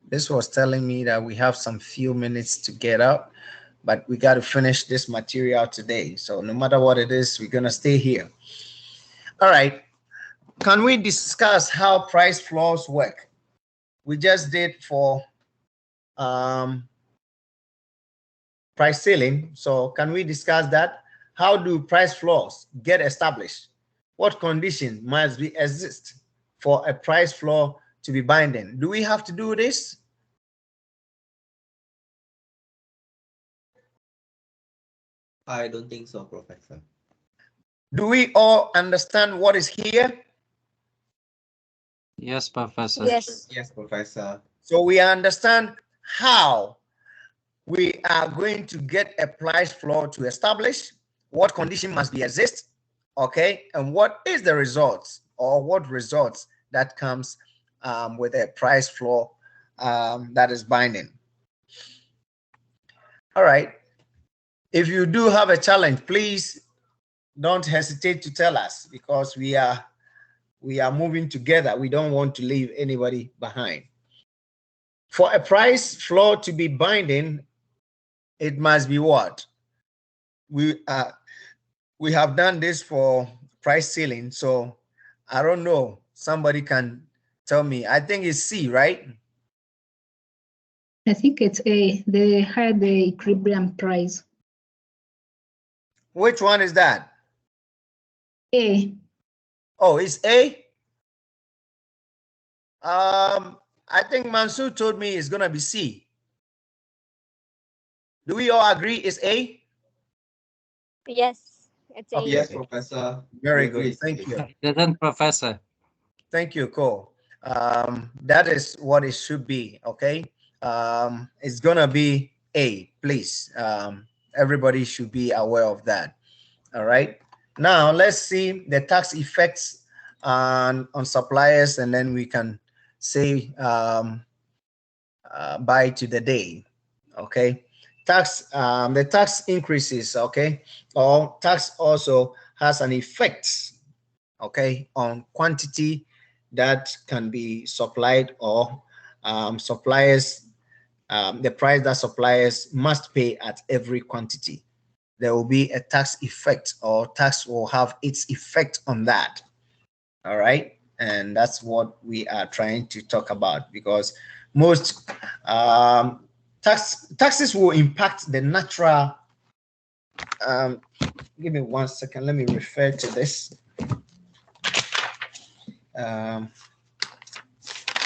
This was telling me that we have some few minutes to get up, but we got to finish this material today. So no matter what it is, we're going to stay here. All right. Can we discuss how price floors work? We just did for price ceiling. So can we discuss that? How do price floors get established? What condition must be exist for a price floor to be binding? Do we have to do this? I don't think so, Professor. Do we all understand what is here? Yes, Professor. Yes. Yes, Professor. So we understand how we are going to get a price floor to establish, what condition must be exist, okay, and what is the results or what results that comes with a price floor that is binding. All right. If you do have a challenge, please don't hesitate to tell us because we are We are moving together. We don't want to leave anybody behind. For a price floor to be binding, it must be what? We have done this for price ceiling, so I don't know. Somebody can tell me. I think it's C, right? I think it's A. They had the equilibrium price. Which one is that? A. Oh, it's A. I think Mansoor told me it's gonna be C. Do we all agree it's A? Yes, it's A. Okay. Yes, Professor. Very We agree good. it's Thank A. you. Didn't, Professor? Thank you, Cole. That is what it should be. Okay. It's gonna be A, please. Everybody should be aware of that. All right. Now let's see the tax effects on suppliers, and then we can say bye to the day. Okay. The tax increases. Okay. Or tax also has an effect. Okay, on quantity that can be supplied, or suppliers, the price that suppliers must pay at every quantity. There will be a tax effect, or tax will have its effect on that. All right, and that's what we are trying to talk about, because most taxes will impact the natural. Give me 1 second. Let me refer to this.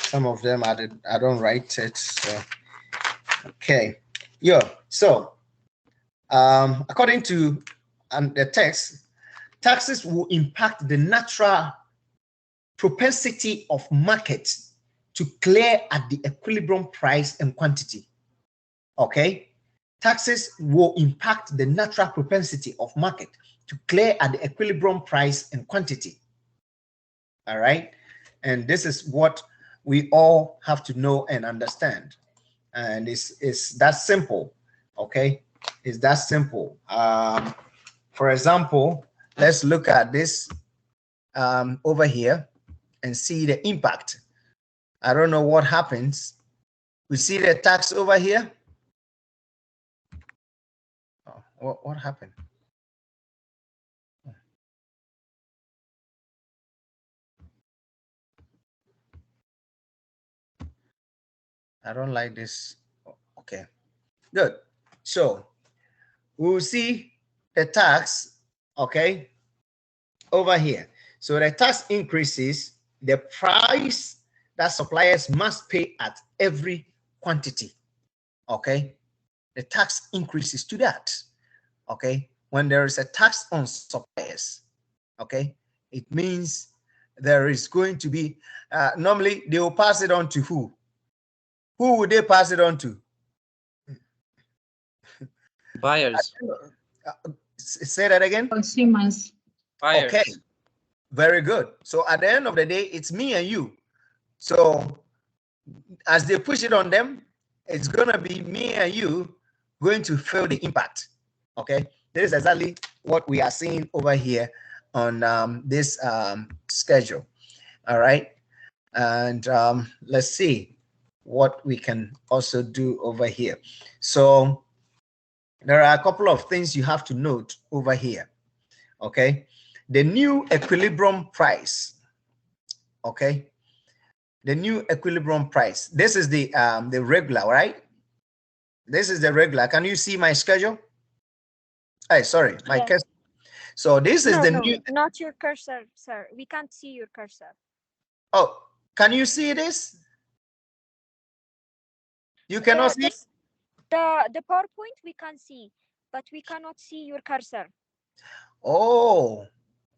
Some of them I don't write it. So okay, yeah. So according to the text, taxes will impact the natural propensity of markets to clear at the equilibrium price and quantity. Okay, taxes will impact the natural propensity of market to clear at the equilibrium price and quantity. All right, and this is what we all have to know and understand, and it's that simple. Okay, it's that simple. For example, let's look at this over here and see the impact. I don't know what happens. We see the tax over here. Oh, what happened? I don't like this. Okay, good. So we'll see the tax, okay, over here. So the tax increases the price that suppliers must pay at every quantity. Okay, the tax increases to that. Okay, when there is a tax on suppliers, okay, it means there is going to be normally they will pass it on to who? Who would they pass it on to? Buyers. Say that again. Consumers. Buyers. Okay, very good. So at the end of the day, it's me and you. So as they push it on them, it's gonna be me and you going to feel the impact. Okay, this is exactly what we are seeing over here on this schedule. All right, and let's see what we can also do over here. So there are a couple of things you have to note over here. Okay, the new equilibrium price. Okay, the new equilibrium price. This is the regular, right? This is the regular. Can you see my schedule? Hey, sorry, my Yes. cursor. So this is the No, new. not your cursor, sir. We can't see your cursor. Oh, can you see this? You cannot see. The PowerPoint we can see, but we cannot see your cursor. Oh,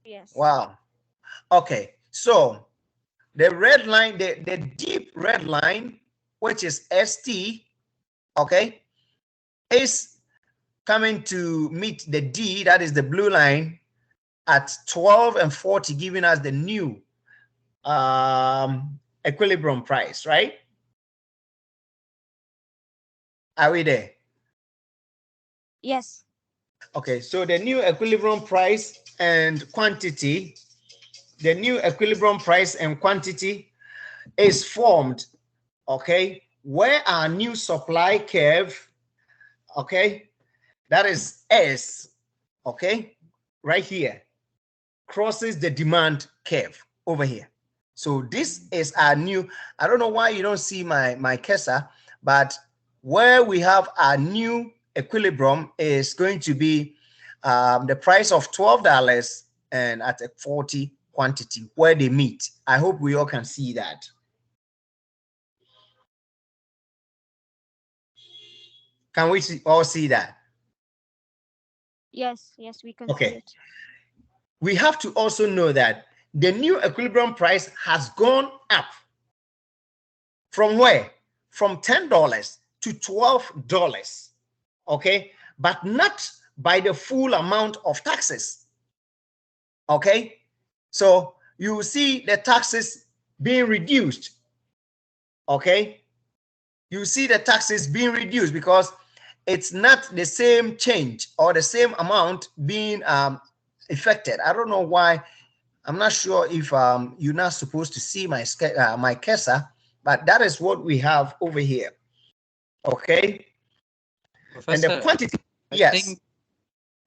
Yes. wow. Okay, so the red line, the deep red line, which is ST, okay, is coming to meet the D, that is the blue line, at 12 and 40, giving us the new equilibrium price, right? Are we there? Yes. Okay, so the new equilibrium price and quantity the new equilibrium price and quantity is formed, okay, where our new supply curve, okay, that is S, okay, right here, crosses the demand curve over here. So this is our new, I don't know why you don't see my cursor, but where we have our new equilibrium is going to be the price of $12 and at a 40 quantity where they meet. I hope we all can see that. Can we all see that? Yes, yes, we can see Okay. it. We have to also know that the new equilibrium price has gone up from where? From $10 to $12, okay? But not by the full amount of taxes, okay? So you see the taxes being reduced, okay? You see the taxes being reduced because it's not the same change or the same amount being affected. I don't know why. I'm not sure if you're not supposed to see my my cursor, but that is what we have over here. Okay. Professor, And the quantity, yes.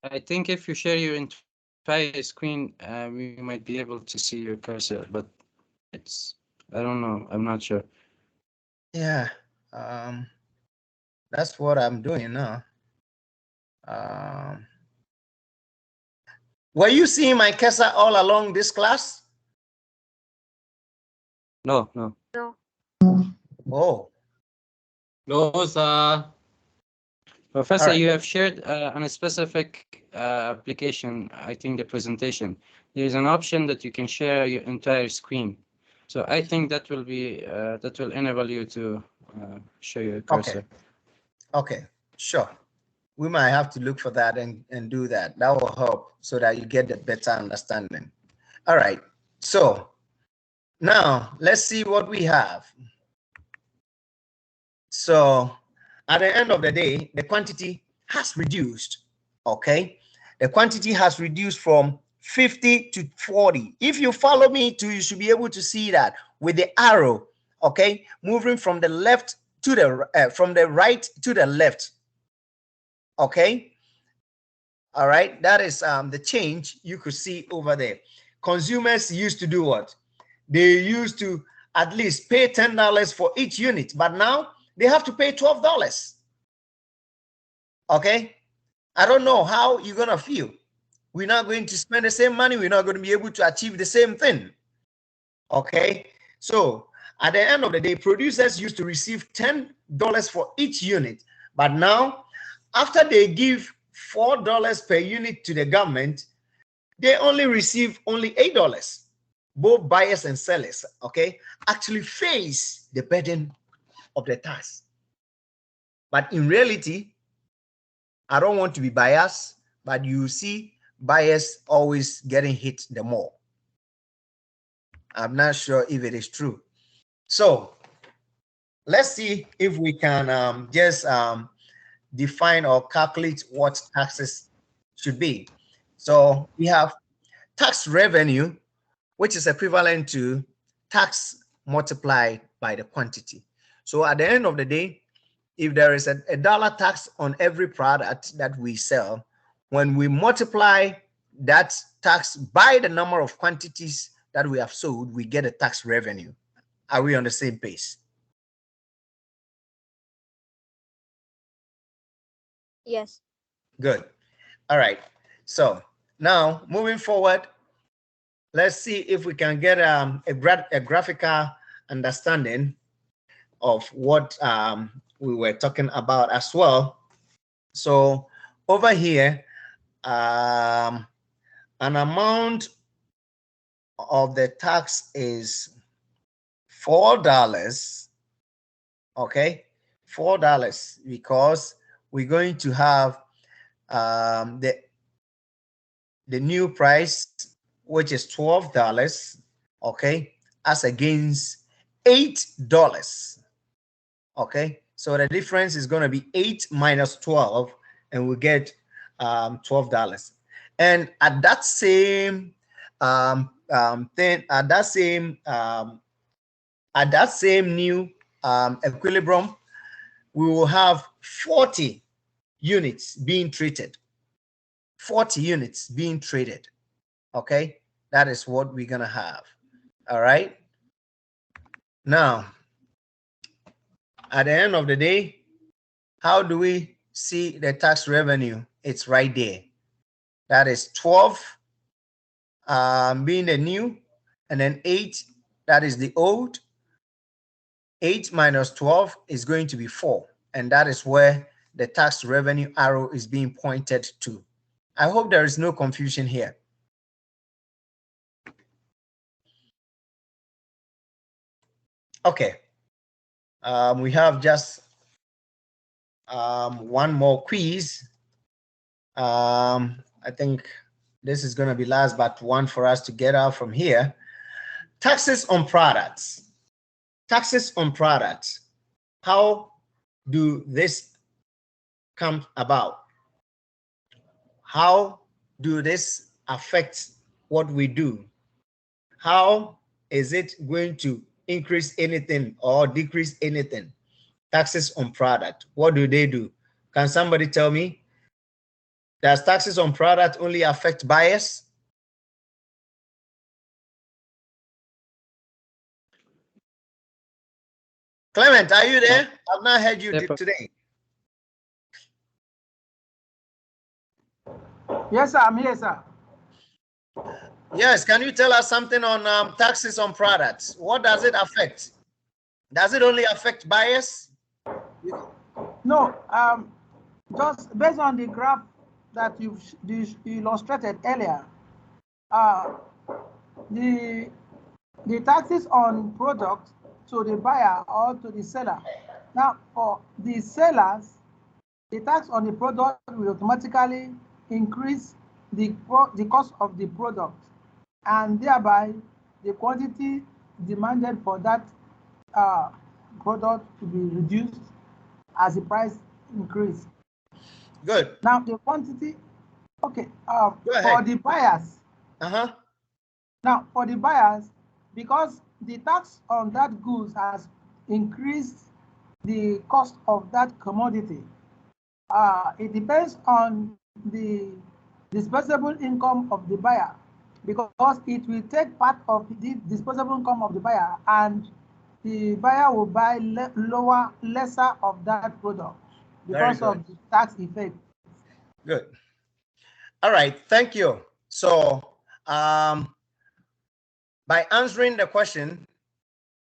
I think if you share your entire screen, we might be able to see your cursor, but it's, I don't know, I'm not sure. Yeah. That's what I'm doing now. Were you seeing my cursor all along this class? No, no. No. Oh. No, sir. Professor, right. you have shared on a specific application, I think the presentation. There's an option that you can share your entire screen. So I think that will be that will enable you to show your cursor. Okay, sure. We might have to look for that and do that. That will help so that you get a better understanding. All right. So now let's see what we have. So at the end of the day, the quantity has reduced. Okay. The quantity has reduced from 50 to 40. If you follow me to, you should be able to see that with the arrow. Okay. Moving from the left to the from the right to the left. Okay. All right. That is the change you could see over there. Consumers used to do what? They used to at least pay $10 for each unit, but now they have to pay $12. Okay. I don't know how you're going to feel. We're not going to spend the same money. We're not going to be able to achieve the same thing. Okay. So at the end of the day, producers used to receive $10 for each unit. But now, after they give $4 per unit to the government, they only receive only $8. Both buyers and sellers, okay, actually face the burden of the tax. But in reality, I don't want to be biased, but you see buyers always getting hit the more. I'm not sure if it is true. So let's see if we can just define or calculate what taxes should be. So we have tax revenue, which is equivalent to tax multiplied by the quantity. So at the end of the day, if there is a dollar tax on every product that we sell, when we multiply that tax by the number of quantities that we have sold, we get a tax revenue. Are we on the same page? Yes. Good. All right. So now moving forward, let's see if we can get a graphical understanding of what we were talking about as well. So over here, an amount of the tax is $4. Okay, $4 because we're going to have the new price, which is $12. Okay, as against $8. Okay, so the difference is going to be 8 minus 12, and we get $12. And at that same thing at that same new equilibrium, we will have 40 units being traded. 40 units being traded. Okay, that is what we're gonna have. All right. Now, at the end of the day, how do we see the tax revenue? It's right there. That is 12 being the new, and then 8, that is the old. 8 minus 12 is going to be 4, and that is where the tax revenue arrow is being pointed to. I hope there is no confusion here. Okay, we have just one more quiz. I think this is going to be last but one for us to get out from here. Taxes on products. Taxes on products. How do this come about? How do this affect what we do? How is it going to increase anything or decrease anything? Taxes on product. What do they do? Can somebody tell me? Does taxes on product only affect buyers? Clement, are you there? I've not heard you today. Yes, sir, I'm here, sir. Yes, can you tell us something on taxes on products? What does it affect? Does it only affect buyers? No, just based on the graph that you illustrated earlier, the taxes on product to the buyer or to the seller. Now, for the sellers, the tax on the product will automatically increase the cost of the product, and thereby the quantity demanded for that product to be reduced as the price increase. Good. Now the quantity, okay, Go ahead. for the buyers. Now for the buyers, because the tax on that goods has increased the cost of that commodity, it depends on the disposable income of the buyer, because it will take part of the disposable income of the buyer, and the buyer will buy lesser of that product because of the tax effect. Good. All right, thank you. So by answering the question,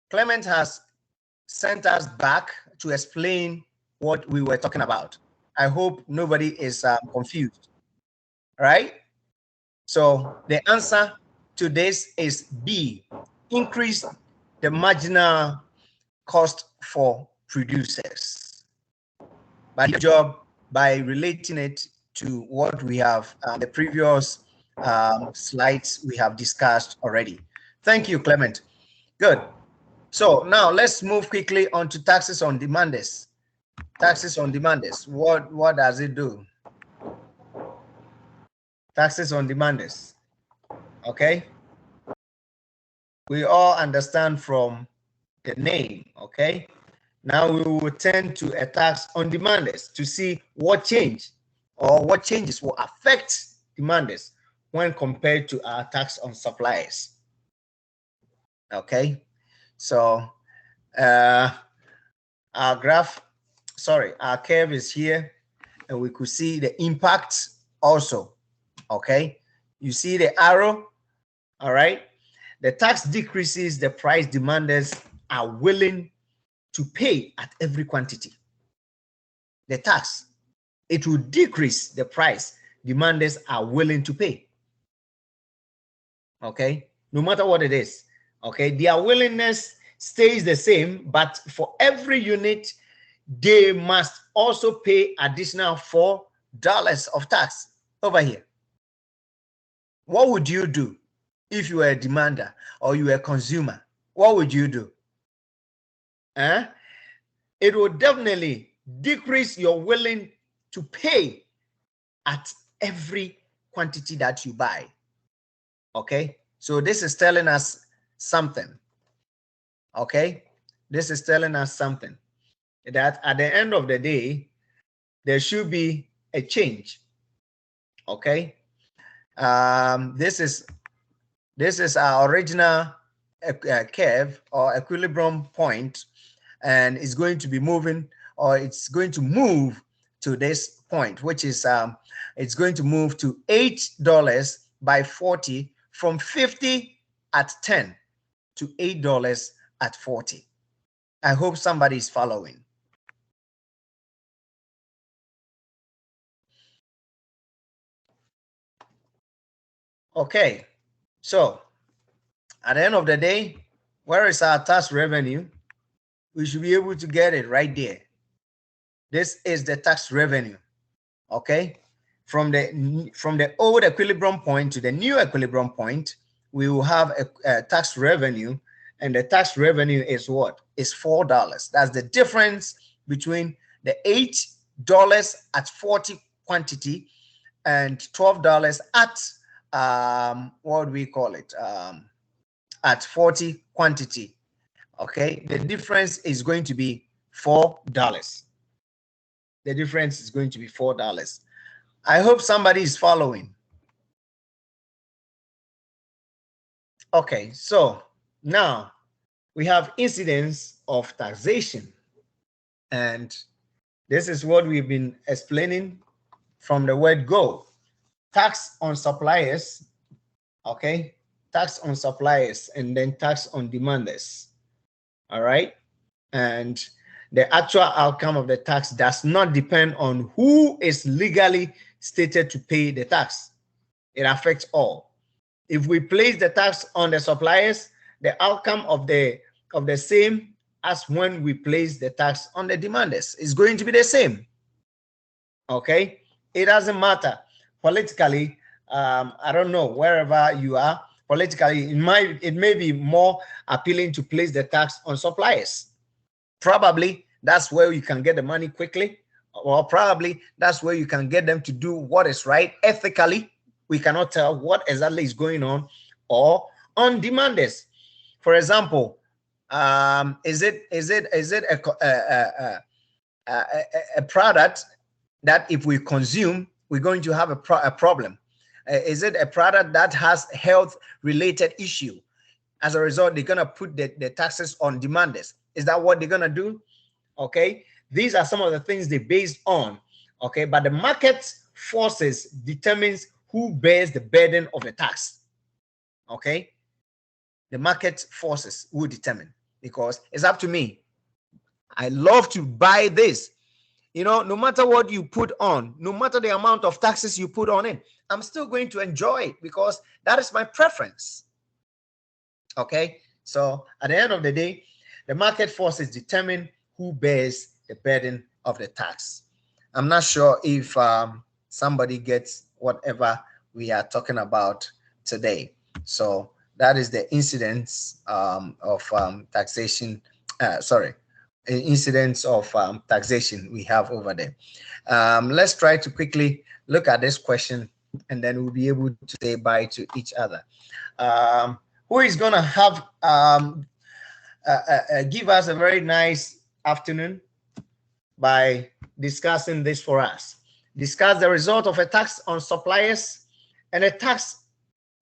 Clement has sent us back to explain what we were talking about. I hope nobody is confused. All right? So the answer to this is B, increase the marginal cost for producers. But the job by relating it to what we have the previous slides we have discussed already. Thank you, Clement. Good. So now let's move quickly on to taxes on demanders. Taxes on demanders. What does it do? Taxes on demanders. Okay. We all understand from the name. Okay. Now we will turn to a tax on demanders to see what change or what changes will affect demanders when compared to our tax on suppliers. Okay. So our curve is here, and we could see the impact also. Okay, you see the arrow. All right, the tax decreases the price demanders are willing to pay at every quantity. The tax, it will decrease the price demanders are willing to pay. Okay, no matter what it is. Okay, their willingness stays the same, but for every unit, they must also pay additional $4 of tax over here. What would you do if you were a demander or you were a consumer? What would you do? It will definitely decrease your willing to pay at every quantity that you buy. Okay, So this is telling us something. Okay, this is telling us something, that at the end of the day, there should be a change. Okay, this is our original curve or equilibrium point, and it's going to be moving, or it's going to move to this point, which is it's going to move to $8 by 40, from 50 at 10 to $8 at 40. I hope somebody is following. Okay, so at the end of the day, where is our tax revenue? We should be able to get it right there. This is the tax revenue. Okay, from the old equilibrium point to the new equilibrium point, we will have a tax revenue, and the tax revenue is what? Is $4. That's the difference between the $8 at 40 quantity and $12 at what do we call it? At 40 quantity. Okay, the difference is going to be $4. The difference is going to be $4. I hope somebody is following. Okay, so now we have incidence of taxation, and this is what we've been explaining from the word go. Tax on suppliers, okay, tax on suppliers, and then tax on demanders. All right, and the actual outcome of the tax does not depend on who is legally stated to pay the tax. It affects all. If we place the tax on the suppliers, the outcome of the same as when we place the tax on the demanders is going to be the same. Okay, it doesn't matter politically. I don't know, wherever you are politically, it may be more appealing to place the tax on suppliers. Probably that's where you can get the money quickly, or probably that's where you can get them to do what is right ethically. We cannot tell what exactly is going on. Or on demanders. For example, is it a product that if we consume, we're going to have a problem? Is it a product that has health related issue? As a result, they're going to put the taxes on demanders. Is that what they're going to do? Okay, these are some of the things they based on. Okay, but the market forces determines who bears the burden of the tax. Okay, the market forces will determine, because it's up to me. I love to buy this. You know, no matter what you put on, no matter the amount of taxes you put on it, I'm still going to enjoy it because that is my preference. Okay, so at the end of the day, the market forces determine who bears the burden of the tax. I'm not sure if somebody gets whatever we are talking about today. So that is the incidence of taxation. Incidence of taxation we have over there. Let's try to quickly look at this question, and then we'll be able to say bye to each other. Who is going to have give us a very nice afternoon by discussing this for us? Discuss the result of a tax on suppliers and a tax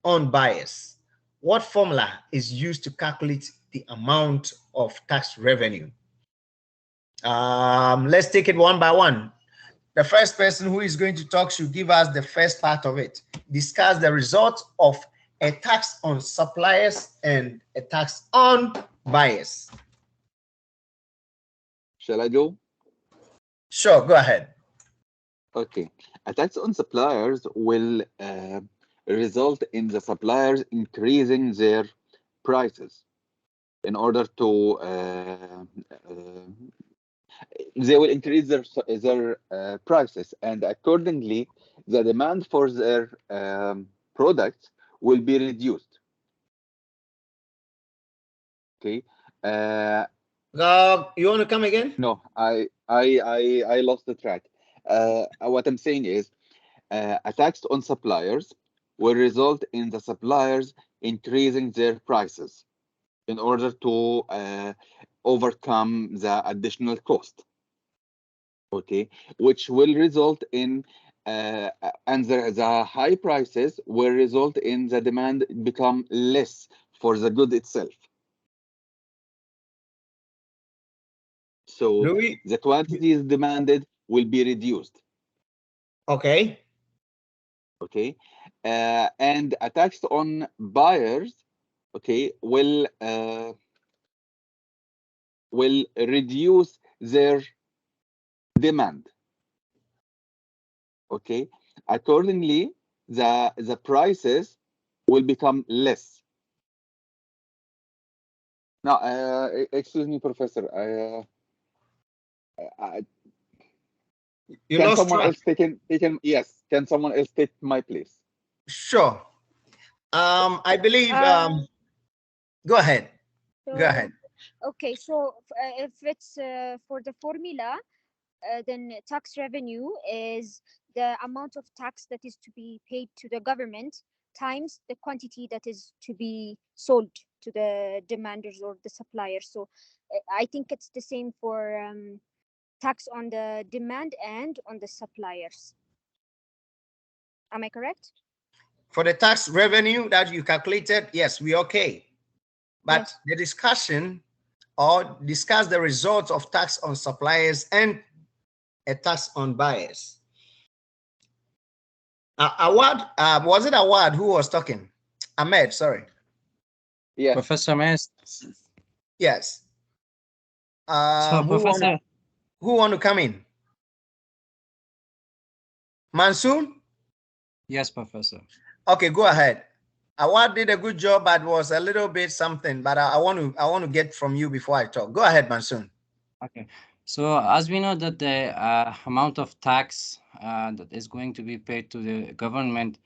on buyers. What formula is used to calculate the amount of tax revenue? Let's take it one by one. The first person who is going to talk should give us the first part of it. Discuss the result of a tax on suppliers and a tax on buyers. Shall I go? Sure, go ahead. Okay. A tax on suppliers will result in the suppliers increasing their prices in order to they will increase their prices, and accordingly the demand for their products will be reduced. Okay. You want to come again? No, I lost the track. What I'm saying is a tax on suppliers will result in the suppliers increasing their prices in order to overcome the additional cost. Okay, which will result in and the high prices will result in the demand become less for the good itself. So the quantities demanded will be reduced. Okay. Okay, and a tax on buyers, okay, will reduce their demand. Okay, accordingly, the prices will become less. Now, excuse me, Professor. You can lost someone track. else take in? Yes. Can someone else take my place? Sure. I believe. Go ahead. Go ahead. Okay, so if it's for the formula, then tax revenue is the amount of tax that is to be paid to the government times the quantity that is to be sold to the demanders or the suppliers. So I think it's the same for tax on the demand and on the suppliers. Am I correct? For the tax revenue that you calculated, yes, we're okay. But Yes. the discussion or discuss the results of tax on suppliers and a tax on buyers. Awad, was it Awad who was talking? Ahmed, sorry. Yes. Professor Mays. Yes. So, Professor. Who want to come in? Mansoor? Yes, Professor. Okay, go ahead. Awad did a good job, but was a little bit something. But I want to get from you before I talk. Go ahead, Mansoor. Okay. So as we know that the amount of tax that is going to be paid to the government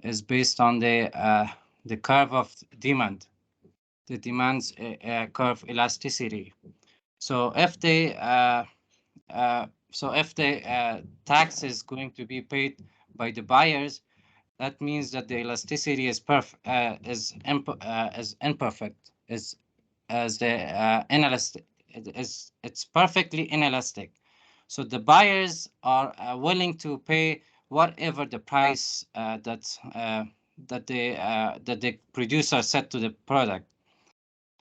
is based on the curve of demand, the demand's curve elasticity. So if the tax is going to be paid by the buyers, that means that the elasticity is imperfect, is as the inelastic. It's perfectly inelastic. So the buyers are willing to pay whatever the price that the producer set to the product.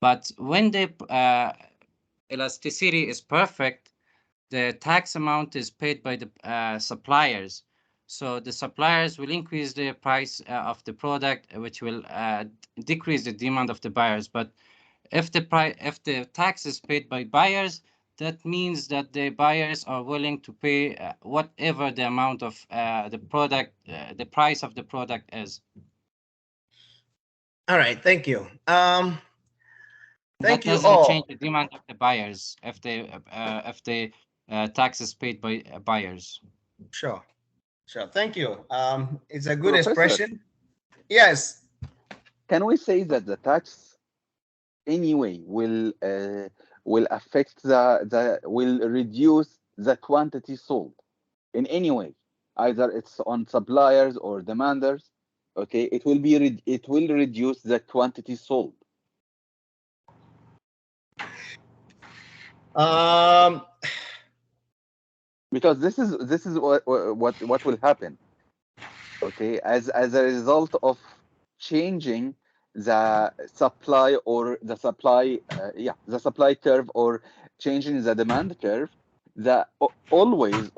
But when the elasticity is perfect, the tax amount is paid by the suppliers. So the suppliers will increase the price of the product, which will decrease the demand of the buyers. But if the tax is paid by buyers, that means that the buyers are willing to pay whatever the amount of the product, the price of the product is. All right, thank you. Thank That you doesn't all. change the demand of the buyers if the tax is paid by buyers. Sure. Thank you. It's a good Professor, expression. Yes. Can we say that the tax anyway will affect will reduce the quantity sold in any way, either it's on suppliers or demanders? Okay, it will reduce the quantity sold. Because this is what will happen. Okay, as a result of changing the supply or the supply the supply curve, or changing the demand curve, always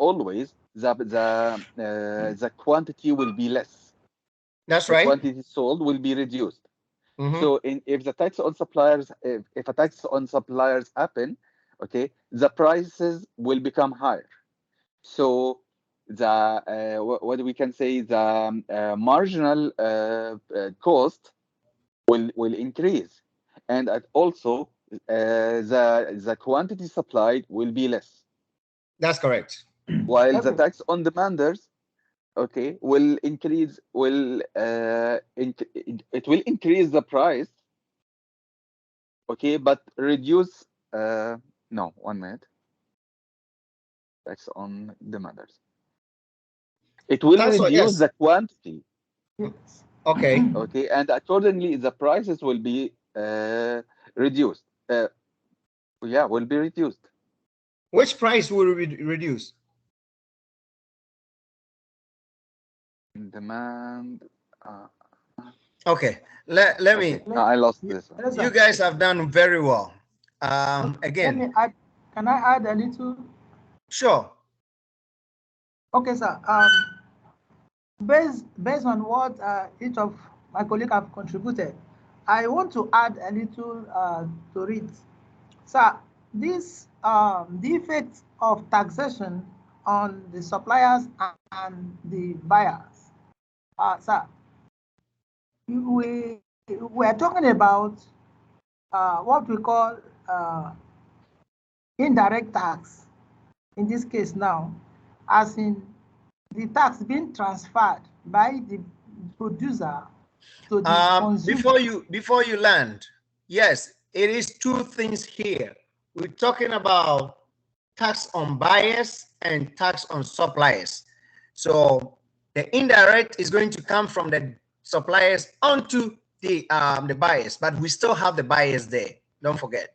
the quantity will be less. That's the right. quantity sold will be reduced. So if the tax on suppliers, if a tax on suppliers happen, okay, the prices will become higher. So the what we can say, the marginal cost will increase, and also the quantity supplied will be less. That's correct. While the tax on demanders, okay, will increase, it will increase the price, okay, but reduce no, 1 minute. Tax on demanders, it will reduce the quantity, Okay. Okay, and accordingly, the prices will be reduced. Yeah, will be reduced. Which price will be reduced? Demand. Okay. Let Okay. me. No, I lost this one. You guys have done very well. Let Again. me add. Can I add a little? Sure. Okay, sir. Based on what each of my colleagues have contributed, I want to add a little to it. Sir, this the effect of taxation on the suppliers and the buyers. Sir, we are talking about what we call indirect tax in this case now, as in the tax being transferred by the producer to the consumer. Before you land, yes, it is two things here. We're talking about tax on buyers and tax on suppliers. So the indirect is going to come from the suppliers onto the buyers, but we still have the buyers there. Don't forget.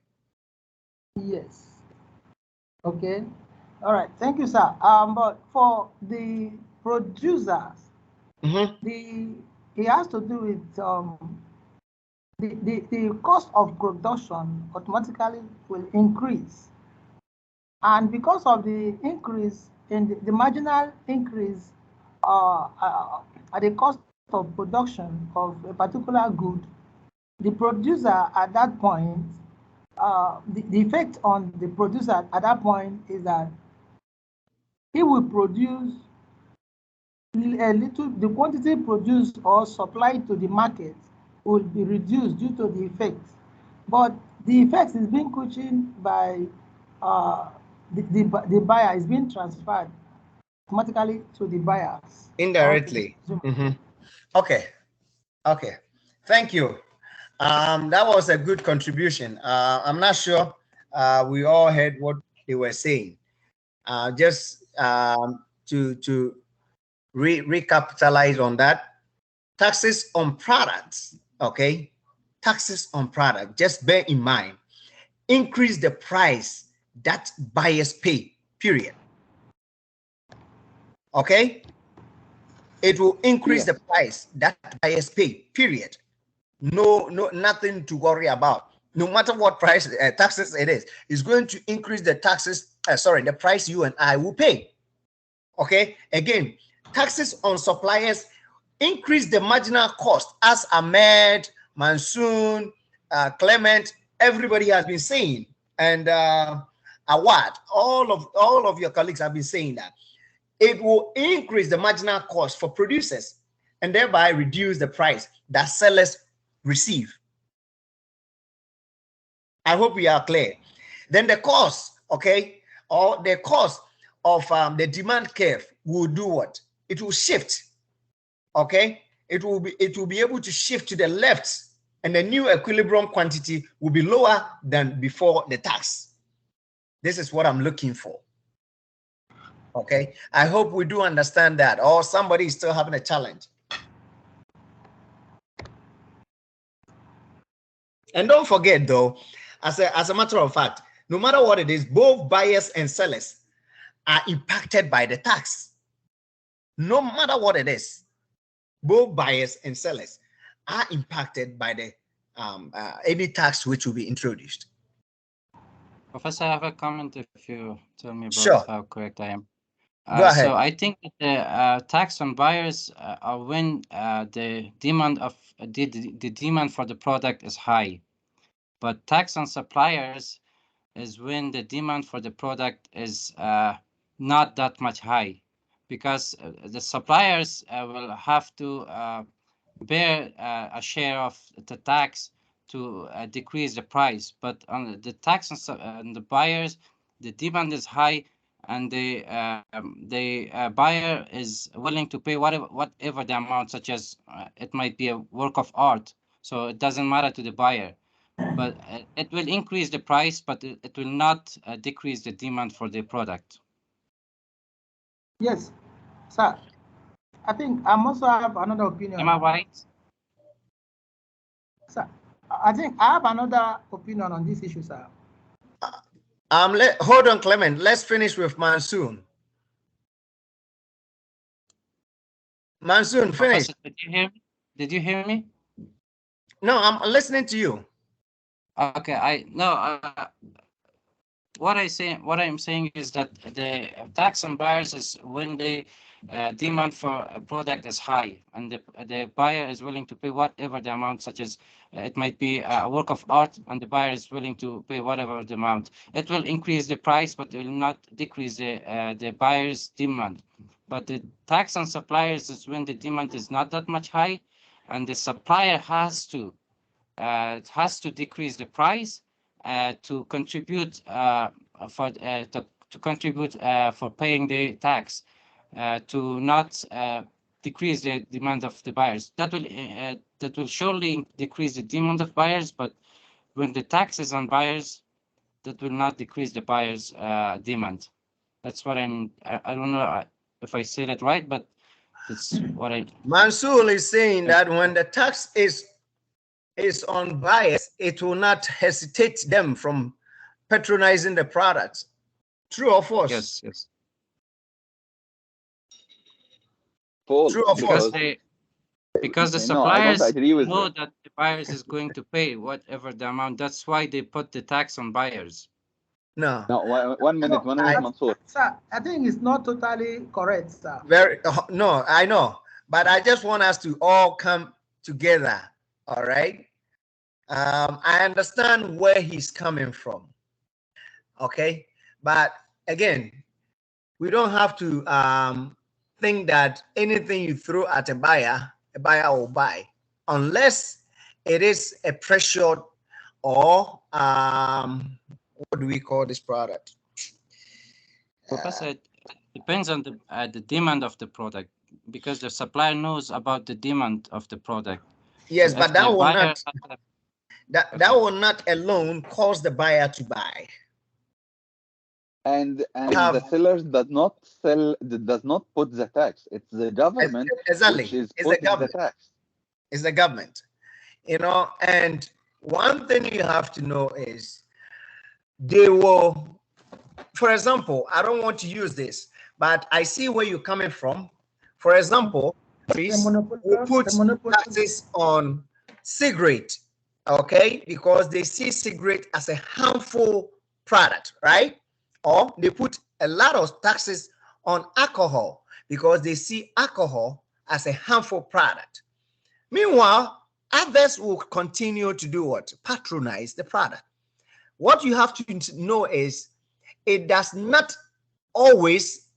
Yes. Okay. All right. Thank you, sir. But for the producers, it has to do with the cost of production automatically will increase, and because of the increase in the marginal increase at the cost of production of a particular good, the producer at that point, the effect on the producer at that point is that he will produce a little, the quantity produced or supplied to the market will be reduced due to the effect. But the effect is being cushioned by the buyer, is being transferred automatically to the buyers. Indirectly. Okay. Okay. Thank you. That was a good contribution. I'm not sure we all heard what they were saying. Just to recapitalize on that, taxes on products, okay? Taxes on product, just bear in mind, increase the price that buyers pay, period. Okay? It will increase the price that buyers pay, period. No, nothing to worry about. No matter what price taxes it is, it's going to increase the taxes, the price you and I will pay. Okay? Again, taxes on suppliers increase the marginal cost, as Ahmed, Mansoon, Clement, everybody has been saying, and Awad, all of your colleagues have been saying that. It will increase the marginal cost for producers and thereby reduce the price that sellers receive. I hope we are clear. Then the cost, okay, or the cost of the demand curve will do what? It will shift. Okay, it will be able to shift to the left, and the new equilibrium quantity will be lower than before the tax. This is what I'm looking for. Okay, I hope we do understand that, or somebody is still having a challenge. And don't forget though, as a matter of fact, no matter what it is, both buyers and sellers are impacted by the tax. No matter what it is, both buyers and sellers are impacted by the any tax which will be introduced. Professor, I have a comment if you tell me about how correct I am. Go ahead. So I think that the tax on buyers are when the demand of the demand for the product is high, but tax on suppliers is when the demand for the product is not that much high, because the suppliers will have to bear a share of the tax to decrease the price. But on the tax on the buyers, the demand is high, and the buyer is willing to pay whatever the amount, such as it might be a work of art. So it doesn't matter to the buyer. But it will increase the price, but it will not decrease the demand for the product. Yes, sir. I think I also have another opinion. Am I right? Sir, I think I have another opinion on this issue, sir. Hold on, Clement. Let's finish with Monsoon. Monsoon, finish. Professor, did you hear me? Did you hear me? No, I'm listening to you. Okay, what I'm saying is that the tax on buyers is when the demand for a product is high and the buyer is willing to pay whatever the amount, such as it might be a work of art, and the buyer is willing to pay whatever the amount. It will increase the price, but it will not decrease the buyer's demand. But the tax on suppliers is when the demand is not that much high, and the supplier has to decrease the price to contribute for paying the tax, to not decrease the demand of the buyers. That will surely decrease the demand of buyers, but when the tax is on buyers, that will not decrease the buyers' demand. That's what I don't know if I say that right, but that's what I. Mansoor is saying that when the tax is on buyers, it will not hesitate them from patronizing the products. True or false? Yes, yes. False. True or false? Because the No, I don't suppliers agree with know that. that the buyers is going to pay whatever the amount. That's why they put the tax on buyers. No. No, one minute, Mansoor. Sir, I think it's not totally correct, sir. No, I know, but I just want us to all come together. All right. I understand where he's coming from. Okay, but again, we don't have to think that anything you throw at a buyer will buy, unless it is a pressured or what do we call this product? Professor, it depends on the demand of the product, because the supplier knows about the demand of the product. Yes, So but that will not that Okay. will not alone cause the buyer to buy. And the sellers does not put the tax. It's the government Exactly. which is It's the putting the government. tax. It's the government. You know, and one thing you have to know is they will, for example, I don't want to use this, but I see where you're coming from. For example, we put taxes on cigarette, okay, because they see cigarette as a harmful product, right? Or they put a lot of taxes on alcohol because they see alcohol as a harmful product. Meanwhile, others will continue to do what? Patronize the product. What you have to know is it does not always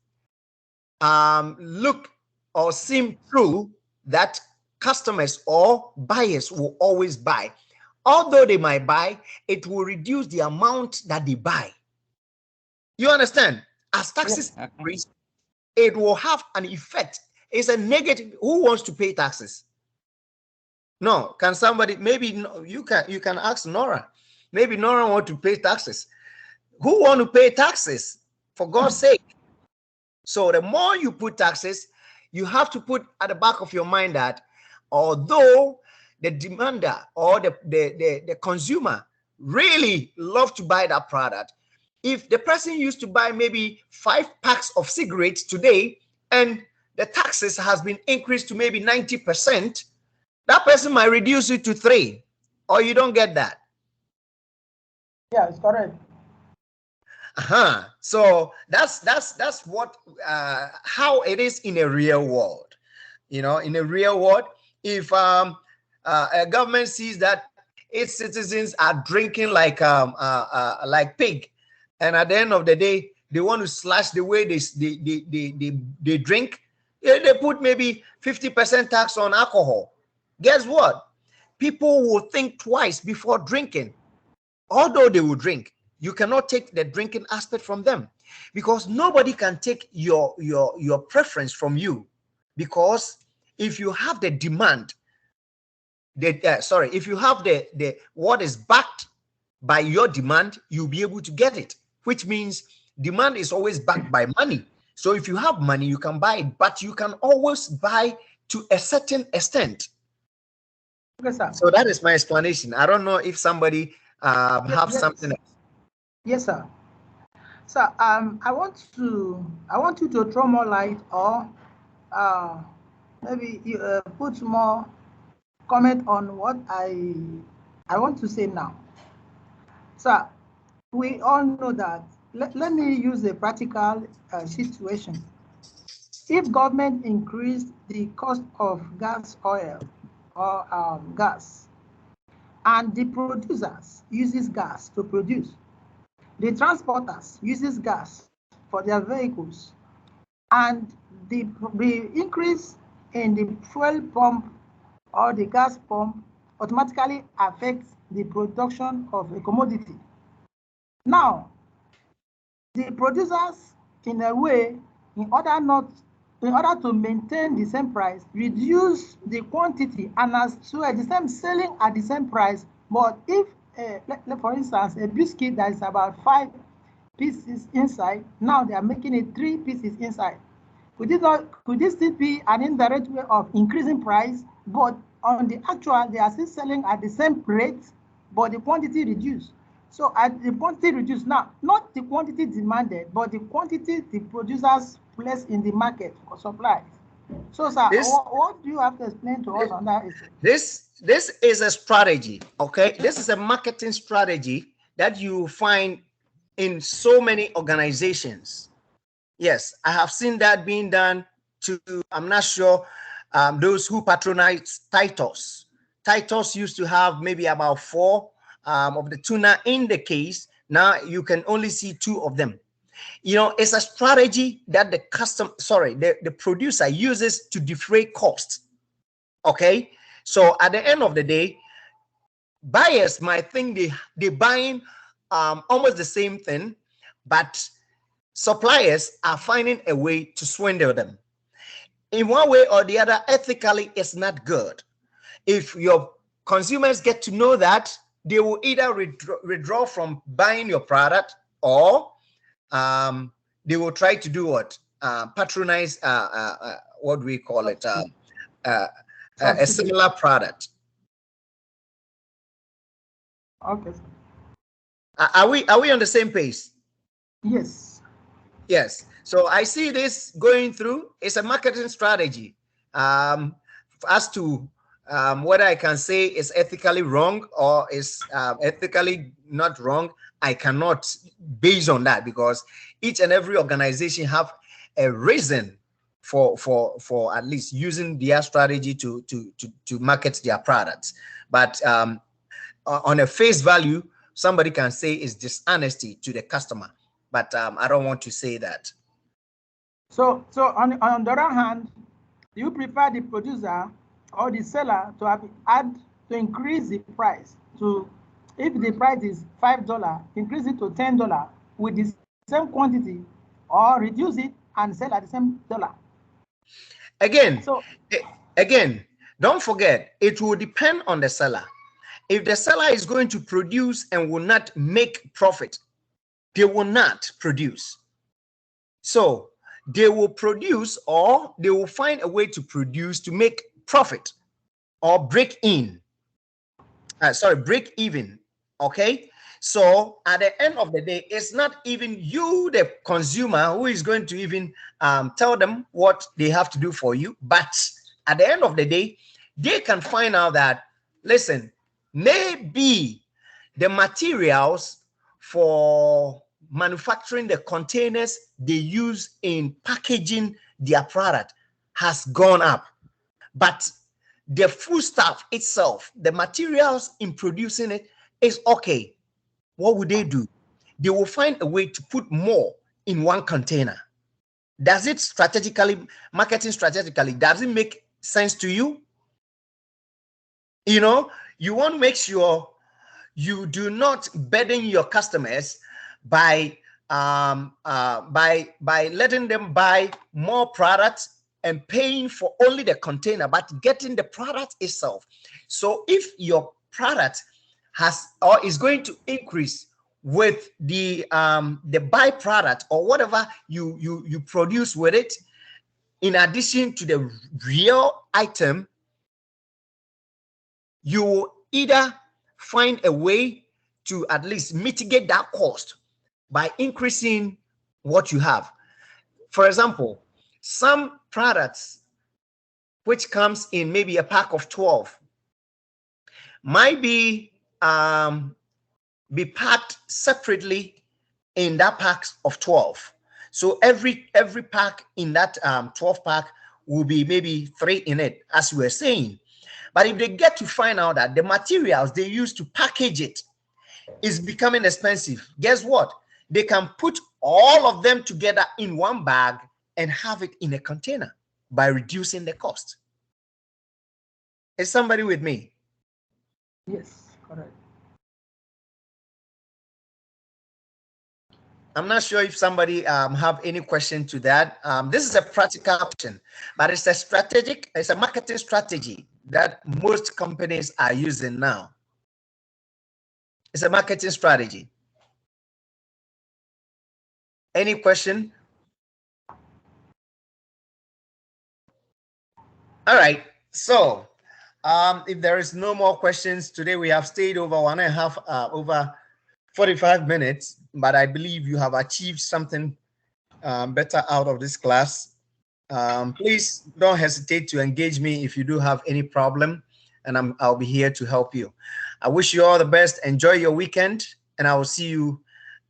look or seem true that customers or buyers will always buy. Although they might buy, it will reduce the amount that they buy. You understand? As taxes increase, it will have an effect. It's a negative. Who wants to pay taxes? No. Can somebody? Maybe you can ask Nora. Maybe Nora want to pay taxes. Who want to pay taxes? For God's sake. So the more you put taxes, you have to put at the back of your mind that although the demander or the consumer really love to buy that product, if the person used to buy maybe 5 packs of cigarettes today and the taxes has been increased to maybe 90%, that person might reduce it to 3, or you don't get that. Yeah, it's correct. So that's what how it is in a real world. You know, in a real world, if a government sees that its citizens are drinking like pig, and at the end of the day they want to slash the way they drink, they put maybe 50% tax on alcohol. Guess what? People will think twice before drinking. Although they will drink, you cannot take the drinking aspect from them, because nobody can take your preference from you. Because if you have the demand, if you have the what is backed by your demand, you'll be able to get it, which means demand is always backed by money. So if you have money, you can buy it, but you can always buy to a certain extent. Okay, sir. So that is my explanation. I don't know if somebody have Yes. something else. Yes, sir. Sir, I want you to throw more light, or maybe you put more comment on what I want to say now. Sir, we all know that. Let me use a practical situation. If government increased the cost of gas oil or gas, and the producers uses gas to produce, the transporters uses gas for their vehicles, and the increase in the fuel pump or the gas pump automatically affects the production of a commodity. Now, the producers, in a way, in order to maintain the same price, reduce the quantity, and as well the same selling at the same price. But if, for instance, a biscuit that is about 5 pieces inside, now they are making it 3 pieces inside. Could this still be an indirect way of increasing price? But on the actual, they are still selling at the same rate, but the quantity reduced. So at the quantity reduced now, not the quantity demanded, but the quantity the producers place in the market for supply. So, sir, what do you have to explain to us on that issue? This is a strategy, okay? This is a marketing strategy that you find in so many organizations. Yes, I have seen that being done to, I'm not sure, those who patronize Titus. Titus used to have maybe about 4 of the tuna in the case. Now you can only see 2 of them. You know, it's a strategy that the producer uses to defray costs. Okay, so at the end of the day, buyers might think they're buying almost the same thing, but suppliers are finding a way to swindle them. In one way or the other, ethically, it's not good. If your consumers get to know that, they will either withdraw from buying your product, or they will try to do what? Patronize, what do we call it? A similar product. Okay. Are we on the same page? Yes. Yes. So I see this going through. It's a marketing strategy. As to whether I can say it's ethically wrong or is ethically not wrong, I cannot base on that, because each and every organization have a reason for at least using their strategy to market their products. But on a face value, somebody can say it's dishonesty to the customer, but I don't want to say that. So on the other hand, do you prefer the producer or the seller to increase the price to, if the price is $5, increase it to $10 with the same quantity, or reduce it and sell at the same dollar? Again, don't forget, it will depend on the seller. If the seller is going to produce and will not make profit, they will not produce. So they will produce, or they will find a way to produce to make profit or break even. Okay, so at the end of the day, it's not even you, the consumer, who is going to even tell them what they have to do for you. But at the end of the day, they can find out that, listen, maybe the materials for manufacturing the containers they use in packaging their product has gone up, but the foodstuff itself, the materials in producing it, is okay. What would they do? They will find a way to put more in one container. Does it marketing strategically, does it make sense to you? You know, you want to make sure you do not burden your customers by letting them buy more products and paying for only the container, but getting the product itself. So if your product has or is going to increase with the byproduct or whatever you produce with it, in addition to the real item, you either find a way to at least mitigate that cost by increasing what you have. For example, some products which comes in maybe a pack of 12 might be packed separately in that packs of 12. So every pack in that 12 pack will be maybe 3 in it, as we were saying. But if they get to find out that the materials they use to package it is becoming expensive, guess what? They can put all of them together in one bag and have it in a container by reducing the cost. Is somebody with me? Yes, correct. I'm not sure if somebody have any question to that. This is a practical option, but it's a marketing strategy that most companies are using now. It's a marketing strategy. Any question? All right. So if there is no more questions today, we have stayed over 1.5 over 45 minutes, but I believe you have achieved something better out of this class. Please don't hesitate to engage me if you do have any problem, and I'll be here to help you. I wish you all the best. Enjoy your weekend, and I will see you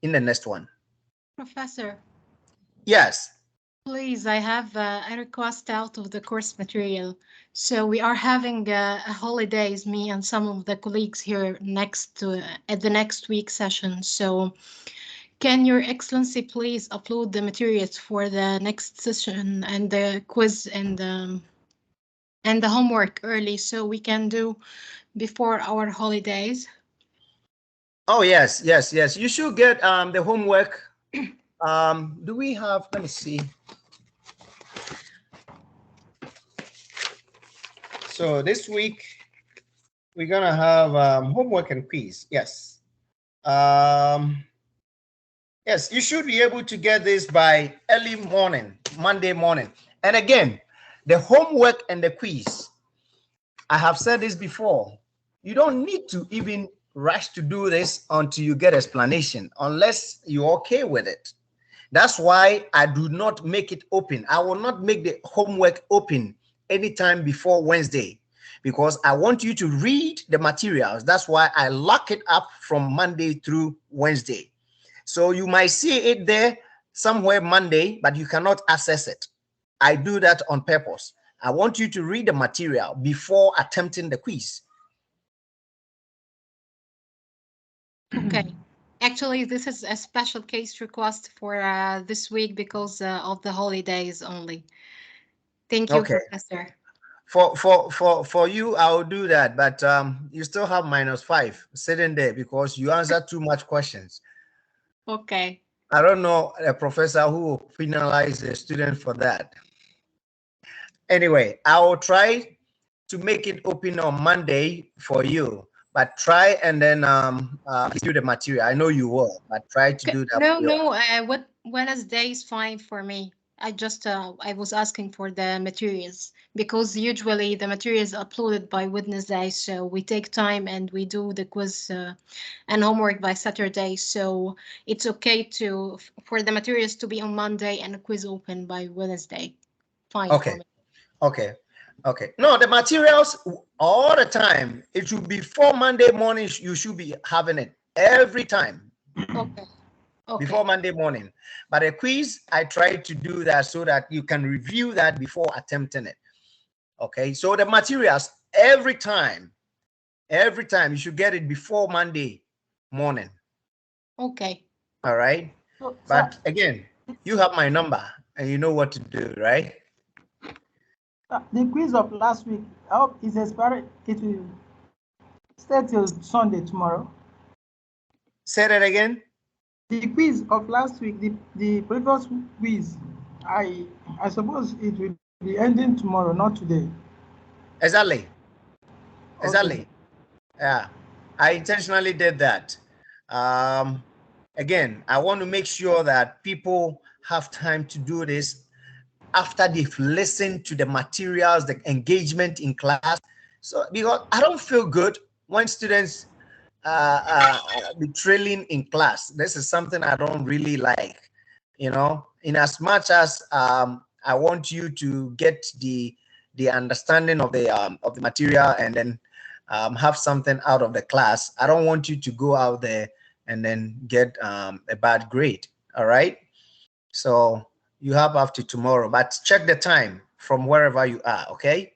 in the next one. Professor. Yes. Please, I have a request out of the course material. So we are having a holidays, me and some of the colleagues here at the next week session. So can Your Excellency please upload the materials for the next session and the quiz and the homework early so we can do before our holidays? Oh, yes. You should get the homework. Do we have, let me see. So this week we're gonna have homework and quiz. Yes. Yes, you should be able to get this by early morning, Monday morning. And again, the homework and the quiz, I have said this before, you don't need to even rush to do this until you get explanation, unless you're okay with it. That's why I do not make it open. I will not make the homework open anytime before Wednesday, because I want you to read the materials. That's why I lock it up from Monday through Wednesday. So you might see it there somewhere Monday, but you cannot access it. I do that on purpose. I want you to read the material before attempting the quiz. Okay. Actually, this is a special case request for this week because of the holidays only. Thank you, Okay. Professor. For you, I will do that, but you still have -5 sitting there because you answered too much questions. Okay. I don't know a professor who will penalize a student for that. Anyway, I will try to make it open on Monday for you, but try and then do the material. I know you will, but try to do that. No. Wednesday is fine for me. I just I was asking for the materials because usually the materials are uploaded by Wednesday, so we take time and we do the quiz and homework by Saturday. So it's okay for the materials to be on Monday and the quiz open by Wednesday. Fine. Okay. For me. Okay. No, the materials all the time. It should be for Monday morning. You should be having it every time. Okay. Before Monday morning. But a quiz, I try to do that so that you can review that before attempting it. Okay. So the materials every time you should get it before Monday morning. Okay. All right. But again, you have my number and you know what to do, right? The quiz of last week, I hope is expired. It will stay till Sunday tomorrow. Say that again. The quiz of last week, the previous quiz, I suppose it will be ending tomorrow, not today. Exactly. Okay. Yeah, I intentionally did that. Again, I want to make sure that people have time to do this after they've listened to the materials, the engagement in class, So because I don't feel good when students be trailing in class. This is something I don't really like, you know, in as much as I want you to get the understanding of the material and then have something out of the class. I don't want you to go out there and then get a bad grade. All right. So you have up to tomorrow, but check the time from wherever you are. Okay.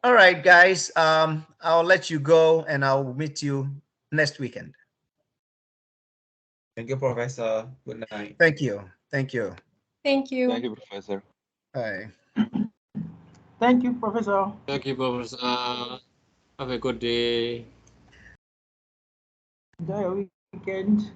All right, guys. I'll let you go and I'll meet you next weekend. Thank you, Professor. Good night. Thank you. Thank you. Thank you. Thank you, Professor. Bye. Thank you, Professor. Thank you, Professor. Have a good day. Enjoy your weekend.